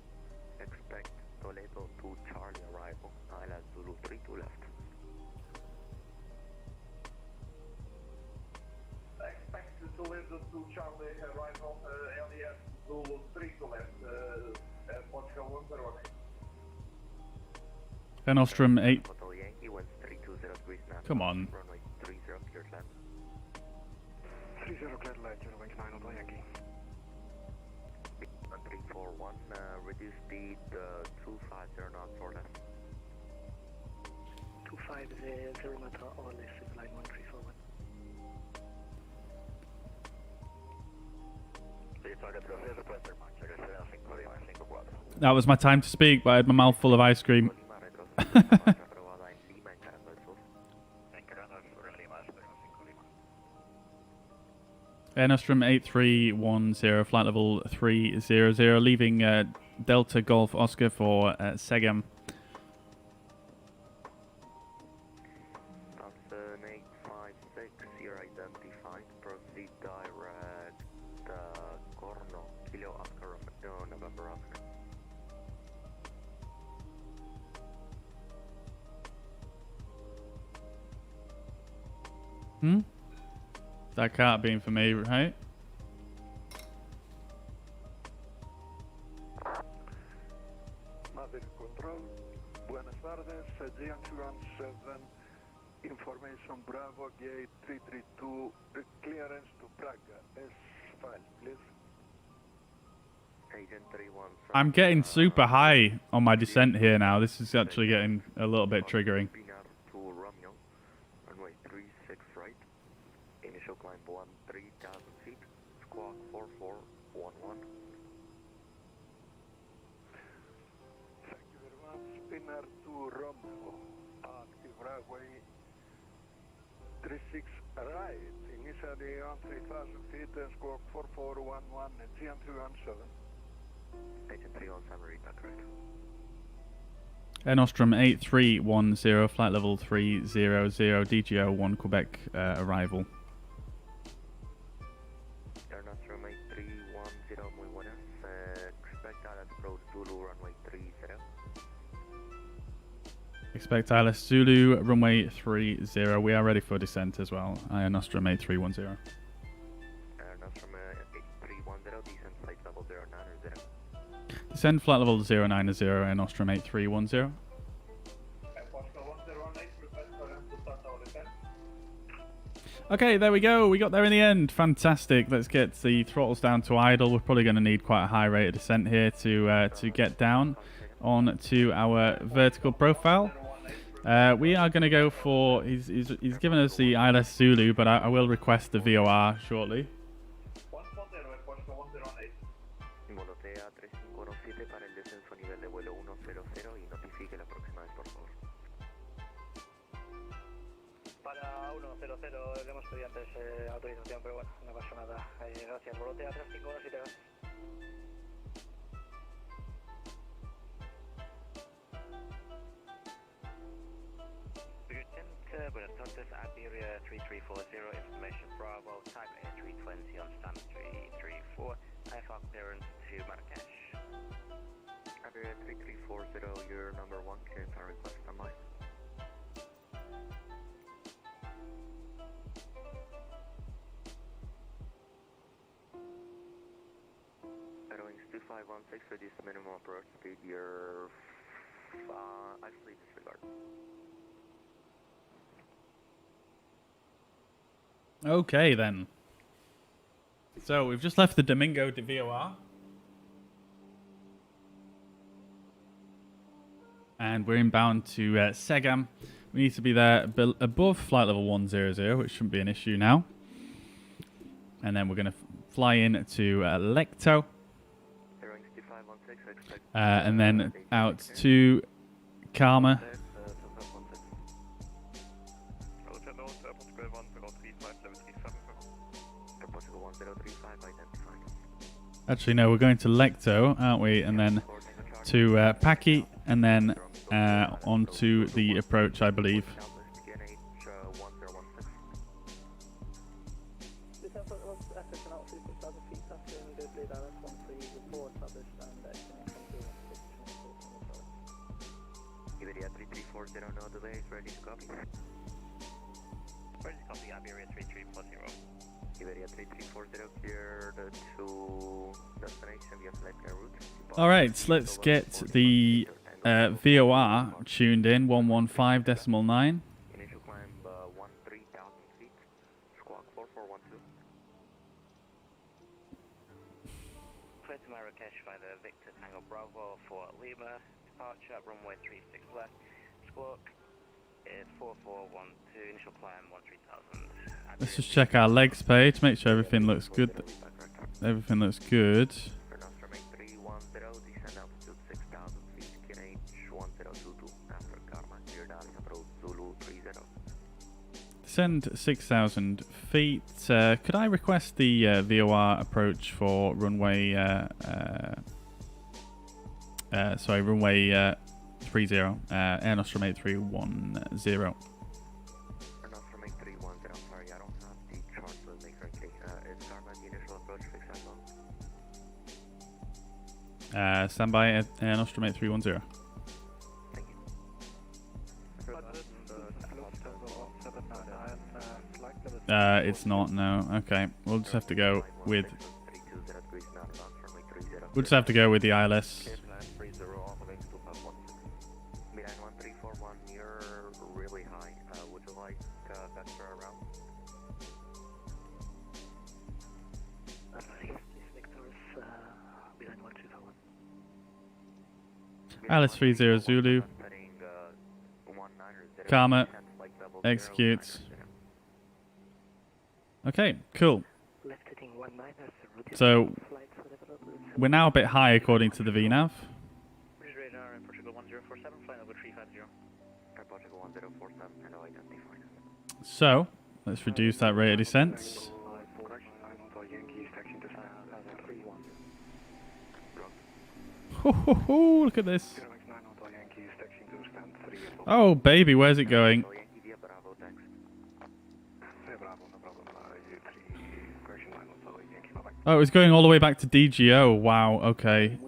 Expect Toledo to Charlie arrival, Island Zulu 3 to left. Expect Toledo to Charlie arrival, LDS Zulu 3 to left, Portugal 108. Then Ostrom 8. Hotel Yankee 1320 degrees now. Come on. Runway 30 cleared land. 30 cleared land, you're wing 9 Hotel Yankee. 341, reduce speed 250 knots or less. 250 knots or less, line 1341. That was my time to speak, but I had my mouth full of ice cream. Air Nostrum 8310, flight level 300, leaving Delta Golf Oscar for Segam. Samson 856, you're identified, proceed direct Corno, Kilo Oscar, no, November Oscar. That can't be for me, right? Maverick Control, Buenas tardes, GN217, information Bravo, gate 332, clearance to Praga, S5, please. Agent 31. I'm getting super high on my descent here now. This is actually getting a little bit triggering. To Romeo, runway 36 right. Initial climb 13,000 feet, squawk 4411. Thank you very much. Spinner to Romeo, active runway 36 right. Initially on 3,000 feet and squawk 4411 and GN317. Agent 317, read that correct. Air Nostrum 8310, flight level 300, DGO 1 Quebec arrival. Air Nostrum 8310, muy buenas. Expect Dallas approach Zulu runway 30. Expect ILS Zulu, runway 30. We are ready for descent as well. Air Nostrum 8310. Air Nostrum 8310, descent flight level 090. Descend flight level 090, Air Nostrum 8310. Okay, there we go. We got there in the end. Fantastic. Let's get the throttles down to idle. We're probably going to need quite a high rate of descent here to get down on to our vertical profile. We are going to go for... He's given us the ILS Zulu, but I will request the VOR shortly. Volotea 3517 para el descenso a nivel de vuelo 100 y notifique la próxima vez, por favor. Para 100, le hemos pedido antes autorización, pero bueno, no pasa nada. Gracias. Volotea 3517. Buenas tardes, Iberia 3340, information Bravo, type A320 on stand 334, IFOC clearance to Marrakesh. Iberia 3340, you're number 1, clearance and request on mine. Airwings 2516, reduce minimum approach speed, you're actually disregard. Okay then. So we've just left the Domingo de VOR. And we're inbound to Segam. We need to be there above flight level 100, which shouldn't be an issue now. And then we're going to fly in to Lecto. And then out to Karma. Actually, no, we're going to Lecto, aren't we? And then to Paki, and then onto the approach, I believe. Iberia 3340, no delays, ready to copy. Ready to copy, Iberia 3340. Iberia 3340, cleared to destination via flight route. Alright, let's get the VOR tuned in, 115.9. Initial climb 13,000 feet, squawk 4412. Clear to Marrakesh by the Victor Tango Bravo for Lima. Departure runway 36 left. Squawk is 4412. Initial climb 13,000. Let's just check our legs page, make sure everything looks good. Everything looks good. Descend 6,000 feet. Could I request the VOR approach for runway? Runway 30. Air Nostrum 8310. Stand by at Air Nostrum 8310. It's not, no. Okay, we'll just have to go with. We'll just have to go with the ILS. Alice 30 Zulu. Karma executes. Okay, cool. So we're now a bit high according to the VNAV. So let's reduce that rate of descent. Look at this. Oh, baby, where's it going? Oh, it was going all the way back to DGO. Wow, okay.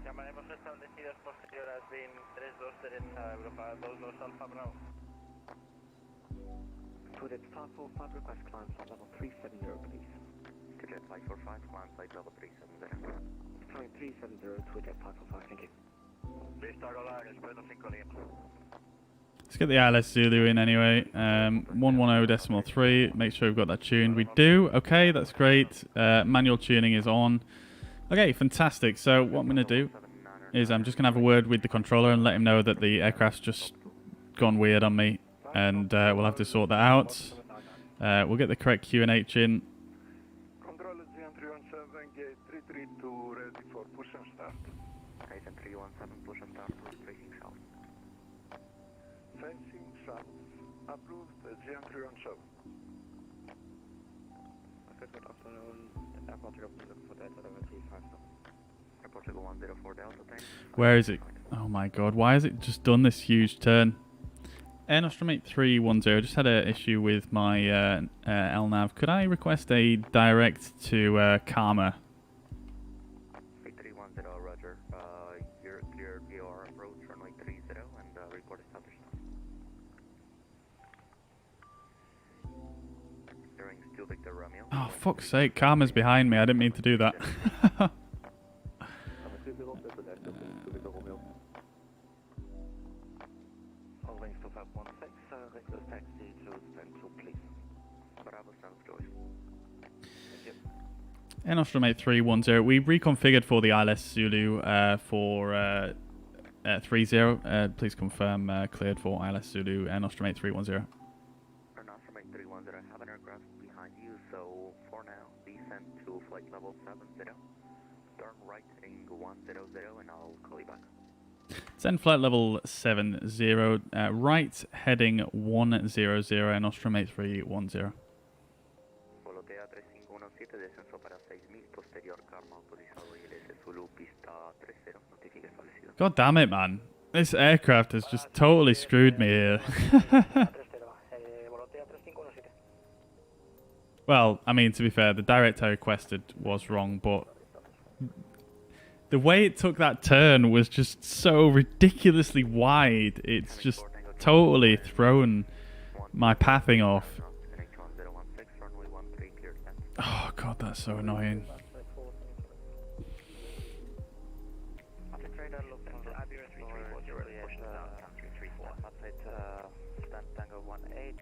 Llamaremos establecidas posteriores BIN 32 derecha Europa 22 Alfa Bravo. Student 545 request climb flight level 370 please. Student 545 climb flight level 370. Flight 370 Student 545, thank you. Restart all hours, Puerto 5 Lima. Let's get the ILS Zulu in anyway. 110.3. Make sure we've got that tuned. We do. Okay, that's great. Manual tuning is on. Okay, fantastic. So what I'm going to do is I'm just going to have a word with the controller and let him know that the aircraft's just gone weird on me. And we'll have to sort that out. We'll get the correct QNH in. Control Z317, gate 332, ready for push and start. Ryzen 317, push and start, facing south. Facing south. Approved, Z317. Good afternoon. Airport looking for Delta 35. Airport 104 Delta, thanks. Where is it? Oh my god, why has it just done this huge turn? Air Nostrum 8310, just had an issue with my LNAV. Could I request a direct to Karma? 8310, roger. You're clear VOR approach, runway 30 and report established. fuck's sake, Karma's behind me. I didn't mean to do that. Nostrum 8310. We reconfigured for the ILS Zulu for 30. Please confirm cleared for ILS Zulu Nostrum 8310. Nostrum 8310, have an aircraft behind you, so for now, descend to flight level 70. Turn right heading 100, and I'll call you back. Send flight level 70, right heading 100, Nostrum 8310. Volotea 3517, descenso para 6000, posterior Karma autorizado ILS Zulu, pista 30, notifique establecido. God damn it, man. This aircraft has just totally screwed me here. Well, I mean, to be fair, the direct I requested was wrong, but the way it took that turn was just so ridiculously wide. It's just totally thrown my pathing off. Oh god, that's so annoying.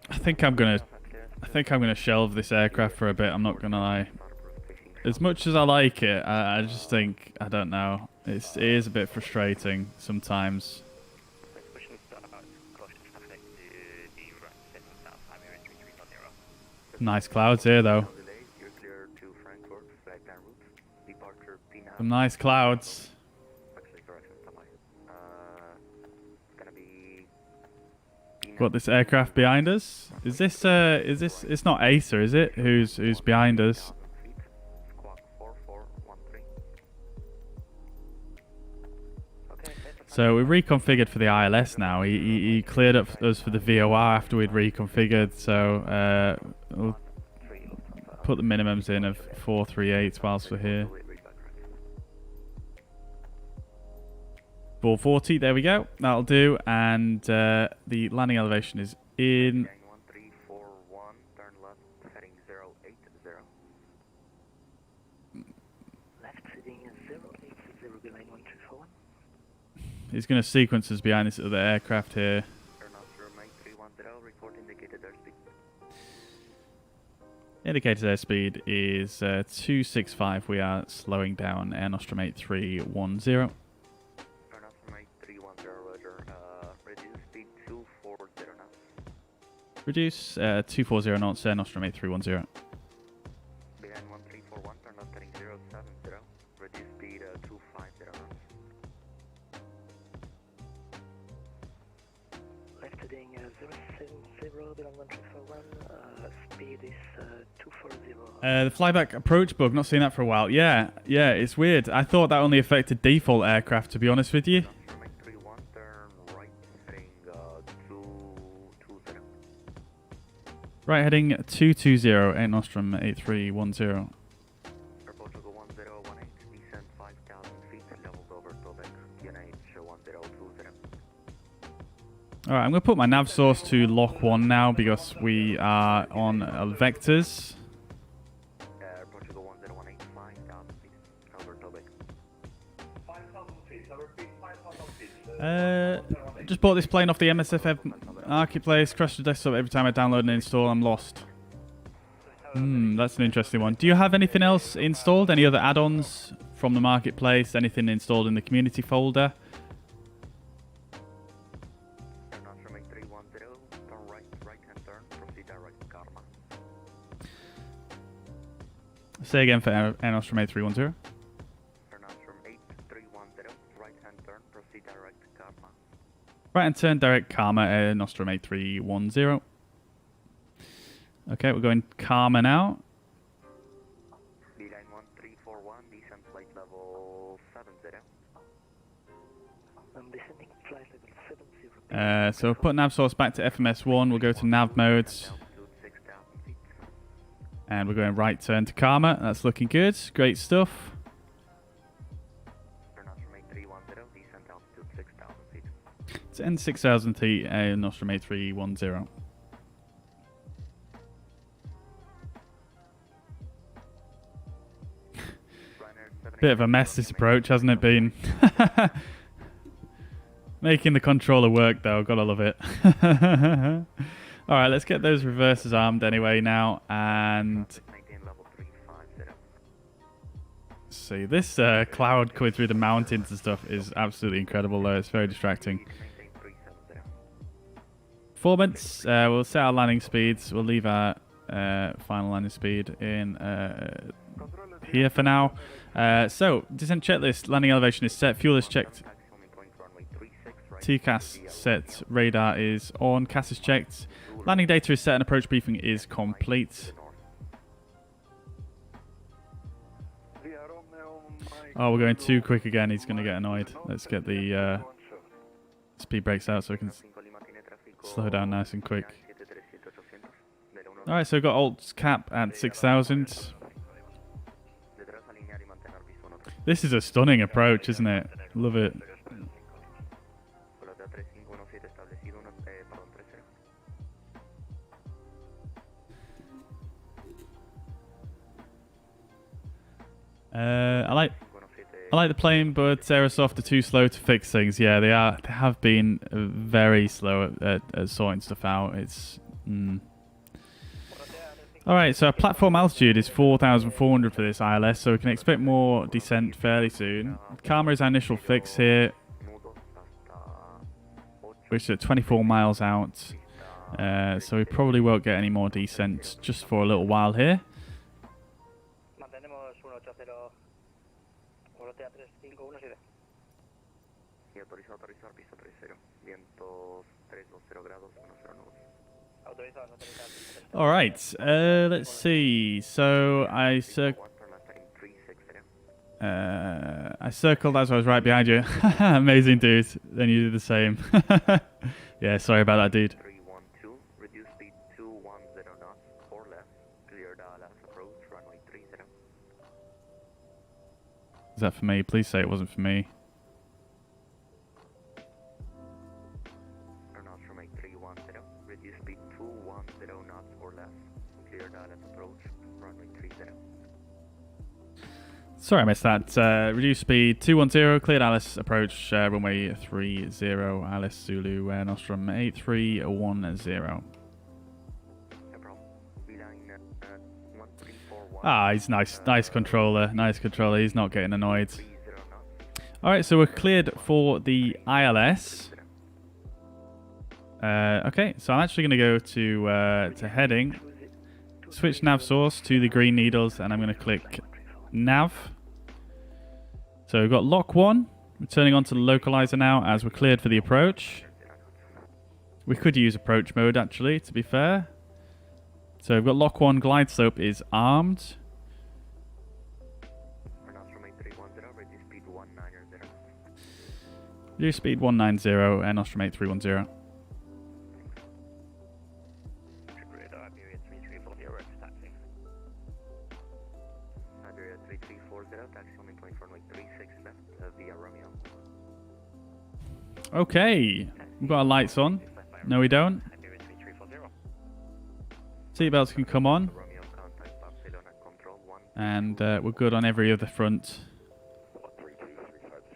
I think I'm gonna shelve this aircraft for a bit. I'm not gonna lie. As much as I like it, I just think, I don't know. It is a bit frustrating sometimes. Nice clouds here, though. Some nice clouds. Got this aircraft behind us. Is this? It's not Acer, is it? Who's behind us? So we reconfigured for the ILS now. He cleared up us for the VOR after we'd reconfigured. So we'll put the minimums in of 438 whilst we're here. 440, there we go. That'll do. And the landing elevation is in. He's going to sequence us behind this other aircraft here. Indicated airspeed is 265. We are slowing down Air Nostrum 8310. Reduce 240 knots, Air Nostrum 8310. Behind 1341, turn left heading 070. Reduce speed 250 knots. Left heading 070, behind 1341, speed is 240. The flyback approach bug, not seen that for a while. Yeah, it's weird. I thought that only affected default aircraft, to be honest with you. Right heading 220, Air Nostrum 8310. Portugal 1018, descend 5,000 feet, levels over Quebec, QNH 1020. Alright, I'm going to put my nav source to lock 1 now because we are on vectors. Portugal 1018, 5,000 feet, over Quebec. 5,000 feet, I repeat, 5,000 feet. Just bought this plane off the MSFF Marketplace, crashed the desktop every time I download and install, I'm lost. That's an interesting one. Do you have anything else installed? Any other add-ons from the Marketplace? Anything installed in the community folder? Say again for Air Nostrum 8310. Right and turn direct Karma, Air Nostrum 8310. Okay, we're going Karma now. Beeline 1341, descent flight level 70. I'm descending flight level 70. So we'll put nav source back to FMS1. We'll go to nav modes. And we're going right turn to Karma. That's looking good. Great stuff. It's N6000 Air Nostrum 8310. Bit of a mess, this approach, hasn't it been? Making the controller work, though. Gotta love it. Alright, let's get those reversers armed anyway now. And see, this cloud coming through the mountains and stuff is absolutely incredible, though. It's very distracting. Performance, we'll set our landing speeds. We'll leave our final landing speed in here for now. So, descent checklist. Landing elevation is set. Fuel is checked. TCAS set. Radar is on. CAS is checked. Landing data is set and approach briefing is complete. Oh, we're going too quick again. He's going to get annoyed. Let's get the speed brakes out so we can slow down nice and quick. Alright, so we've got alt cap at 6,000. This is a stunning approach, isn't it? Love it. I like the plane, but Aerosoft are too slow to fix things. Yeah, they are. They have been very slow at sorting stuff out. It's Alright, so our platform altitude is 4,400 for this ILS, so we can expect more descent fairly soon. Karma is our initial fix here, which is at 24 miles out. So we probably won't get any more descent just for a little while here. All right, let's see. So I circled as I was right behind you. Amazing, dude. Then you did the same. Yeah, sorry about that, dude. Is that for me? Please say it wasn't for me. Sorry, I missed that. Reduce speed 210, cleared Alice approach, runway 30, Alice Zulu, Nostrum 8310. Ah, he's nice controller, he's not getting annoyed. Alright, so we're cleared for the ILS. Okay, so I'm actually going to go to heading, switch nav source to the green needles, and I'm going to click nav. So we've got lock 1. We're turning on to the localizer now as we're cleared for the approach. We could use approach mode actually, to be fair. So we've got lock 1, glide slope is armed. Reduce speed 190, Air Nostrum 8310. Okay, we've got our lights on. No, we don't. Seatbelts can come on. And we're good on every other front.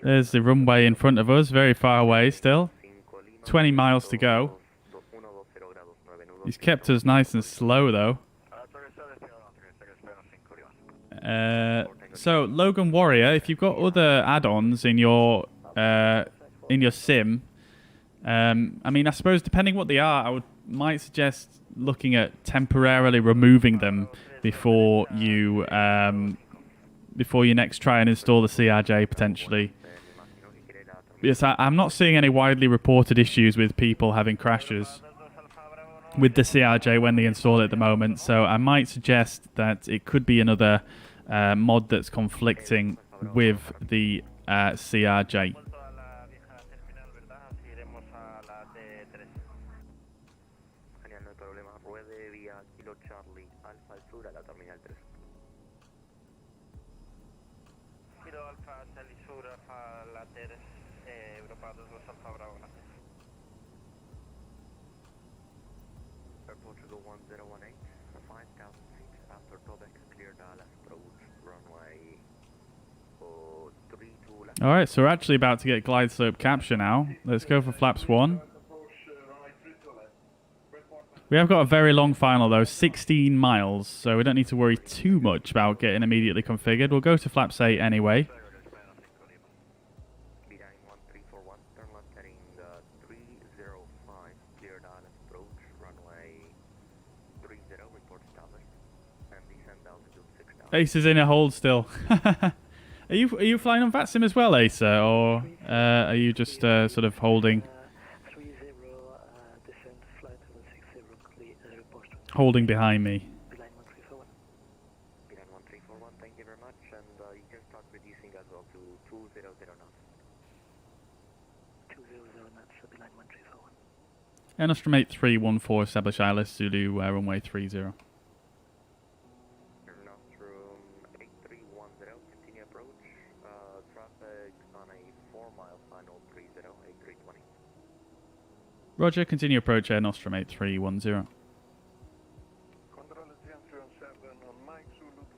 There's the runway in front of us, very far away still. 20 miles to go. He's kept us nice and slow though. So Logan Warrior, if you've got other add-ons in your sim, I mean, I suppose depending what they are, might suggest looking at temporarily removing them before you next try and install the CRJ potentially. Yes, I'm not seeing any widely reported issues with people having crashes with the CRJ when they install it at the moment, so I might suggest that it could be another mod that's conflicting with the CRJ. Portugal 1018, 5,000 feet after Dobex, clear Dallas approach, runway Alright, so we're actually about to get glide slope capture now. Let's go for flaps 1. We have got a very long final though, 16 miles, so we don't need to worry too much about getting immediately configured. We'll go to flaps 8 anyway. Ace is in a hold still. Are you flying on VATSIM as well, Asa, or are you just sort of holding? Holding behind me. Thank you very much, and you can start reducing as well to 200 knots. 200 knots, beeline 1341. Nostrum 8314, establish ILS Zulu, runway 30. Nostrum 8310, continue approach, traffic on a 4-mile final 30, 8320. Roger, continue approach Air Nostrum 8310.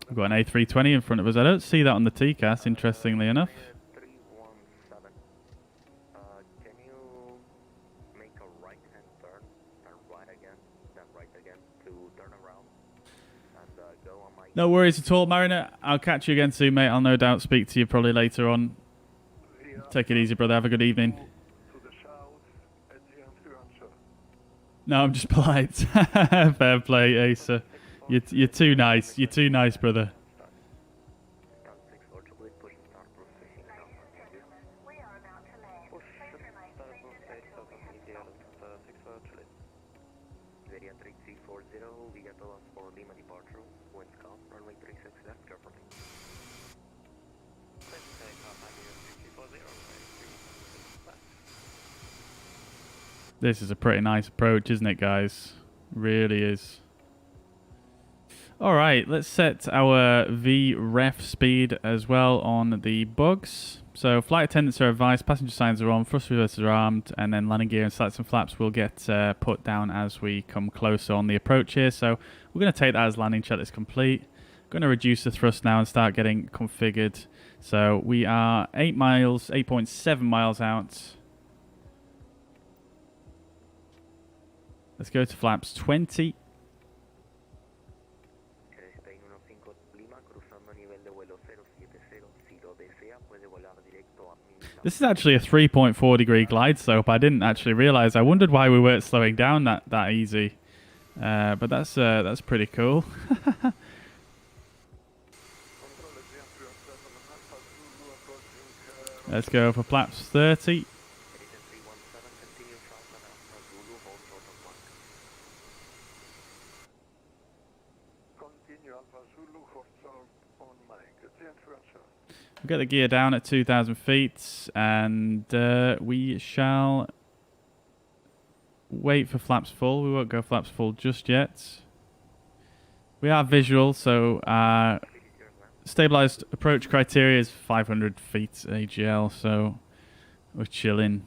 We've got an A320 in front of us. I don't see that on the TCAS, interestingly enough. 317. Can you make a right-hand turn, and right again, then right again to turn around and go on my... No worries at all, Mariner. I'll catch you again soon, mate. I'll no doubt speak to you probably later on. Take it easy, brother. Have a good evening. No, I'm just polite. Fair play, Asa. You're too nice. You're too nice, brother. This is a pretty nice approach, isn't it, guys? Really is. Alright, let's set our VREF speed as well on the bugs. So flight attendants are advised, passenger signs are on, thrust reversers are armed, and then landing gear and slats and flaps will get put down as we come closer on the approach here. So we're going to take that as landing checklist complete. Going to reduce the thrust now and start getting configured. So we are 8 miles, 8.7 miles out. Let's go to flaps 20. This is actually a 3.4 degree glide slope. I didn't actually realize. I wondered why we weren't slowing down that easy. But that's pretty cool. Let's go for flaps 30. We'll get the gear down at 2,000 feet, and we shall wait for flaps full. We won't go flaps full just yet. We are visual, so stabilized approach criteria is 500 feet AGL, so we're chilling.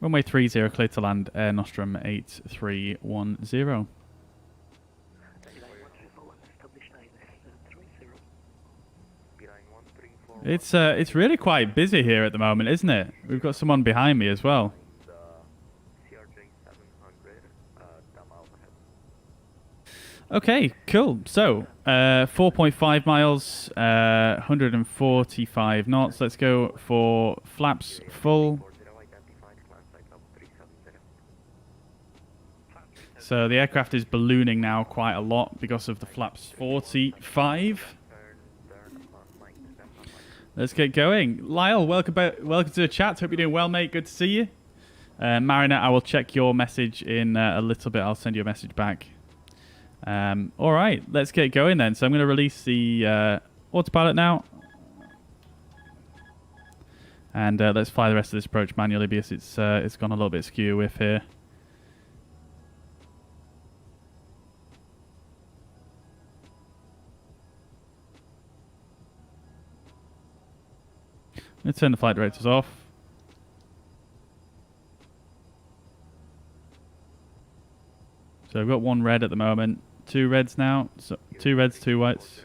Runway 30, clear to land, Air Nostrum 8310. It's really quite busy here at the moment, isn't it? We've got someone behind me as well. Okay, cool. So, 4.5 miles, 145 knots. Let's go for flaps full. So the aircraft is ballooning now quite a lot because of the flaps 45. Let's get going. Lyle, welcome to the chat. Hope you're doing well, mate. Good to see you. Mariner, I will check your message in a little bit. I'll send you a message back. All right, let's get going then. So I'm going to release the autopilot now. And let's fly the rest of this approach manually because it's gone a little bit skew with here. Let's turn the flight directors off. So I've got one red at the moment. 2 reds now. So 2 reds, 2 whites.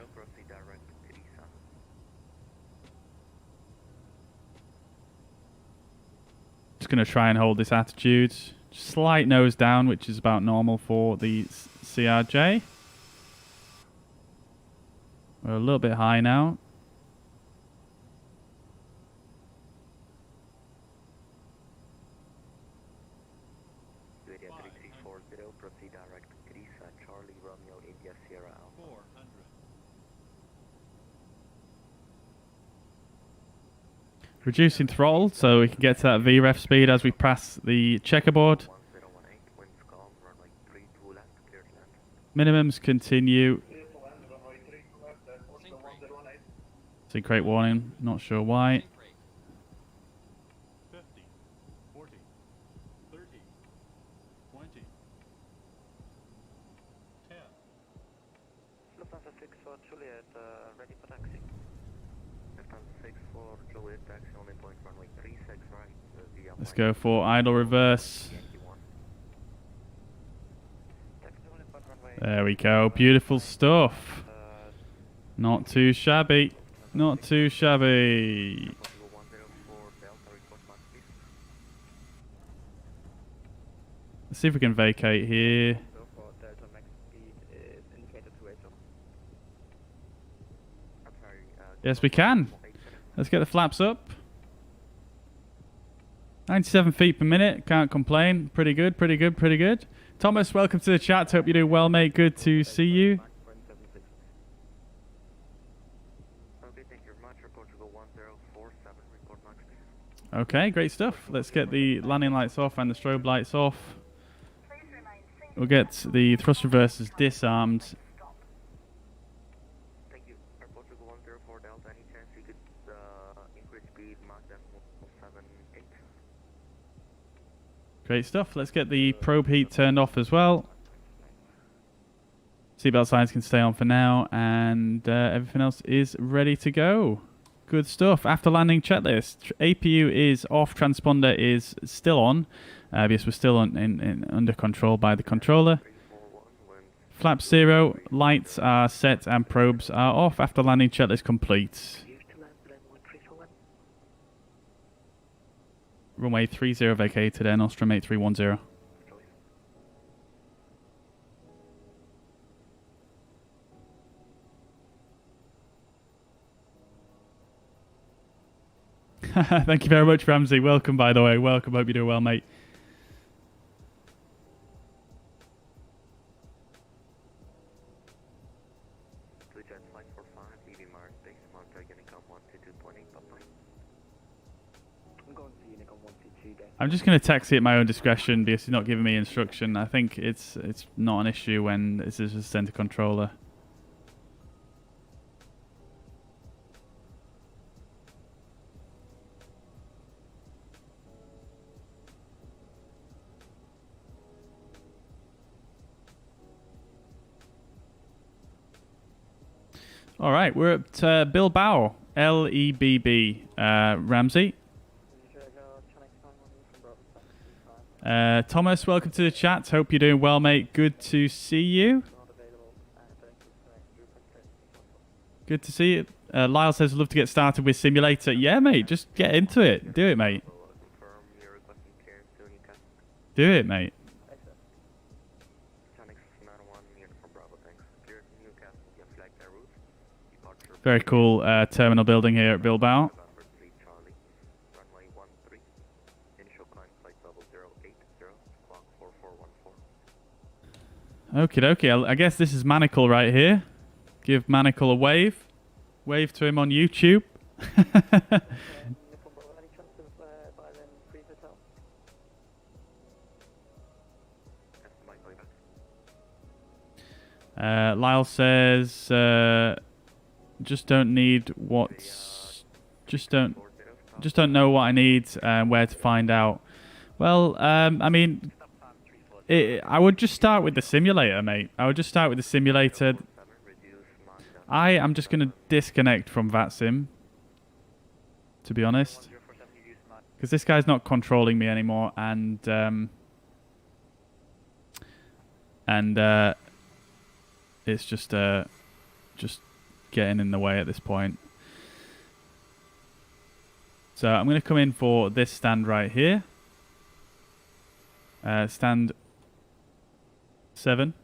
Just going to try and hold this attitude. Slight nose down, which is about normal for the CRJ. We're a little bit high now. Iberia 3340, proceed direct Greece, Charlie Romeo India Sierra Alpha. 400. Reducing throttle so we can get to that VREF speed as we pass the checkerboard. 1018, winds calm, runway 32 left, clear to land. Minimums continue. It's a great warning, not sure why. 50, 40, 30, 20, 10. Lufthansa 6 for Juliet, ready for taxi. Lufthansa 6 for Juliet, taxi only point runway 36 right. Via Let's go for idle reverse. There we go, beautiful stuff. Not too shabby. Not too shabby. Let's see if we can vacate here. Yes, we can. Let's get the flaps up. 97 feet per minute. Can't complain. Pretty good, pretty good, pretty good. Thomas, welcome to the chat. Hope you're doing well, mate. Good to see you. Okay, great stuff. Let's get the landing lights off and the strobe lights off. We'll get the thrust reversers disarmed. Thank you. Airport 104 Delta, any chance you could increase speed, Mach 178? Great stuff. Let's get the probe heat turned off as well. Seatbelt signs can stay on for now, and everything else is ready to go. Good stuff. After landing checklist. APU is off. Transponder is still on. Because we're still under control by the controller. Flap 0. Lights are set and probes are off. After landing checklist complete. Runway 30 vacated. Air Nostrum 8310. Thank you very much, Ramsey. Welcome, by the way. Welcome. Hope you're doing well, mate. I'm just going to taxi at my own discretion because he's not giving me instruction. I think it's not an issue when this is a center controller. All right, we're at Bilbao, LEBB, Ramsey. Thomas, welcome to the chat. Hope you're doing well, mate. Good to see you. Good to see you. Lyle says, love to get started with simulator. Yeah, mate, just get into it. Do it, mate. Do it, mate. Very cool terminal building here at Bilbao. Okie dokie, I guess this is Manacle right here. Give Manacle a wave. Wave to him on YouTube. Lyle says, just don't need what's... Just don't know what I need and where to find out. Well, I mean... I would just start with the simulator, mate. I would just start with the simulator. I am just going to disconnect from VATSIM, to be honest. Because this guy's not controlling me anymore, and and it's just getting in the way at this point. So I'm going to come in for this stand right here. Stand 7.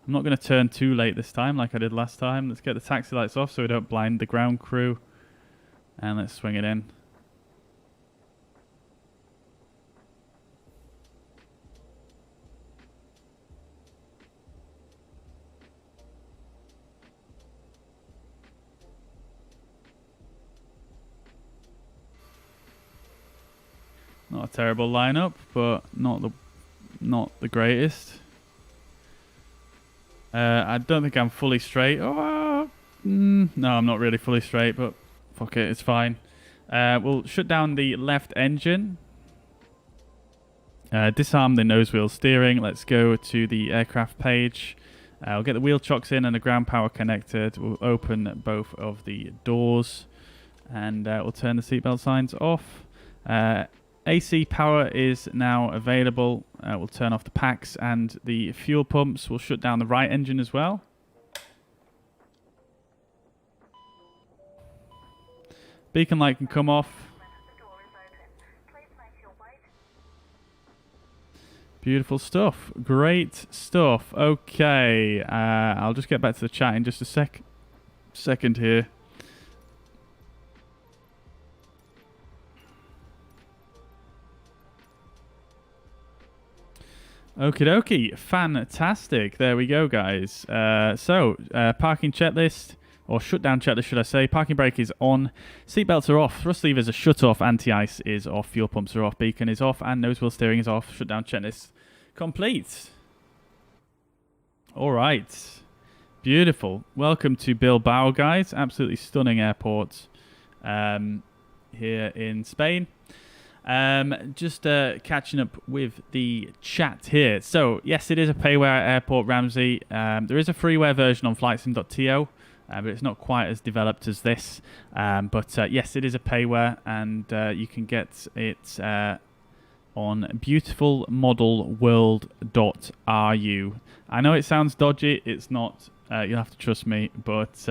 I'm not going to turn too late this time like I did last time. Let's get the taxi lights off so we don't blind the ground crew. And let's swing it in. Not a terrible lineup, but not the greatest. I don't think I'm fully straight. No, I'm not really fully straight, but fuck it, it's fine. We'll shut down the left engine. Disarm the nose wheel steering. Let's go to the aircraft page. We'll get the wheel chocks in and the ground power connected. We'll open both of the doors, and we'll turn the seatbelt signs off. AC power is now available. We'll turn off the packs and the fuel pumps. We'll shut down the right engine as well. Beacon light can come off. Beautiful stuff. Great stuff. Okay, I'll just get back to the chat in just a second here. Okie dokie, fantastic. There we go, guys. Parking checklist, or shutdown checklist, should I say. Parking brake is on, seatbelts are off, thrust levers are shut off, anti-ice is off, fuel pumps are off, beacon is off, and nose wheel steering is off. Shutdown checklist complete. All right, beautiful. Welcome to Bilbao, guys. Absolutely stunning airport here in Spain. Just catching up with the chat here. So yes, it is a Payware airport, Ramsey. There is a freeware version on flightsim.to, but it's not quite as developed as this. Yes, it is a Payware, and you can get it on beautifulmodelworld.ru. I know it sounds dodgy. It's not. You'll have to trust me. But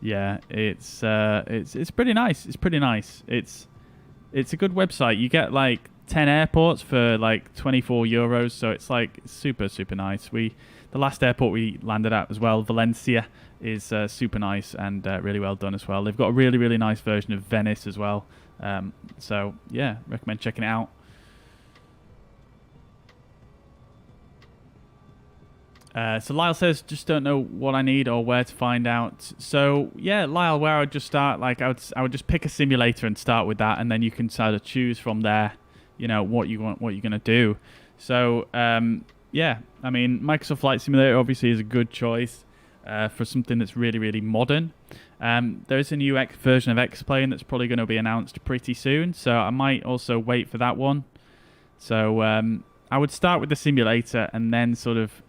yeah, it's pretty nice. It's pretty nice. It's a good website. You get like 10 airports for like 24 euros, so it's like super nice. The last airport we landed at as well, Valencia, is super nice and really well done as well. They've got a really nice version of Venice as well. So yeah, recommend checking it out. So Lyle says, just don't know what I need or where to find out. So yeah, Lyle, where I would just start, like I would just pick a simulator and start with that, and then you can sort of choose from there, you know, what you want, what you're gonna do. So yeah, I mean, Microsoft Flight Simulator obviously is a good choice for something that's really modern. There is a new version of X-Plane that's probably going to be announced pretty soon, so I might also wait for that one. So I would start with the simulator and then sort of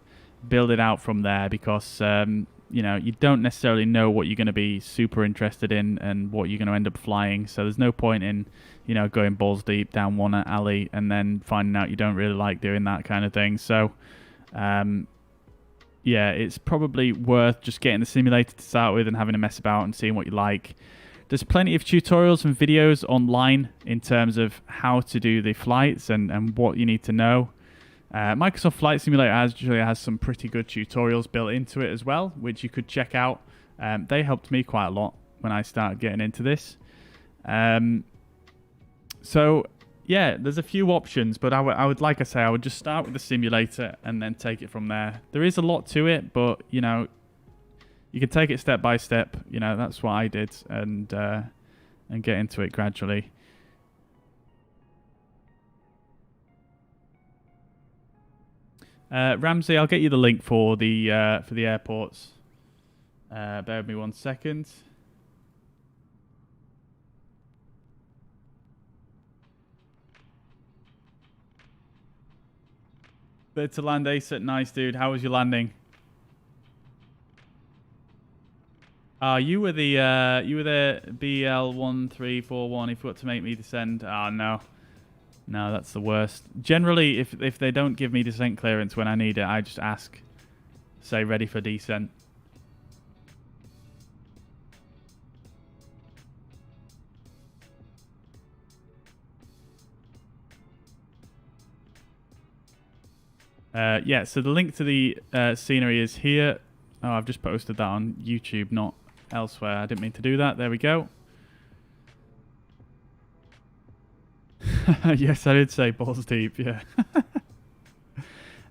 build it out from there, because you know, you don't necessarily know what you're going to be super interested in and what you're going to end up flying, so there's no point in, you know, going balls deep down one alley and then finding out you don't really like doing that kind of thing. So yeah, it's probably worth just getting the simulator to start with and having a mess about and seeing what you like. There's plenty of tutorials and videos online in terms of how to do the flights and what you need to know. Microsoft Flight Simulator actually has some pretty good tutorials built into it as well, which you could check out. They helped me quite a lot when I started getting into this. So yeah, there's a few options, but I would, like I say, I would just start with the simulator and then take it from there. There is a lot to it, but you know, you can take it step by step. You know, that's what I did, and get into it gradually. Ramsey, I'll get you the link for the airports. Bear with me 1 second. Good to land ASAP. Nice, dude. How was your landing? You were the BL1341. He forgot to make me descend. Oh no. No, that's the worst. Generally, if they don't give me descent clearance when I need it, I just ask, say, ready for descent. Yeah, so the link to the scenery is here. Oh, I've just posted that on YouTube, not elsewhere. I didn't mean to do that. There we go. Yes, I did say balls deep, yeah.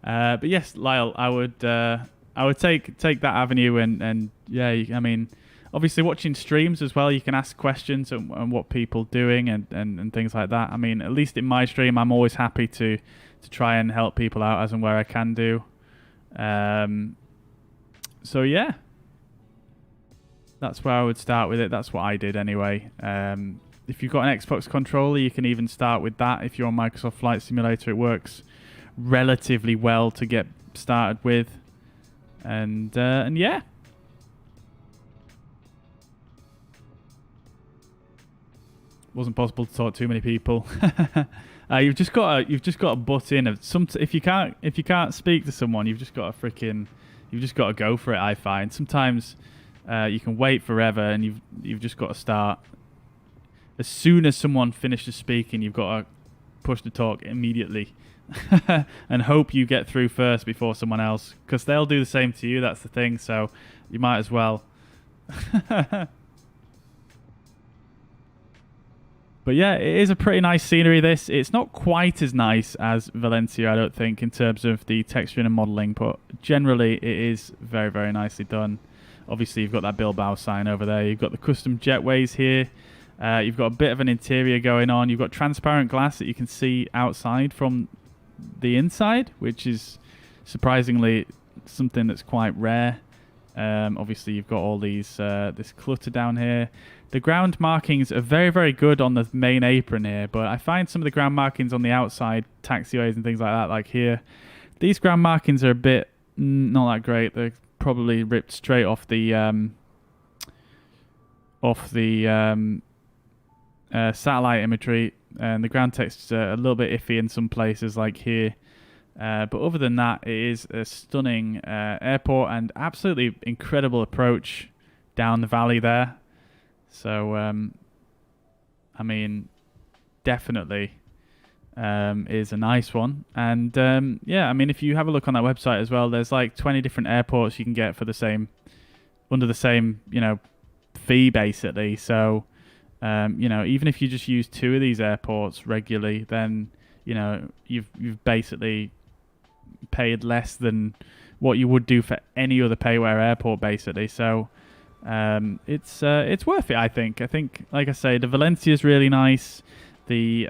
But yes, Lyle, I would take that avenue and yeah, I mean, obviously watching streams as well, you can ask questions on what people doing and things like that. I mean, at least in my stream, I'm always happy to try and help people out as and where I can do. So yeah, that's where I would start with it. That's what I did anyway. If you've got an Xbox controller, you can even start with that. If you're on Microsoft Flight Simulator, it works relatively well to get started with. And yeah. Wasn't possible to talk to too many people. You've just got to butt in. If you can't speak to someone, you've just got to go for it. I find sometimes you can wait forever, and you've just got to start. As soon as someone finishes speaking, you've got to push the talk immediately, and hope you get through first before someone else, because they'll do the same to you. That's the thing. So you might as well. But yeah, it is a pretty nice scenery, this. It's not quite as nice as Valencia, I don't think, in terms of the texturing and modelling, but generally it is very, very nicely done. Obviously, you've got that Bilbao sign over there. You've got the custom jetways here. You've got a bit of an interior going on. You've got transparent glass that you can see outside from the inside, which is surprisingly something that's quite rare. Obviously, you've got all these this clutter down here. The ground markings are very, very good on the main apron here, but I find some of the ground markings on the outside, taxiways and things like that, like here, these ground markings are a bit not that great. They're probably ripped straight off the satellite imagery, and the ground text are a little bit iffy in some places, like here. But other than that, it is a stunning airport and absolutely incredible approach down the valley there. So, I mean, definitely is a nice one. And yeah, I mean, if you have a look on that website as well, there's like 20 different airports you can get for the same, under the same, fee basically. So, even if you just use 2 of these airports regularly, then you've basically paid less than what you would do for any other Payware airport basically. So it's worth it, I think. Like I say, the Valencia is really nice. The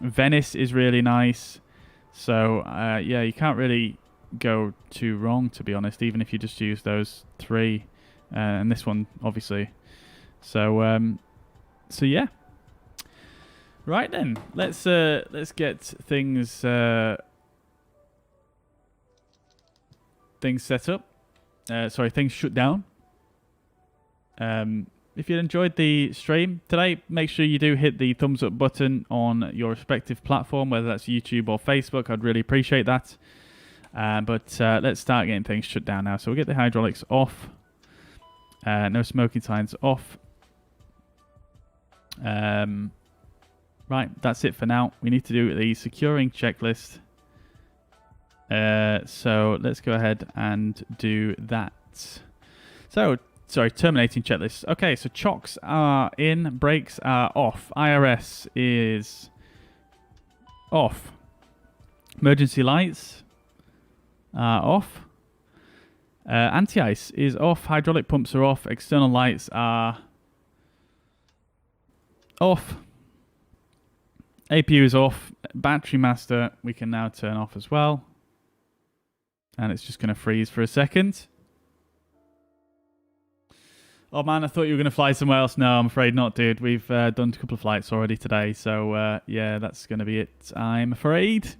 Venice is really nice. So yeah, you can't really go too wrong, to be honest, even if you just use those 3 and this one obviously. So yeah. Right then, let's get things set up. Things shut down. If you enjoyed the stream today, make sure you do hit the thumbs up button on your respective platform, whether that's YouTube or Facebook. I'd really appreciate that. But let's start getting things shut down now. So we'll get the hydraulics off. No smoking signs off. Right, that's it for now. We need to do the securing checklist. So let's go ahead and do that. Terminating checklist. Okay, so chocks are in, brakes are off, IRS is off, emergency lights are off, anti-ice is off, hydraulic pumps are off, external lights are off, APU is off, battery master we can now turn off as well, and it's just going to freeze for a second. Oh man, I thought you were going to fly somewhere else. No, I'm afraid not, dude. We've done a couple of flights already today, so yeah, that's going to be it, I'm afraid.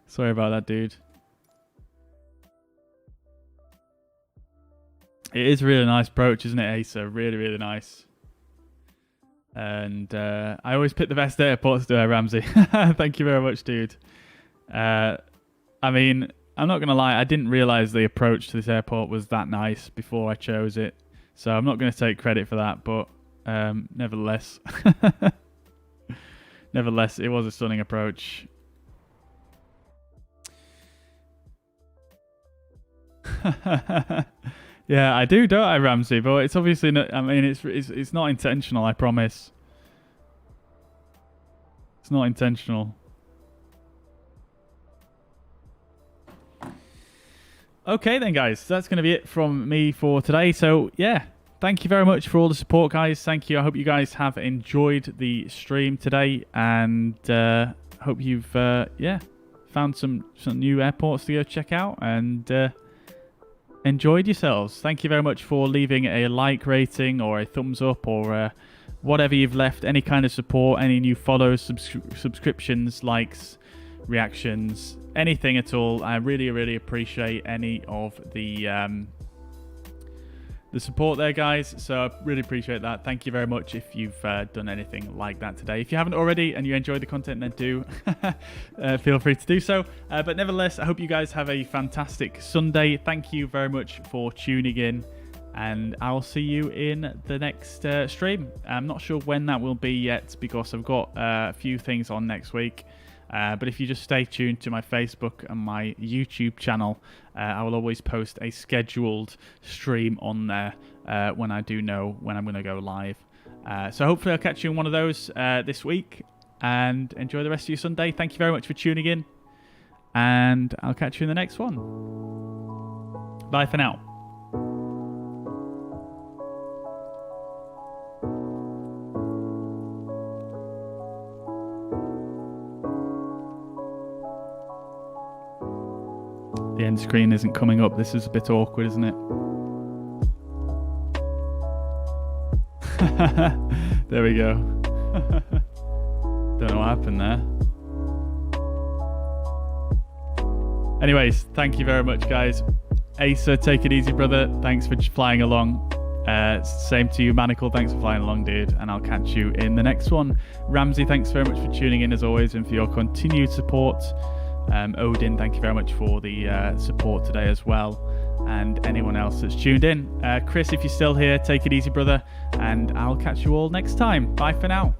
Sorry about that, dude. It is a really nice approach, isn't it, Acer? Really, really nice. And I always pick the best airports, do I, Ramsey? Thank you very much, dude. I mean, I'm not going to lie, I didn't realise the approach to this airport was that nice before I chose it. So I'm not going to take credit for that, but nevertheless. Nevertheless, it was a stunning approach. Yeah, I do, don't I, Ramsey? But it's obviously not. I mean, it's not intentional. I promise. It's not intentional. Okay, then, guys, that's going to be it from me for today. So, yeah, thank you very much for all the support, guys. Thank you. I hope you guys have enjoyed the stream today, and hope you've found some new airports to go check out and. Enjoyed yourselves. Thank you very much for leaving a like rating or a thumbs up or whatever you've left, any kind of support, any new follows, subscriptions, likes, reactions, anything at all. I really appreciate any of the support there, guys. So I really appreciate that. Thank you very much if you've done anything like that today. If you haven't already and you enjoyed the content, then do feel free to do so. But nevertheless, I hope you guys have a fantastic Sunday. Thank you very much for tuning in, and I'll see you in the next stream. I'm not sure when that will be yet because I've got a few things on next week. But if you just stay tuned to my Facebook and my YouTube channel, I will always post a scheduled stream on there when I do know when I'm going to go live. So hopefully I'll catch you in one of those this week, and enjoy the rest of your Sunday. Thank you very much for tuning in, and I'll catch you in the next one. Bye for now. The end screen isn't coming up. This is a bit awkward, isn't it? There we go. Don't know what happened there. Anyways, thank you very much, guys. Asa, take it easy, brother. Thanks for flying along. Same to you, Manacle. Thanks for flying along, dude. And I'll catch you in the next one. Ramsey, thanks very much for tuning in as always and for your continued support. Odin, thank you very much for the support today as well, and anyone else that's tuned in. Chris, if you're still here, take it easy, brother, and I'll catch you all next time. Bye for now.